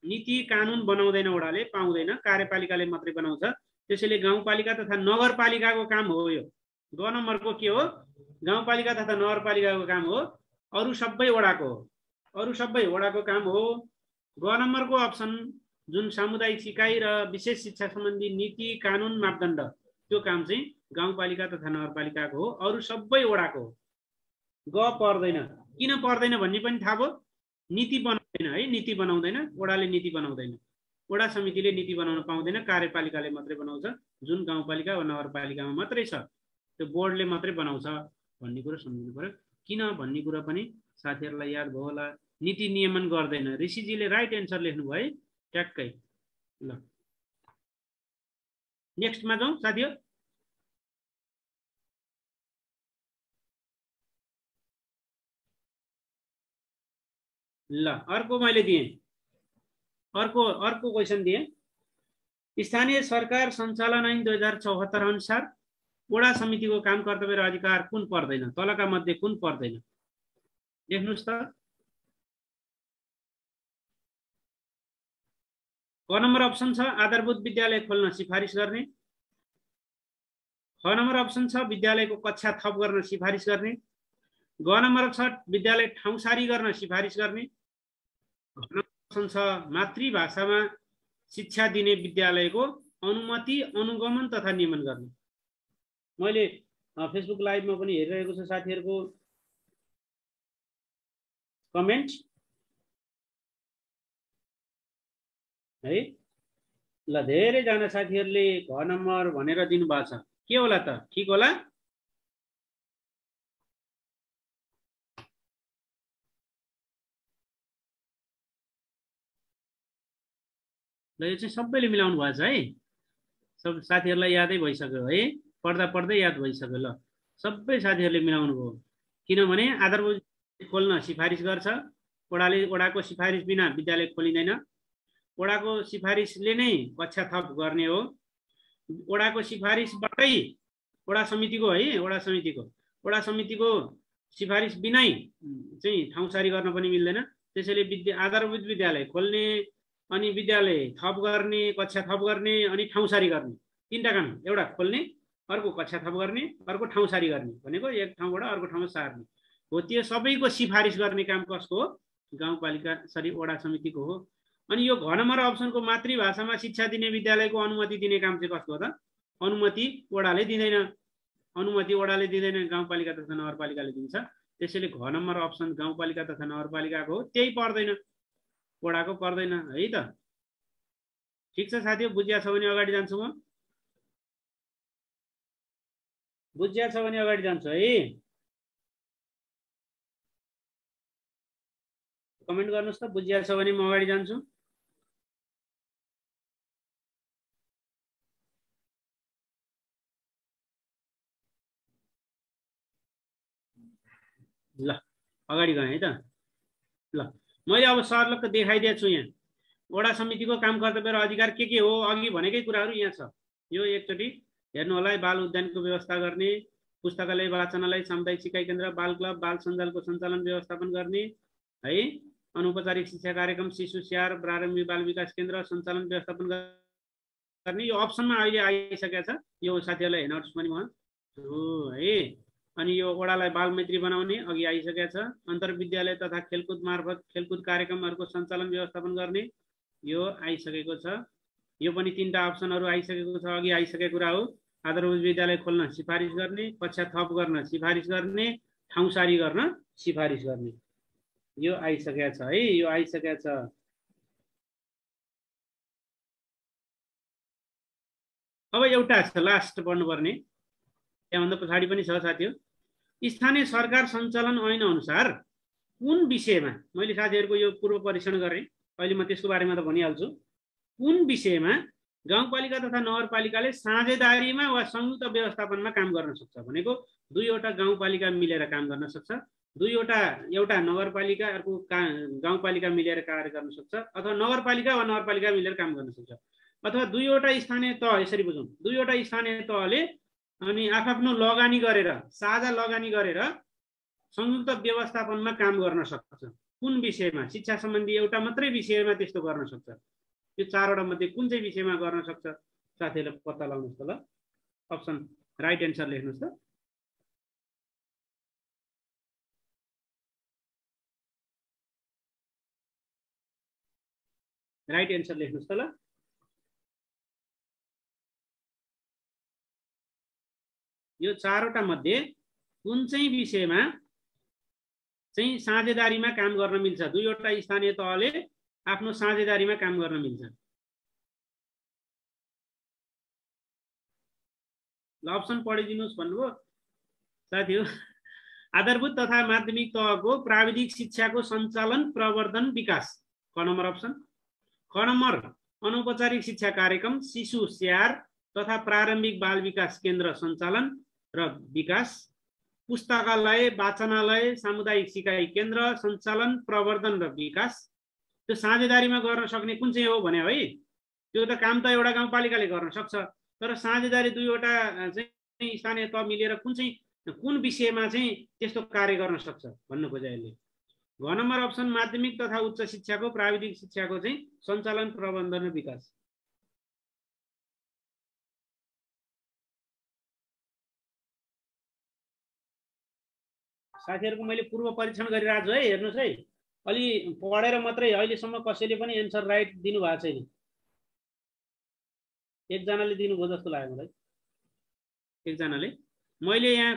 नीति कानुन बनाउँदैन वडाले, पाउँदैन, कार्यपालिकाले मात्रै बनाउँछ। त्यसैले गाउँपालिका तथा नगरपालिकाको काम हो यो। ग नम्बरको के हो? गाउँपालिका तथा नगरपालिकाको काम हो, अरु सबै वडाको हो, अरु सबै वडाको काम हो। ग नम्बरको अप्सन जुन सामुदायिक सिकाइ र विशेष शिक्षा सम्बन्धी नीति कानुन मापदण्ड, त्यो काम चाहिँ गाउँपालिका तथा नगरपालिकाको हो, अरु सबै वडाको हो। ग पर्दैन। किन पर्दैन भन्ने पनि थाहा भयो? नीति बनाउँदैन है, नीति बनाउँदैन वडाले, नीति बनाउँदैन, वडा समितिले नीति बनाउन पाउँदैन, कार्यपालिकाले मात्रै बनाउँछ, जुन गाउँपालिका वा नगरपालिकामा मात्रै छ, त्यो बोर्डले मात्रै बनाउँछ भन्ने कुरा सम्झिनु पर्यो। किन भन्ने कुरा पनि साथीहरूलाई याद भयो होला। नीति नियमन गर्दैन। ऋषिजीले राइट एन्सर लेख्नुभयो है, ट्याक्कै। ल नेक्स्टमा जाउँ साथीहरू। ल अर्को मैले दिएँ, अर्को क्वेसन दिएँ। स्थानीय सरकार सञ्चालन ऐन 2074 अनुसार वडा समितिको काम कर्तव्य र अधिकार कुन पर्दैन? तलका मध्ये कुन पर्दैन? लेख्नुस् त। क नम्बर अप्सन छ आधारभूत विद्यालय खोल्न सिफारिस गर्ने। ख नम्बर अप्सन छ विद्यालयको कक्षा थप गर्न सिफारिस गर्ने। ग नम्बर छ विद्यालय ठाउँसारी गर्न सिफारिस गर्ने। अप्सन छ मातृभाषामा शिक्षा दिने विद्यालयको अनुमति, अनुगमन तथा नियमन गर्ने। मैले फेसबुक लाइभमा पनि हेरिरहेको छु साथीहरूको कमेन्ट है। ल धेरैजना साथीहरूले घ नम्बर भनेर दिनुभएको छ, के होला त? ठिक होला? ल यो चाहिँ सबैले मिलाउनु भएको छ है, सब साथीहरूलाई यादै भइसक्यो है, पढ्दा पढ्दै याद भइसक्यो। ल सबै साथीहरूले मिलाउनु भयो, किनभने आधारभूत खोल्न सिफारिस गर्छ वडाले, वडाको सिफारिस बिना विद्यालय खोलिँदैन, वडाको सिफारिसले नै कक्षा थप गर्ने हो, वडाको सिफारिसबाटै वडा समितिको है, वडा समितिको सिफारिस बिनै चाहिँ ठाउँसारी गर्न पनि मिल्दैन। त्यसैले आधारभूत विद्यालय खोल्ने, अनि विद्यालय थप गर्ने, कक्षा थप गर्ने, अनि ठाउँसारी गर्ने, तीनटा काम। एउटा खोल्ने, अर्को कक्षा थप गर्ने, अर्को ठाउँसारी गर्ने, भनेको एक ठाउँबाट अर्को ठाउँमा सार्ने हो। त्यो सबैको सिफारिस गर्ने काम कसको हो? गाउँपालिका सरी वडा समितिको हो। अनि यो घ नम्बर अप्सनको मातृभाषामा शिक्षा दिने विद्यालयको अनुमति दिने काम चाहिँ कसको हो त? अनुमति वडाले दिँदैन, अनुमति वडाले दिँदैन, गाउँपालिका तथा नगरपालिकाले दिन्छ। त्यसैले घ नम्बर अप्सन गाउँपालिका तथा नगरपालिकाको हो, त्यही पर्दैन, वडाको पर्दैन है त। ठिक छ साथीहरु, बुझ्या छ भने अगाडि जान्छु म, बुझ्या छ भने अगाडि जान्छु है। कमेन्ट गर्नुस् त, बुझ्या छ भने म अगाडि जान्छु। ल अगाडि गएँ है त। ल मैले अब सरलक्क देखाइदिएको छु। यहाँ वडा समितिको काम कर्तव्य र अधिकार के हो, अघि भनेकै कुराहरू यहाँ छ। यो एकचोटि हेर्नु होला है। बाल उद्यानको व्यवस्था गर्ने, पुस्तकालय, वाचनालय, सामुदायिक सिकाइ केन्द्र, बाल क्लब, बाल सञ्जालको सञ्चालन व्यवस्थापन गर्ने है, अनौपचारिक शिक्षा कार्यक्रम, शिशु स्याहार, प्रारम्भिक बाल विकास केन्द्र सञ्चालन व्यवस्थापन गर्ने। यो अप्सनमा अहिले आइसकेको छ, यो साथीहरूलाई हेर्नुहोस् पनि म है। अनि यो वडालाई बाल मैत्री बनाउने अघि आइसकेको छ। अन्तर्विद्यालय तथा खेलकुद मार्फत खेलकुद कार्यक्रमहरूको सञ्चालन व्यवस्थापन गर्ने, यो आइसकेको छ। यो पनि तीनटा अप्सनहरू आइसकेको छ, अघि आइसकेको कुरा हो। आधारभूत विद्यालय खोल्न सिफारिस गर्ने, कक्षा थप गर्न सिफारिस गर्ने, ठाउँसारी गर्न सिफारिस गर्ने, यो आइसकेको छ है, यो आइसकेको छ। अब एउटा छ लास्ट पढ्नुपर्ने, त्यहाँभन्दा पछाडि पनि छ साथीहरु। स्थानीय सरकार सञ्चालन ऐन अनुसार कुन विषयमा, मैले साथीहरुको यो पूर्व परीक्षण गरेँ, अहिले म त्यसको बारेमा त भनिहाल्छु। कुन विषयमा गाउँपालिका तथा नगरपालिकाले साझेदारीमा वा संयुक्त व्यवस्थापनमा काम गर्न सक्छ भनेको दुईवटा गाउँपालिका मिलेर काम गर्न सक्छ, एउटा नगरपालिका अर्को गाउँपालिका मिलेर कार्य गर्न सक्छ, अथवा नगरपालिका वा नगरपालिका मिलेर काम गर्न सक्छ, अथवा दुईवटा स्थानीय तह, यसरी बुझौँ, दुईवटा स्थानीय तहले अनि आफ्नो लगानी गरेर, साझा लगानी गरेर संयुक्त व्यवस्थापनमा काम गर्न सक्छ। कुन विषयमा शिक्षा सम्बन्धी एउटा मात्रै विषयमा त्यस्तो गर्न सक्छ? यो 4 वटा मध्ये कुन चाहिँ विषयमा गर्न सक्छ साथीहरूले पत्ता लगाउनुहोस् त ल। अप्सन राइट एन्सर लेख्नुहोस् त। राइट एन्सर लेख्नुहोस् त ल। यो 4 वटा मध्ये कुन चाहिँ विषयमा चाहिँ साझेदारीमा काम गर्न मिल्छ? दुईवटा स्थानीय तहले आफ्नो साझेदारीमा काम गर्न मिल्छ। ल अप्सन पढिदिनुहोस् भन्नुभयो साथीहरु। आधारभूत तथा माध्यमिक तहको प्राविधिक शिक्षाको सञ्चालन प्रवर्धन विकास। क नम्बर अप्सन। ख नम्बर अनौपचारिक शिक्षा कार्यक्रम शिशु स्याहार तथा प्रारम्भिक बाल विकास केन्द्र सञ्चालन र विकास। पुस्तकालय वाचनालय सामुदायिक सिकाइ केन्द्र सञ्चालन प्रवर्धन र विकास। त्यो साझेदारीमा गर्न सक्ने कुन चाहिँ हो भने है, त्यो त काम त एउटा गाउँपालिकाले गर्न सक्छ, तर साझेदारी दुईवटा चाहिँ स्थानीय तह मिलेर कुन विषयमा चाहिँ त्यस्तो कार्य गर्न सक्छ भन्नु खोजे अहिले। घ नम्बर अप्सन माध्यमिक तथा उच्च शिक्षाको प्राविधिक शिक्षाको चाहिँ सञ्चालन प्रबन्धन र विकास। साथीहरुको मैले पूर्व परीक्षण गरिरहेको छु है, हेर्नुस् है। अलि पढेर मात्रै अहिलेसम्म कसैले पनि एन्सर राइट दिनु भएको छैन। एकजनाले दिनुभयो जस्तो लाग्यो मलाई, एकजनाले। मैले यहाँ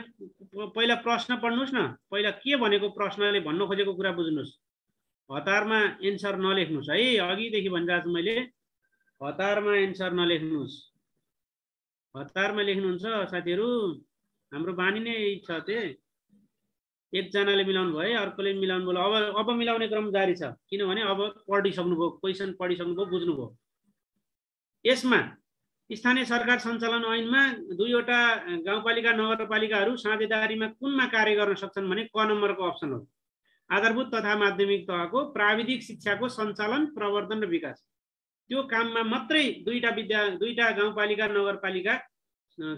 पहिला प्रश्न पढ्नुस् न, पहिला के भनेको प्रश्नले भन्न खोजेको कुरा बुझ्नुस्। हतारमा एन्सर नलेख्नुस् है, अघिदेखि भनिरहेको छु मैले। हतारमा एन्सर नलेख्नुस्। हतारमा लेख्नुहुन्छ साथीहरु, हाम्रो बानी नै छ। त्यो एकजनाले मिलाउनु भयो है, अर्कोले मिलाउनु भयो। अब मिलाउने क्रम जारी छ, किनभने अब पढिसक्नुभयो, क्वेसन पढिसक्नुभयो, बुझ्नुभयो। यसमा स्थानीय सरकार सञ्चालन ऐनमा दुईवटा गाउँपालिका नगरपालिकाहरू साझेदारीमा कुनमा कार्य गर्न सक्छन् भने क नम्बरको अप्सन हो। आधारभूत तथा माध्यमिक तहको प्राविधिक शिक्षाको सञ्चालन प्रवर्धन र विकास। त्यो काममा मात्रै दुईटा गाउँपालिका नगरपालिका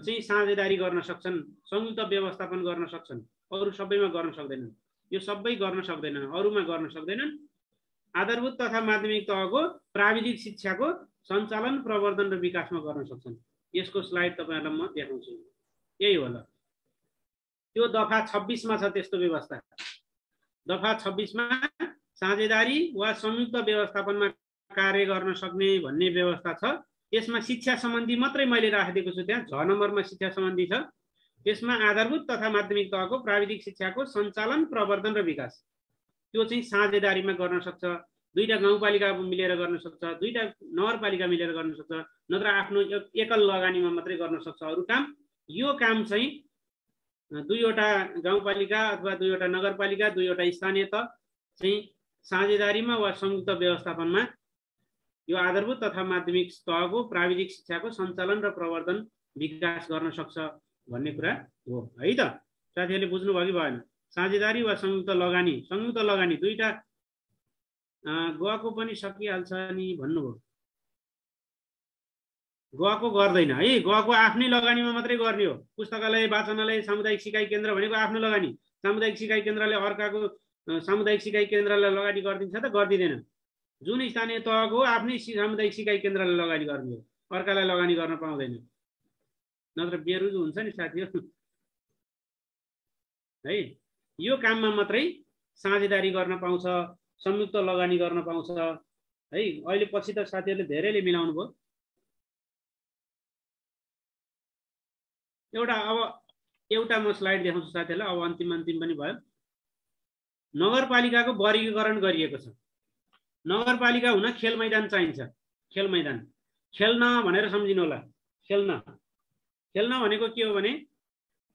चाहिँ साझेदारी गर्न सक्छन्, संयुक्त व्यवस्थापन गर्न सक्छन्। अरु सबैमा गर्न सक्दैनन्। यो सबै गर्न सक्दैनन्, अरुमा गर्न सक्दैनन्। आधारभूत तथा माध्यमिक तहको प्राविधिक शिक्षाको सञ्चालन प्रवर्धन र विकासमा गर्न सक्छन्। यसको स्लाइड तपाईहरुलाई म देखाउँछु। यही हो ल, त्यो दफा 26 मा छ त्यस्तो व्यवस्था। दफा 26 मा साझेदारी वा संयुक्त व्यवस्थापनमा कार्य गर्न सक्ने भन्ने व्यवस्था छ। यसमा शिक्षा सम्बन्धी मात्रै मैले राखिदिएको छु। त्यहाँ 6 नम्बरमा शिक्षा सम्बन्धी छ। यसमा आधारभूत तथा माध्यमिक तहको प्राविधिक शिक्षाको सञ्चालन प्रवर्धन र विकास, त्यो चाहिँ साझेदारीमा गर्न सक्छ। दुईटा गाउँपालिका मिलेर गर्न सक्छ, दुईटा नगरपालिका मिलेर गर्न सक्छ, नत्र आफ्नो एकल लगानीमा मात्रै गर्न सक्छ अरु काम। यो काम चाहिँ दुईवटा गाउँपालिका अथवा दुईवटा नगरपालिका, दुईवटा स्थानीय तह चाहिँ साझेदारीमा वा संयुक्त व्यवस्थापनमा यो आधारभूत तथा माध्यमिक तहको प्राविधिक शिक्षाको सञ्चालन र प्रवर्धन विकास गर्न सक्छ भन्ने कुरा हो है त। साथीहरुले बुझ्नुभयो कि भएन? साझेदारी वा संयुक्त लगानी दुईटा गएको पनि सकिहाल्छ नि भन्नुभयो। गएको गर्दैन है, गएको आफ्नै लगानीमा मात्रै गर्ने हो। पुस्तकालय वाचनालय सामुदायिक सिकाइ केन्द्र भनेको आफ्नो लगानी। सामुदायिक सिकाइ केन्द्रले अर्काको सामुदायिक सिकाइ केन्द्रलाई लगानी गरिदिन्छ त? गर्दिदैन। जुन स्थानीय तहको आफ्नै सामुदायिक सिकाइ केन्द्रले लगानी गर्ने हो, अर्कालाई लगानी गर्न पाउँदैन। नत्र बेरुजु हुन्छ नि साथीहरु है। यो काममा मात्रै साझेदारी गर्न पाउँछ, संयुक्त लगानी गर्न पाउँछ है। अहिले पछि त साथीहरुले धेरैले मिलाउनु भयो। एउटा म स्लाइड देखाउँछु साथीहरुलाई, अब अन्तिम पनि भयो। नगरपालिकाको वर्गीकरण गरिएको छ। नगरपालिका हुन खेल मैदान चाहिन्छ। खेल मैदान, खेल्न भनेर सम्झिनु होला। खेल्न भनेको के हो भने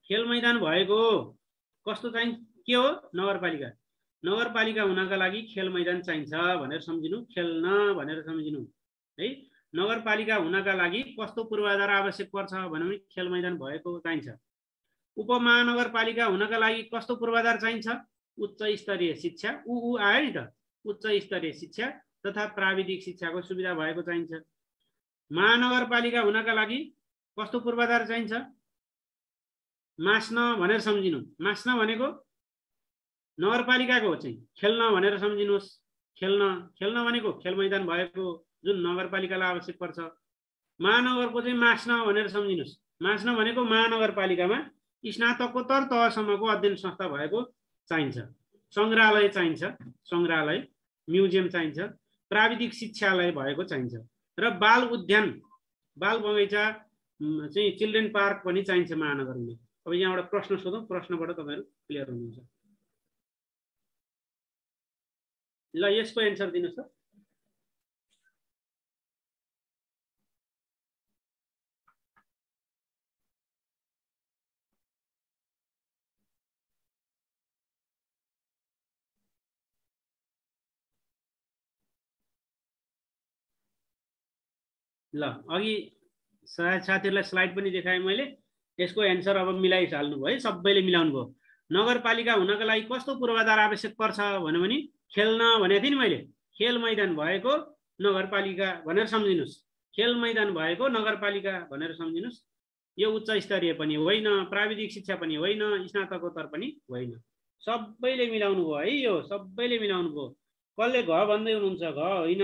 खेल मैदान भएको कस्तो चाहिन्छ, के हो? नगरपालिका हुनका लागि खेल मैदान चाहिन्छ भनेर सम्झिनु। खेल्न भनेर सम्झिनु है। नगरपालिका हुनका लागि कस्तो पूर्वाधार आवश्यक पर्छ भने खेल मैदान भएको चाहिन्छ। उपमहानगरपालिका हुनका लागि कस्तो पूर्वाधार चाहिन्छ? उच्च स्तरीय शिक्षा, आयो नि त, उच्च स्तरीय शिक्षा तथा प्राविधिक शिक्षाको सुविधा भएको चाहिन्छ। महानगरपालिका हुनका लागि कस्तो पूर्वाधार चाहिन्छ? मास्न भनेर सम्झिनु। मास्न भनेको नगरपालिकाको चाहिँ खेल्न भनेर सम्झिनुहोस्। खेल्न खेल्न भनेको खेल मैदान भएको जुन नगरपालिकालाई आवश्यक पर्छ। महानगरको चाहिँ मास्न भनेर सम्झिनुहोस्। मास्न भनेको महानगरपालिकामा स्नातकोत्तर तहसम्मको अध्ययन संस्था भएको चाहिन्छ। सङ्ग्रहालय चाहिन्छ, सङ्ग्रहालय म्युजियम चाहिन्छ, प्राविधिक शिक्षालय भएको चाहिन्छ र बाल उद्यान बाल बगैँचा चाहिँ चिल्ड्रेन पार्क पनि चाहिन्छ महानगरमा। अब यहाँबाट प्रश्न सोधौँ, प्रश्नबाट तपाईँहरू क्लियर हुनुहुन्छ। ल यसको एन्सर दिनुहोस् त। ल अघि सायद साथीहरूलाई स्लाइड पनि देखाएँ मैले। यसको एन्सर अब मिलाइहाल्नु भयो है, सबैले मिलाउनु भयो। नगरपालिका हुनका लागि कस्तो पूर्वाधार आवश्यक पर्छ भन्यो भने खेल्न भनेको थिएँ नि मैले। खेल मैदान भएको नगरपालिका भनेर सम्झिनुहोस्। खेल मैदान भएको नगरपालिका भनेर सम्झिनुहोस्। यो उच्च स्तरीय पनि होइन, प्राविधिक शिक्षा पनि होइन, स्नातकोत्तर पनि होइन। सबैले मिलाउनु भयो है, यो सबैले मिलाउनु भयो। कसले घ भन्दै हुनुहुन्छ? घ होइन,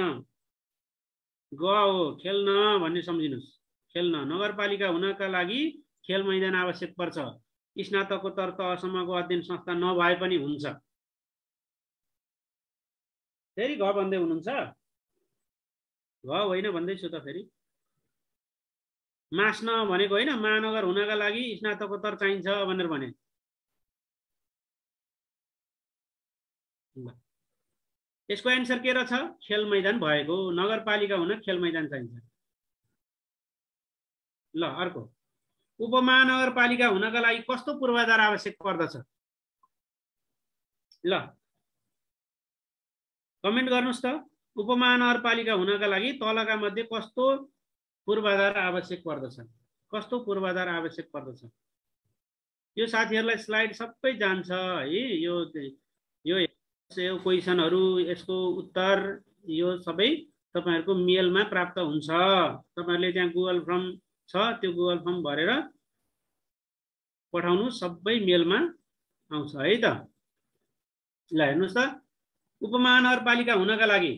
ग हो, खेल्न भन्ने सम्झिनुहोस्। खेल्न नगरपालिका हुनका लागि खेल मैदान आवश्यक पर्छ। स्नातकोत्तर तहसम्मको अध्ययन संस्था नभए पनि हुन्छ। फेरि घ भन्दै हुनुहुन्छ? घ होइन भन्दैछु त फेरि। मास्न भनेको होइन, महानगर हुनका लागि स्नातकोत्तर चाहिन्छ भनेर भने। यसको एन्सर के रहेछ? खेल मैदान भएको। नगरपालिका हुन खेल मैदान चाहिन्छ। ल अर्को, उपमहानगरपालिका हुनका लागि कस्तो पूर्वाधार आवश्यक पर्दछ? ल कमेन्ट गर्नुहोस् त। उपमहानगरपालिका हुनका लागि तलका मध्ये कस्तो पूर्वाधार आवश्यक पर्दछ? कस्तो पूर्वाधार आवश्यक पर्दछ? यो साथीहरूलाई स्लाइड सबै जान्छ है। यो क्वेसनहरू, यसको उत्तर यो सबै तपाईँहरूको मेलमा प्राप्त हुन्छ। तपाईँहरूले त्यहाँ गुगल फर्म छ, त्यो गुगल फर्म भरेर पठाउनु, सबै मेलमा आउँछ है त। ल हेर्नुहोस् त, उपमहानगरपालिका हुनका लागि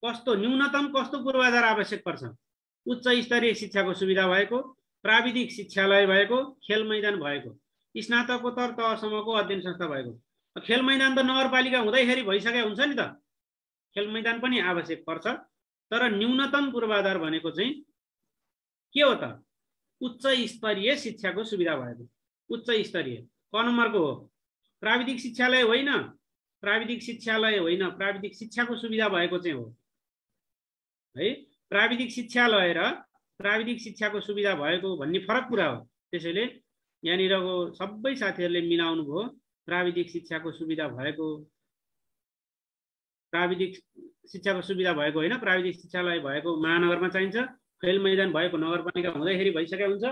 कस्तो न्यूनतम कस्तो पूर्वाधार आवश्यक पर्छ? उच्च स्तरीय शिक्षाको सुविधा भएको, प्राविधिक शिक्षालय भएको, खेल मैदान भएको, स्नातकोत्तर तहसम्मको अध्ययन संस्था भएको। खेल मैदान त नगरपालिका हुँदैखेरि भइसकेको हुन्छ नि त। खेल मैदान पनि आवश्यक पर्छ, तर न्यूनतम पूर्वाधार भनेको चाहिँ के हो त? उच्च स्तरीय शिक्षाको सुविधा भएको। उच्च स्तरीय क नम्बरको हो? प्राविधिक शिक्षालय होइन, प्राविधिक शिक्षालय होइन, प्राविधिक शिक्षाको सुविधा भएको चाहिँ हो है। प्राविधिक शिक्षालय र प्राविधिक शिक्षाको सुविधा भएको भन्ने फरक कुरा हो। त्यसैले यहाँनिरको सबै साथीहरूले मिलाउनु भयो। प्राविधिक शिक्षाको सुविधा भएको, प्राविधिक शिक्षाको सुविधा भएको होइन, प्राविधिक शिक्षालय भएको महानगरमा चाहिन्छ। खेल मैदान भएको नगरपालिका हुँदैखेरि भइसकेको हुन्छ।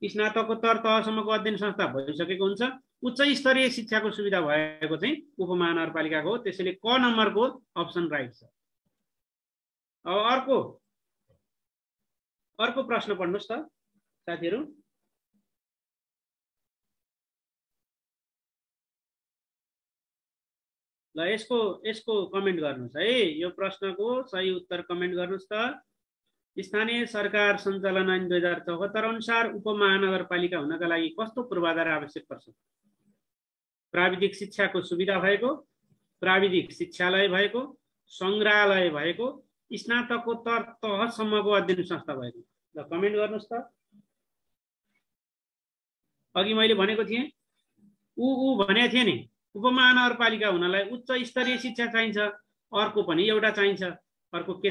स्नातकोत्तर तहसम्मको अध्ययन संस्था भइसकेको हुन्छ। उच्च स्तरीय शिक्षाको सुविधा भएको चाहिँ उपमहानगरपालिकाको हो। त्यसैले क नम्बरको अप्सन राइट छ। अब अर्को प्रश्न पढ्नुहोस् त साथीहरू। ल यसको कमेन्ट गर्नुहोस् है। यो प्रश्नको सही उत्तर कमेन्ट गर्नुहोस् त। स्थानीय सरकार सञ्चालन ऐन 2074 अनुसार उपमहानगरपालिका हुनका लागि कस्तो पूर्वाधार आवश्यक पर्छ? प्राविधिक शिक्षाको सुविधा भएको, प्राविधिक शिक्षालय भएको, सङ्ग्रहालय भएको, स्नातकोत्तर तहसम्मको अध्ययन संस्था भएको। ल कमेन्ट गर्नुहोस् त। अघि मैले भनेको थिएँ, भनेको थिएँ नि, उपमहानगरपालिका हुनलाई उच्च स्तरीय शिक्षा चाहिन्छ। अर्को पनि एउटा चाहिन्छ। अर्को के